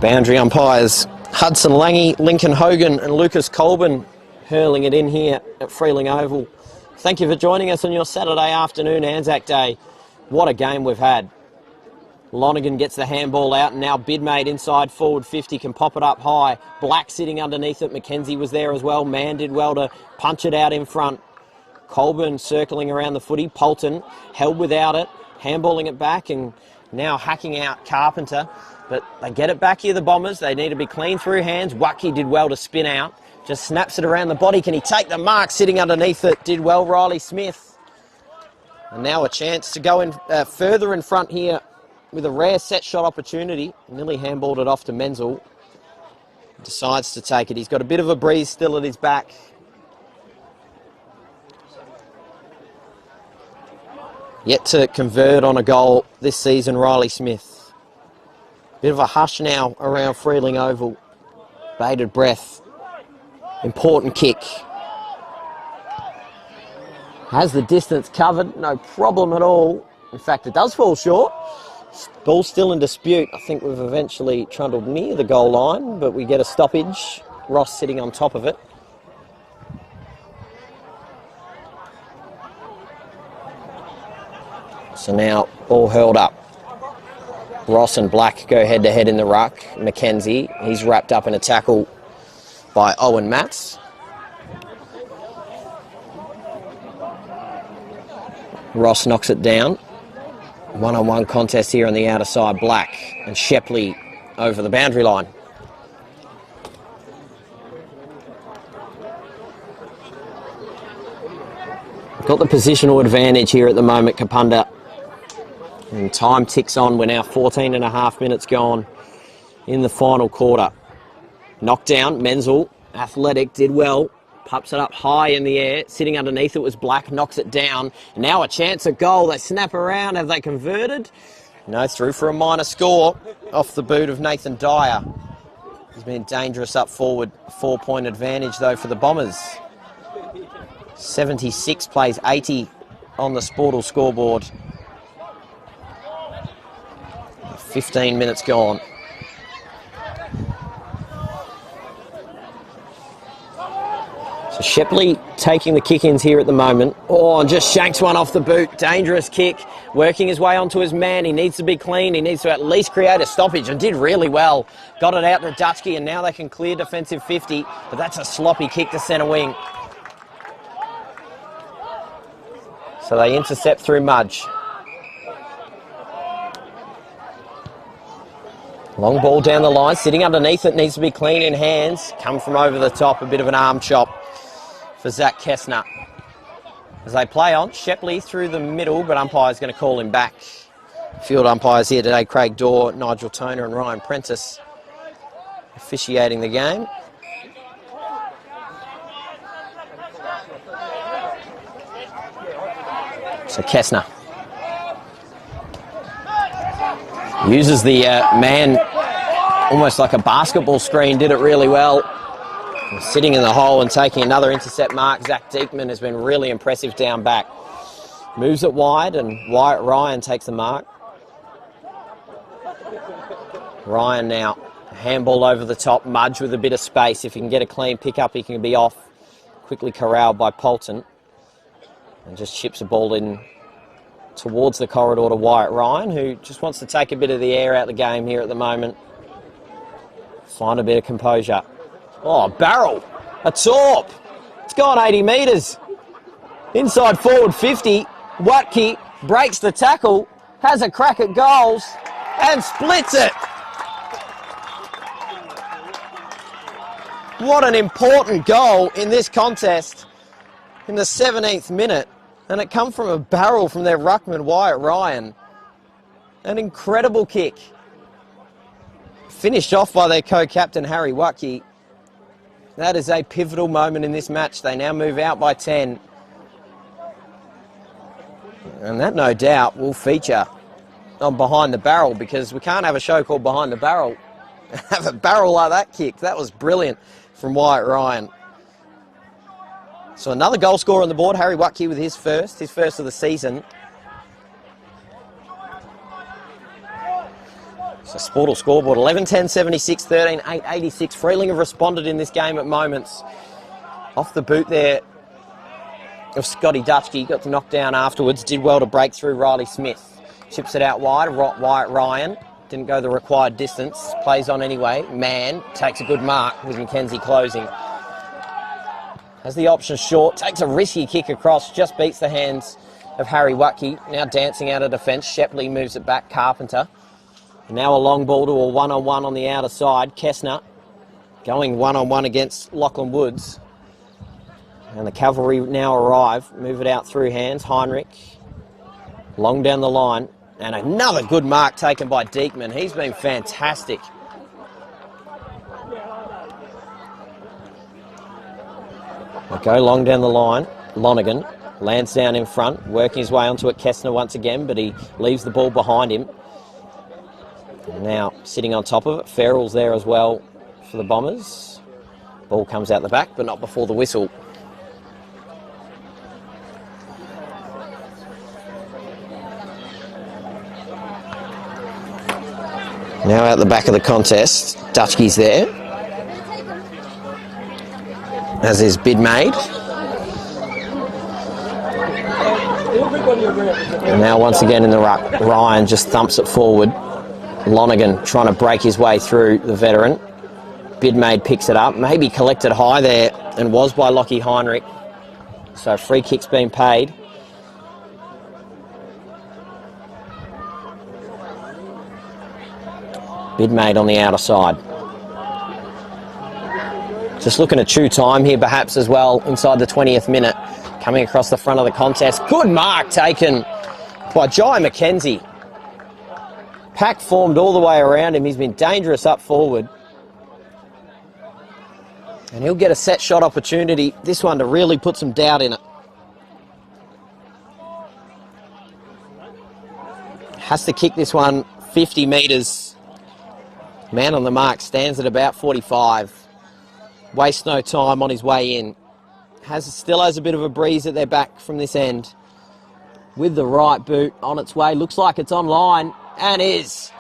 Boundary umpires Hudson Lange, Lincoln Hogan and Lucas Colburn hurling it in here at Freeling Oval. Thank you for joining us on your Saturday afternoon, Anzac Day. What a game we've had. Lonergan gets the handball out and now Bidmaid inside forward 50 can pop it up high. Black sitting underneath it. McKenzie was there as well. Mann did well to punch it out in front. Colburn circling around the footy. Polton held without it, handballing it back and now hacking out Carpenter. But they get it back here, the Bombers. They need to be clean through hands. Wacky did well to spin out. Just snaps it around the body. Can he take the mark sitting underneath it? Did well, Riley Smith. And now a chance to go in further in front here with a rare set shot opportunity. Nearly handballed it off to Menzel. Decides to take it. He's got a bit of a breeze still at his back. Yet to convert on a goal this season, Riley Smith. Bit of a hush now around Freeling Oval. Bated breath. Important kick. Has the distance covered, no problem at all. In fact, it does fall short. Ball still in dispute. I think we've eventually trundled near the goal line, but we get a stoppage. Ross sitting on top of it. So now all hurled up. Ross and Black go head-to-head in the ruck. McKenzie, he's wrapped up in a tackle by Owen Matz. Ross knocks it down. One-on-one contest here on the outer side. Black and Shepley over the boundary line. Got the positional advantage here at the moment, Kapunda. And time ticks on. We're now 14 and a half minutes gone in the final quarter. Knockdown, Menzel, athletic, did well. Pups it up high in the air. Sitting underneath it was Black, knocks it down. Now a chance at goal. They snap around. Have they converted? No, through for a minor score off the boot of Nathan Dyer. He's been dangerous up forward. 4-point advantage, though, for the Bombers. 76 plays 80 on the Sportal scoreboard. 15 minutes gone. So Shepley taking the kick-ins here at the moment. Oh, and just shanks one off the boot. Dangerous kick. Working his way onto his man. He needs to be clean. He needs to at least create a stoppage, and did really well. Got it out to Dutchke, and now they can clear defensive 50. But that's a sloppy kick to centre wing. So they intercept through Mudge. Long ball down the line. Sitting underneath it. Needs to be clean in hands. Come from over the top. A bit of an arm chop for Zach Kessner. As they play on, Shepley through the middle, but umpire's going to call him back. Field umpires here today, Craig Dorr, Nigel Toner and Ryan Prentice officiating the game. So Kessner uses the man almost like a basketball screen, did it really well. Sitting in the hole and taking another intercept mark. Zach Diekman has been really impressive down back. Moves it wide, and Wyatt Ryan takes the mark. Ryan now, handball over the top. Mudge with a bit of space. If he can get a clean pick-up, he can be off. Quickly corralled by Polton. And just chips the ball in towards the corridor to Wyatt Ryan, who just wants to take a bit of the air out of the game here at the moment. Find a bit of composure. Oh, barrel. A torp. It's gone 80 metres. Inside forward 50. Watke breaks the tackle, has a crack at goals, and splits it. What an important goal in this contest in the 17th minute. And it come from a barrel from their ruckman, Wyatt Ryan. An incredible kick. Finished off by their co-captain, Harry Watke. That is a pivotal moment in this match. They now move out by 10. And that, no doubt, will feature on Behind the Barrel, because we can't have a show called Behind the Barrel. Have a barrel like that kick. That was brilliant from Wyatt Ryan. So another goal scorer on the board, Harry Watke with his first of the season. So Sportal scoreboard, 11-10, 76, 13, 8, 86. Freeling have responded in this game at moments. Off the boot there of Scotty Dutchke, got the knockdown afterwards, did well to break through Riley Smith. Chips it out wide, Wyatt Ryan, didn't go the required distance, plays on anyway. Mann takes a good mark with Mackenzie closing. Has the option short, takes a risky kick across, just beats the hands of Harry Watke. Now dancing out of defence, Shepley moves it back, Carpenter. Now a long ball to a one-on-one on the outer side. Kessner going one-on-one against Lachlan Woods. And the cavalry now arrive. Move it out through hands. Heinrich. Long down the line. And another good mark taken by Diekman. He's been fantastic. They go long down the line. Lonergan lands down in front. Working his way onto it. Kessner once again, but he leaves the ball behind him. Now sitting on top of it, Farrell's there as well for the Bombers. Ball comes out the back, but not before the whistle. Now out the back of the contest, Dutchke's there, as is Bidmaid. And now once again in the ruck, Ryan just thumps it forward. Lonergan trying to break his way through the veteran. Bidmaid picks it up, maybe collected high there, and was by Lockie Heinrich. So free kick's been paid. Bidmaid on the outer side. Just looking to chew time here perhaps as well inside the 20th minute. Coming across the front of the contest. Good mark taken by Jai McKenzie. Pack formed all the way around him. He's been dangerous up forward. And he'll get a set shot opportunity, this one, to really put some doubt in it. Has to kick this one 50 metres. Man on the mark stands at about 45. Wastes no time on his way in. Still has a bit of a breeze at their back from this end. With the right boot on its way. Looks like it's online. And is.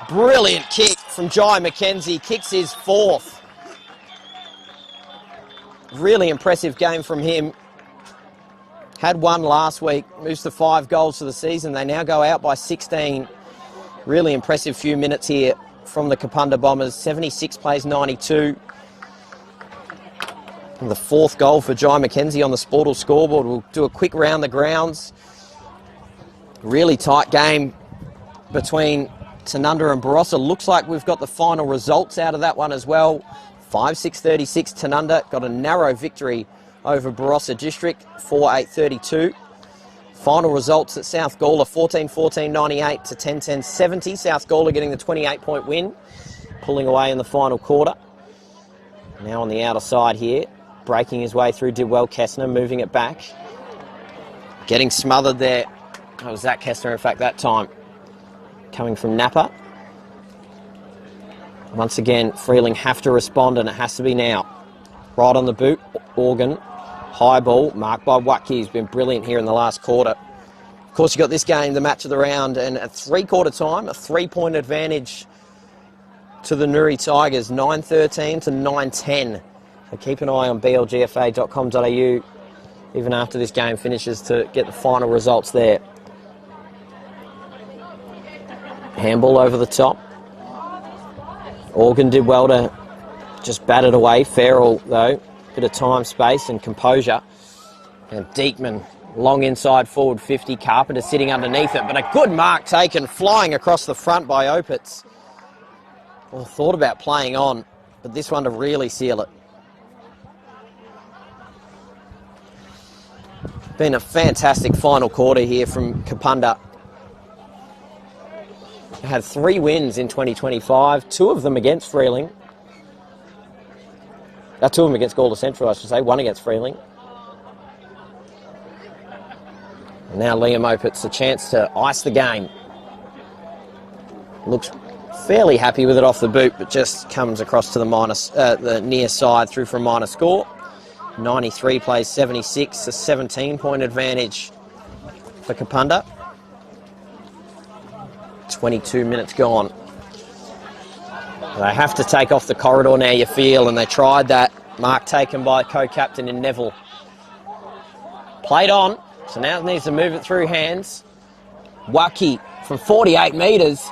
Brilliant kick from Jai McKenzie. Kicks his 4th. Really impressive game from him. Had 1 last week. Moves to 5 goals for the season. They now go out by 16. Really impressive few minutes here from the Kapunda Bombers. 76 plays 92. And the 4th goal for Jai McKenzie on the Sportal scoreboard. We'll do a quick round the grounds. Really tight game between Tanunda and Barossa. Looks like we've got the final results out of that one as well. 5-6-36 Tanunda got a narrow victory over Barossa District, 4-8-32. Final results at South Gawler, 14-14 98 to 10-10 70. South Gawler getting the 28-point win, pulling away in the final quarter. Now on the outer side here, breaking his way through, did well Kessner, moving it back. Getting smothered there. That was Zach Kessner, in fact, that time. Coming from Napa. Once again, Freeling have to respond, and it has to be now. Right on the boot, Organ. High ball, marked by Watke. He's been brilliant here in the last quarter. Of course, you got this game, the match of the round, and at 3-quarter time, a 3-point advantage to the Nuri Tigers, 9-13 to 9-10. So keep an eye on blgfa.com.au even after this game finishes to get the final results there. Handball over the top. Organ did well to just bat it away. Farrell, though, bit of time, space and composure. And Diekman, long inside forward 50. Carpenter sitting underneath it, but a good mark taken, flying across the front by Opitz. Well, thought about playing on, but this one to really seal it. Been a fantastic final quarter here from Kapunda. Had 3 wins in 2025, 2 of them against Freeling. 2 of them against Gawler Central, I should say, 1 against Freeling. And now Liam Opitz, a chance to ice the game. Looks fairly happy with it off the boot, but just comes across to the near side through for a minor score. 93 plays 76, a 17-point advantage for Kapunda. 22 minutes gone. They have to take off the corridor now, you feel, and they tried that. Mark taken by co-captain in Neville. Played on, so now it needs to move it through hands. Watke from 48 metres.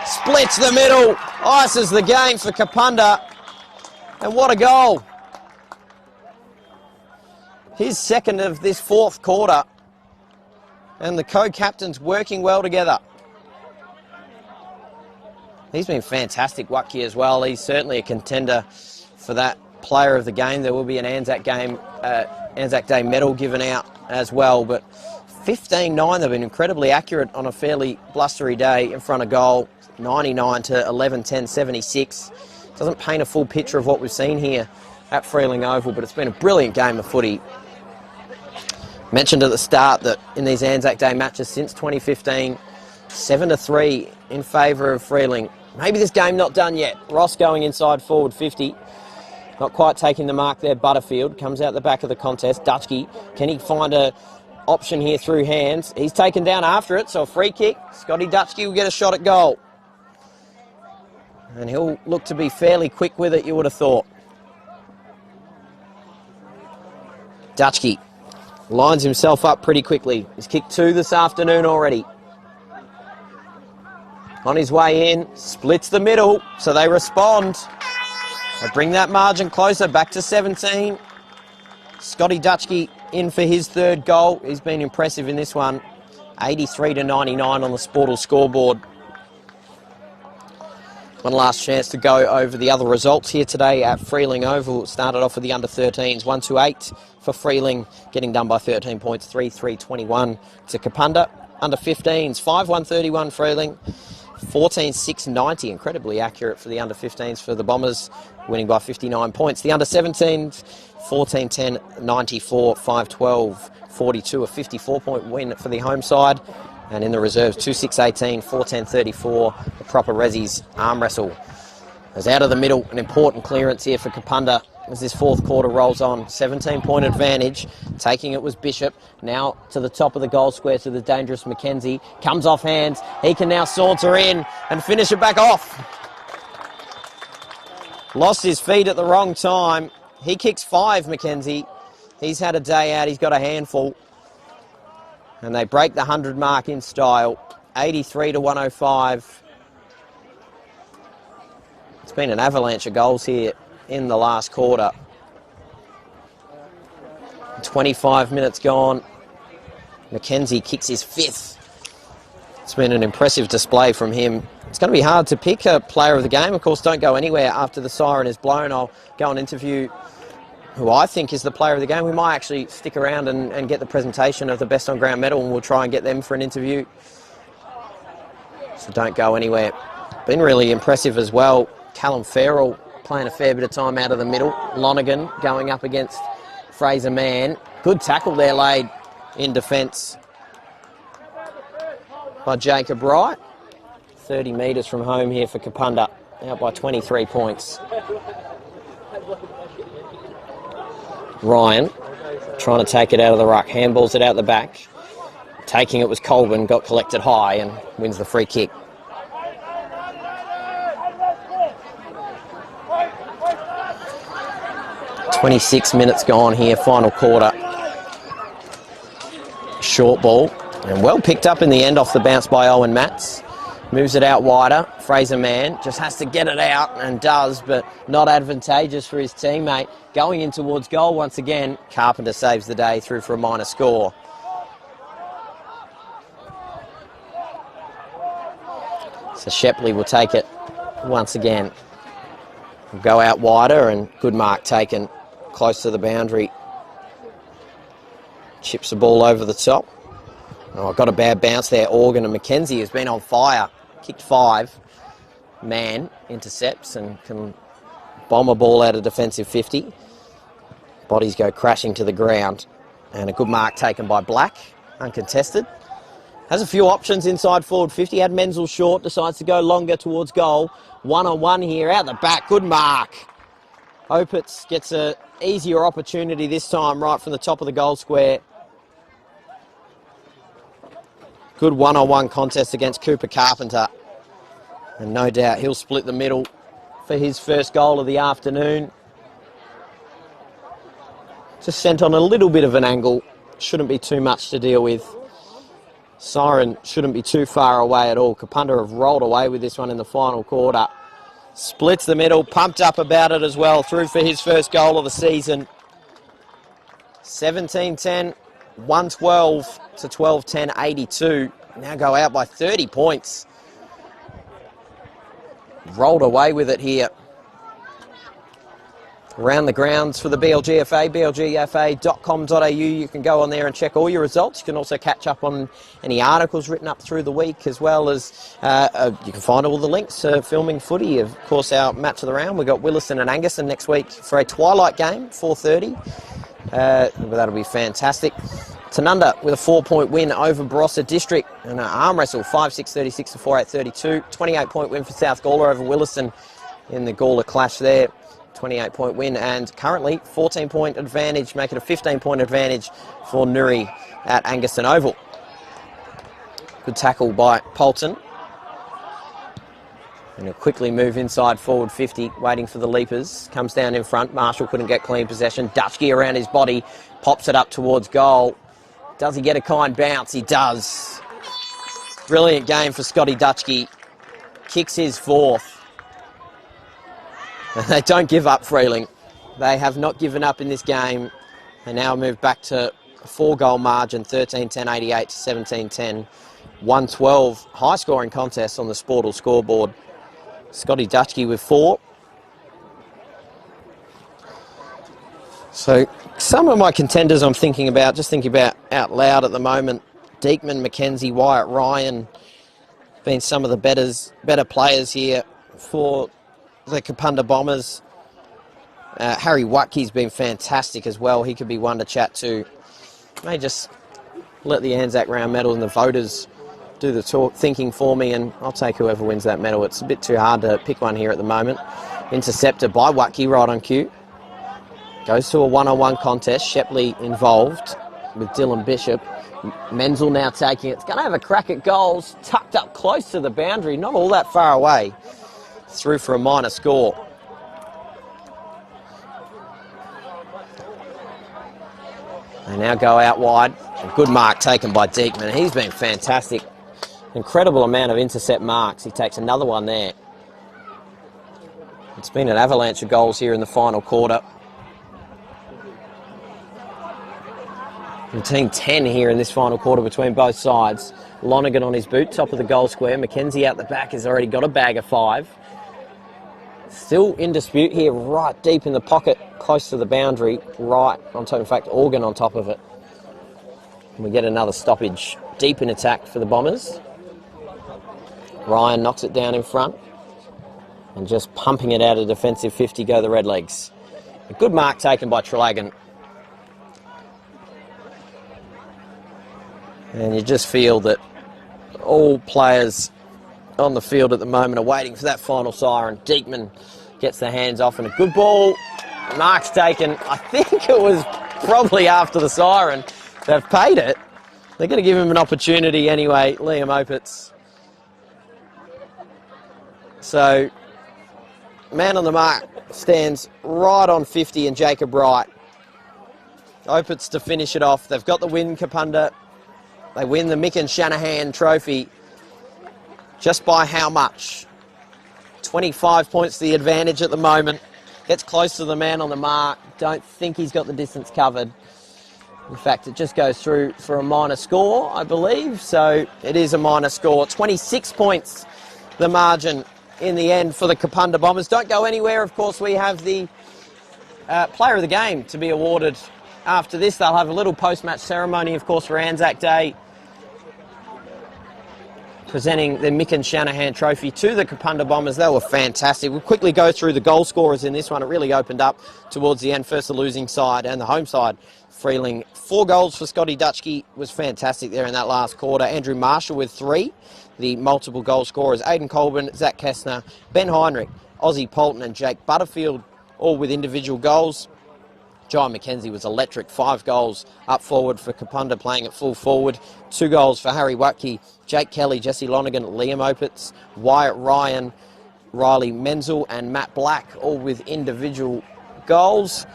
Splits the middle, ices the game for Kapunda. And what a goal. His second of this 4th quarter. And the co-captains working well together. He's been fantastic, Watke, as well. He's certainly a contender for that player of the game. There will be an Anzac Day medal given out as well. But 15-9, they've been incredibly accurate on a fairly blustery day in front of goal. 99 to 11-10, 76. Doesn't paint a full picture of what we've seen here at Freeling Oval, but it's been a brilliant game of footy. Mentioned at the start that in these Anzac Day matches since 2015, 7-3 in favour of Freeling. Maybe this game not done yet. Ross going inside forward 50. Not quite taking the mark there. Butterfield comes out the back of the contest. Dutchke, can he find a option here through hands? He's taken down after it, so a free kick. Scotty Dutchke will get a shot at goal. And he'll look to be fairly quick with it, you would have thought. Dutchke lines himself up pretty quickly. He's kicked 2 this afternoon already. On his way in, splits the middle, so they respond. They bring that margin closer, back to 17. Scotty Dutchke in for his 3rd goal. He's been impressive in this one. 83 to 99 on the Sportal scoreboard. One last chance to go over the other results here today at Freeling Oval. It started off with the under-13s, 1-8 for Freeling, getting done by 13 points, 3-21 to Kapunda. Under-15s, 5-1-31 Freeling. 14-6-90, incredibly accurate for the under-15s for the Bombers, winning by 59 points. The under-17s, 14-10, 94, 5-12, 42, a 54-point win for the home side. And in the reserves, 2-6-18, 4-10-34, the proper Rezzies arm wrestle. As out of the middle, an important clearance here for Kapunda as this fourth quarter rolls on. 17-point advantage. Taking it was Bishop. Now to the top of the goal square to the dangerous Mackenzie. Comes off hands. He can now saunter in and finish it back off. Lost his feet at the wrong time. He kicks 5, Mackenzie. He's had a day out. He's got a handful. And they break the 100 mark in style. 83-105. It's been an avalanche of goals here in the last quarter. 25 minutes gone. Mackenzie kicks his 5th. It's been an impressive display from him. It's going to be hard to pick a player of the game. Of course, don't go anywhere after the siren is blown. I'll go and interview who I think is the player of the game. We might actually stick around and get the presentation of the best on ground medal, and we'll try and get them for an interview. So don't go anywhere. Been really impressive as well. Callum Farrell playing a fair bit of time out of the middle. Lonergan going up against Fraser Mann. Good tackle there laid in defence by Jacob Wright. 30 metres from home here for Kapunda. Out by 23 points. Ryan trying to take it out of the ruck. Handballs it out the back. Taking it was Colburn. Got collected high and wins the free kick. .26 minutes gone here, final quarter. Short ball, and well picked up in the end off the bounce by Owen Matts. Moves it out wider. Fraser Mann just has to get it out, and does, but not advantageous for his teammate. Going in towards goal once again. Carpenter saves the day through for a minor score. So Shepley will take it once again. We'll go out wider, and good mark taken close to the boundary. Chips the ball over the top. Oh, got a bad bounce there. Organ and Mackenzie has been on fire. Kicked 5. Mann intercepts and can bomb a ball out of defensive 50. Bodies go crashing to the ground. And a good mark taken by Black, uncontested. Has a few options inside forward 50. Had Menzel short, decides to go longer towards goal. 1-on-1 here, out the back. Good mark. Opitz gets an easier opportunity this time right from the top of the goal square. Good 1-on-1 contest against Cooper Carpenter. And no doubt he'll split the middle for his first goal of the afternoon. Just sent on a little bit of an angle. Shouldn't be too much to deal with. Siren shouldn't be too far away at all. Kapunda have rolled away with this one in the final quarter. Splits the middle, pumped up about it as well. Through for his first goal of the season. 17-10, 112 to 12-10, 82. Now go out by 30 points. Rolled away with it here. Around the grounds for the BLGFA, blgfa.com.au. You can go on there and check all your results. You can also catch up on any articles written up through the week, as well as you can find all the links to filming footy. Of course, our match of the round, we've got Williston and Angaston next week for a twilight game, 4:30. That'll be fantastic. Tanunda with a 4-point win over Barossa District, and an arm wrestle, 5-6-36 to 4-8-32. 28-point win for South Gawler over Williston in the Gawler clash there. 28-point win, and currently 14-point advantage, make it a 15-point advantage for Nuri at Angaston Oval. Good tackle by Polton. And he'll quickly move inside forward 50, waiting for the leapers. Comes down in front. Marshall couldn't get clean possession. Dutchke around his body, pops it up towards goal. Does he get a kind bounce? He does. Brilliant game for Scotty Dutchke. Kicks his 4th. They don't give up, Freeling. They have not given up in this game. They now move back to a 4-goal margin, 13-10, 88 to 17-10. 112, high-scoring contest on the Sportal scoreboard. Scotty Dutchke with 4. So some of my contenders I'm thinking about out loud at the moment. Deekman, Mackenzie, Wyatt Ryan, been some of the better players here for the Kapunda Bombers. Harry Watke's been fantastic as well. He could be one to chat to. May just let the Anzac round medal and the voters do the thinking for me, and I'll take whoever wins that medal. It's a bit too hard to pick one here at the moment. Intercepted by Watke right on cue. Goes to a one-on-one contest. Shepley involved with Dylan Bishop. Menzel now taking it. It's going to have a crack at goals. Tucked up close to the boundary, not all that far away. Through for a minor score. They now go out wide. A good mark taken by Diekman. He's been fantastic. Incredible amount of intercept marks. He takes another one there. It's been an avalanche of goals here in the final quarter. 10 here in this final quarter between both sides. Lonergan on his boot, top of the goal square. McKenzie out the back has already got a bag of 5. Still in dispute here, right deep in the pocket, close to the boundary, right on top, in fact, Organ on top of it. And we get another stoppage deep in attack for the Bombers. Ryan knocks it down in front. And just pumping it out of defensive 50 go the Redlegs. A good mark taken by Trelagan. And you just feel that all players on the field at the moment are waiting for that final siren. Diekman gets the hands off and a good ball. Mark's taken. I think it was probably after the siren. They've paid it. They're going to give him an opportunity anyway, Liam Opitz. So, man on the mark stands right on 50 and Jacob Wright. Opitz to finish it off. They've got the win, Kapunda. They win the Mick and Shanahan trophy. Just by how much? 25 points the advantage at the moment. Gets close to the man on the mark. Don't think he's got the distance covered. In fact, it just goes through for a minor score, I believe. So it is a minor score. 26 points the margin in the end for the Kapunda Bombers. Don't go anywhere. Of course, we have the player of the game to be awarded after this. They'll have a little post-match ceremony, of course, for Anzac Day, presenting the Mick and Shanahan trophy to the Kapunda Bombers. They were fantastic. We'll quickly go through the goal scorers in this one. It really opened up towards the end. First the losing side and the home side. Freeling, 4 goals for Scotty Dutchke, was fantastic there in that last quarter. Andrew Marshall with 3. The multiple goal scorers, Aidan Colburn, Zach Kessner, Ben Heinrich, Ozzie Polton and Jake Butterfield, all with individual goals. John McKenzie was electric, 5 goals up forward for Kapunda, playing at full forward. 2 goals for Harry Watke, Jake Kelly, Jesse Lonergan, Liam Opitz, Wyatt Ryan, Riley Menzel and Matt Black, all with individual goals.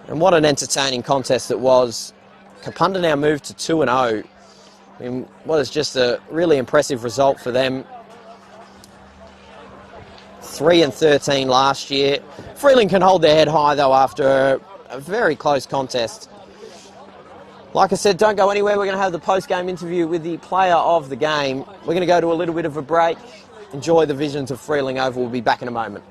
And what an entertaining contest it was. Kapunda now moved to 2-0. I mean, what is just a really impressive result for them. 3-13 last year. Freeling can hold their head high, though, after a very close contest. Like I said, don't go anywhere. We're going to have the post-game interview with the player of the game. We're going to go to a little bit of a break. Enjoy the visions of Freeling Oval. We'll be back in a moment.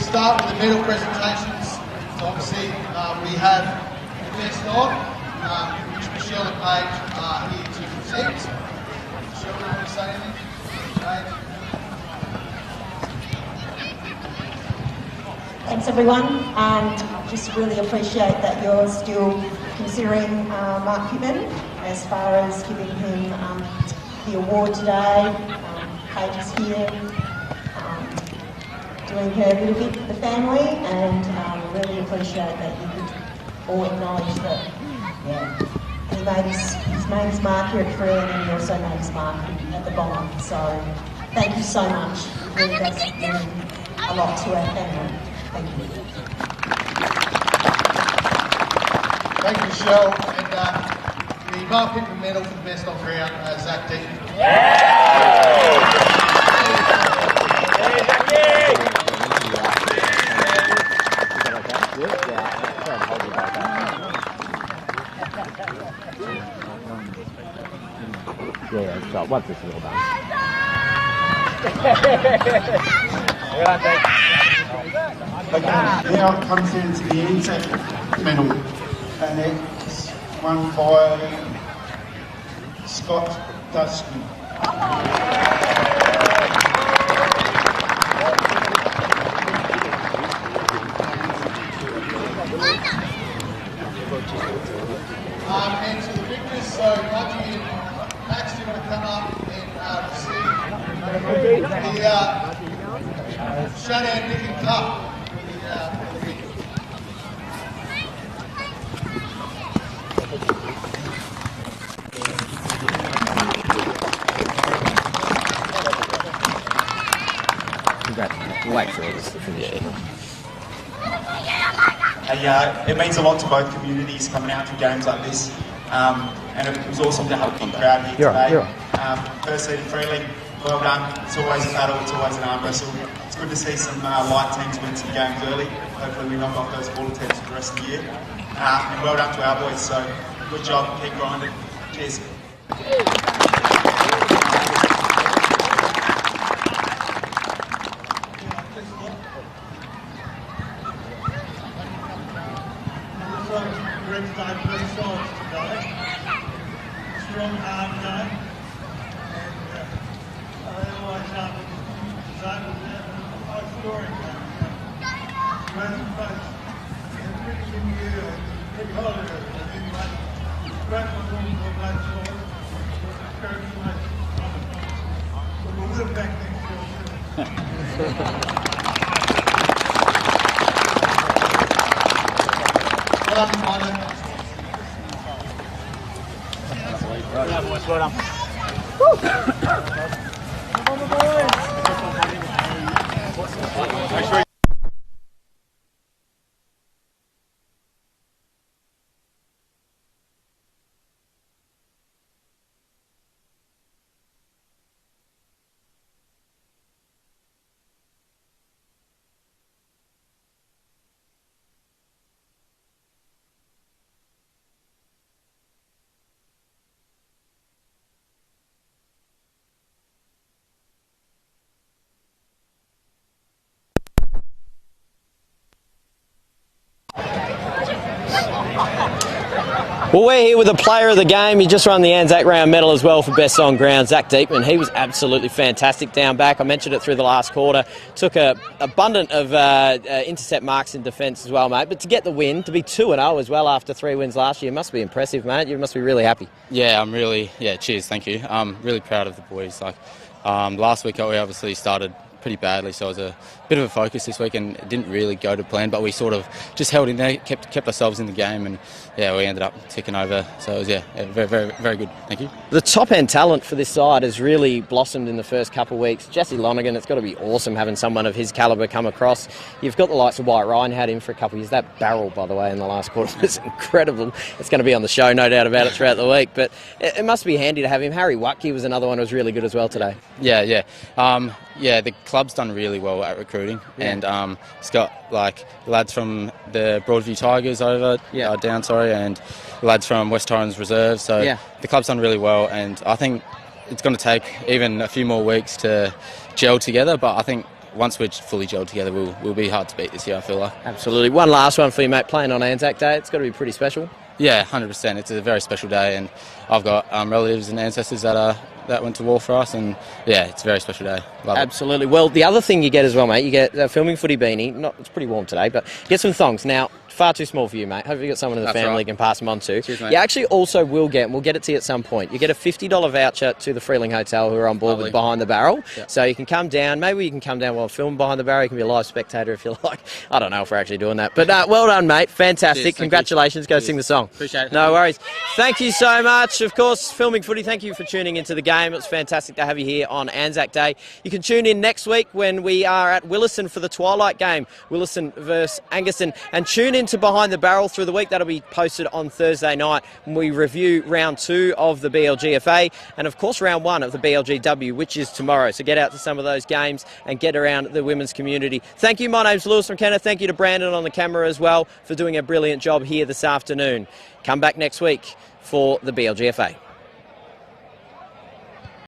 start with the medal presentations. So obviously we have the best on, which Michelle and Paige are here to present. Michelle, do you want to say anything? Paige? Thanks everyone, and just really appreciate that you're still considering Mark Pittman as far as giving him the award today. Paige is here doing her little bit for the family, and really appreciate that you could all acknowledge that, yeah, he made his name's Mark here at Freeling, and he also made his mark at the bottom. So thank you so much. It really does mean a lot to our family. Thank you. Thank you, Michelle. And the Mark Pittman medal for the best on ground, Zach Deaton. Yeah, so once it's all done. Now it comes down to the Anzac medal, and it's won by Scott Dusky. And to the victors, so Roger and Max, do you want to come up and receive the Shutdown Nick Cup? It means a lot to both communities coming out to games like this, and it was awesome to have a big crowd here today. Firstly, to Freeling, well done. It's always a battle, it's always an arm wrestle. It's good to see some light teams win some games early. Hopefully we knock off those water teams for the rest of the year. And well done to our boys, so good job, keep grinding. Cheers. Strong arm game, and they always have disabled them and high scoring game. Massive face, and pretty good year, pretty holiday, and then like, great performance on both sides, encouraging much. But we'll win back next year. Well done, Tyler. Well done, boys. Well done. Well, we're here with a player of the game. He just won the Anzac round medal as well for best on ground, Zach Deaton. He was absolutely fantastic down back. I mentioned it through the last quarter. Took a abundant of intercept marks in defence as well, mate. But to get the win, to be 2-0 as well after 3 wins last year, must be impressive, mate. You must be really happy. Yeah, I'm really, cheers, thank you. I'm really proud of the boys. Last week we obviously started pretty badly, so it was a bit of a focus this week and it didn't really go to plan, but we sort of just held in there, kept ourselves in the game, and yeah, we ended up ticking over. So it was very, very, very good. Thank you. The top end talent for this side has really blossomed in the first couple of weeks. Jesse Lonergan, it's got to be awesome having someone of his calibre come across. You've got the likes of White Ryan, had him for a couple of years. That barrel, by the way, in the last quarter was incredible. It's going to be on the show, no doubt about it, throughout the week, but it must be handy to have him. Harry Watke was another one who was really good as well today. Yeah, the club's done really well at recruiting, and it's got lads from the Broadview Tigers down, and lads from West Torrens Reserve. So the club's done really well, and I think it's going to take even a few more weeks to gel together. But I think once we're fully gelled together, we'll be hard to beat this year, I feel like. Absolutely. One last one for you, mate. Playing on Anzac Day, it's got to be pretty special. Yeah, 100%. It's a very special day, and I've got relatives and ancestors that went to war for us, and yeah, it's a very special day. Love it. Absolutely. Well, the other thing you get as well, mate, you get a filming footy beanie. It's pretty warm today, but you get some thongs. Now, far too small for you, mate. Hopefully you got someone in the family you can pass them on to. Cheers, mate. You actually also will get, and we'll get it to you at some point, you get a $50 voucher to the Freeling Hotel who are on board with Behind the Barrel. Yeah. So you can come down. Maybe you can come down while filming Behind the Barrel. You can be a live spectator if you like. I don't know if we're actually doing that. But well done, mate. Fantastic. Cheers, congratulations. Go sing the song. Appreciate it. No worries. Thank you so much. Of course, Filming Footy, thank you for tuning into the game. It's fantastic to have you here on Anzac Day. You can tune in next week when we are at Williston for the Twilight game, Williston versus Angaston, and tune into Behind the Barrel through the week. That'll be posted on Thursday night when we review round 2 of the BLGFA and, of course, round 1 of the BLGW, which is tomorrow. So get out to some of those games and get around the women's community. Thank you. My name's Lewis McKenna. Thank you to Brandon on the camera as well for doing a brilliant job here this afternoon. Come back next week for the BLGFA.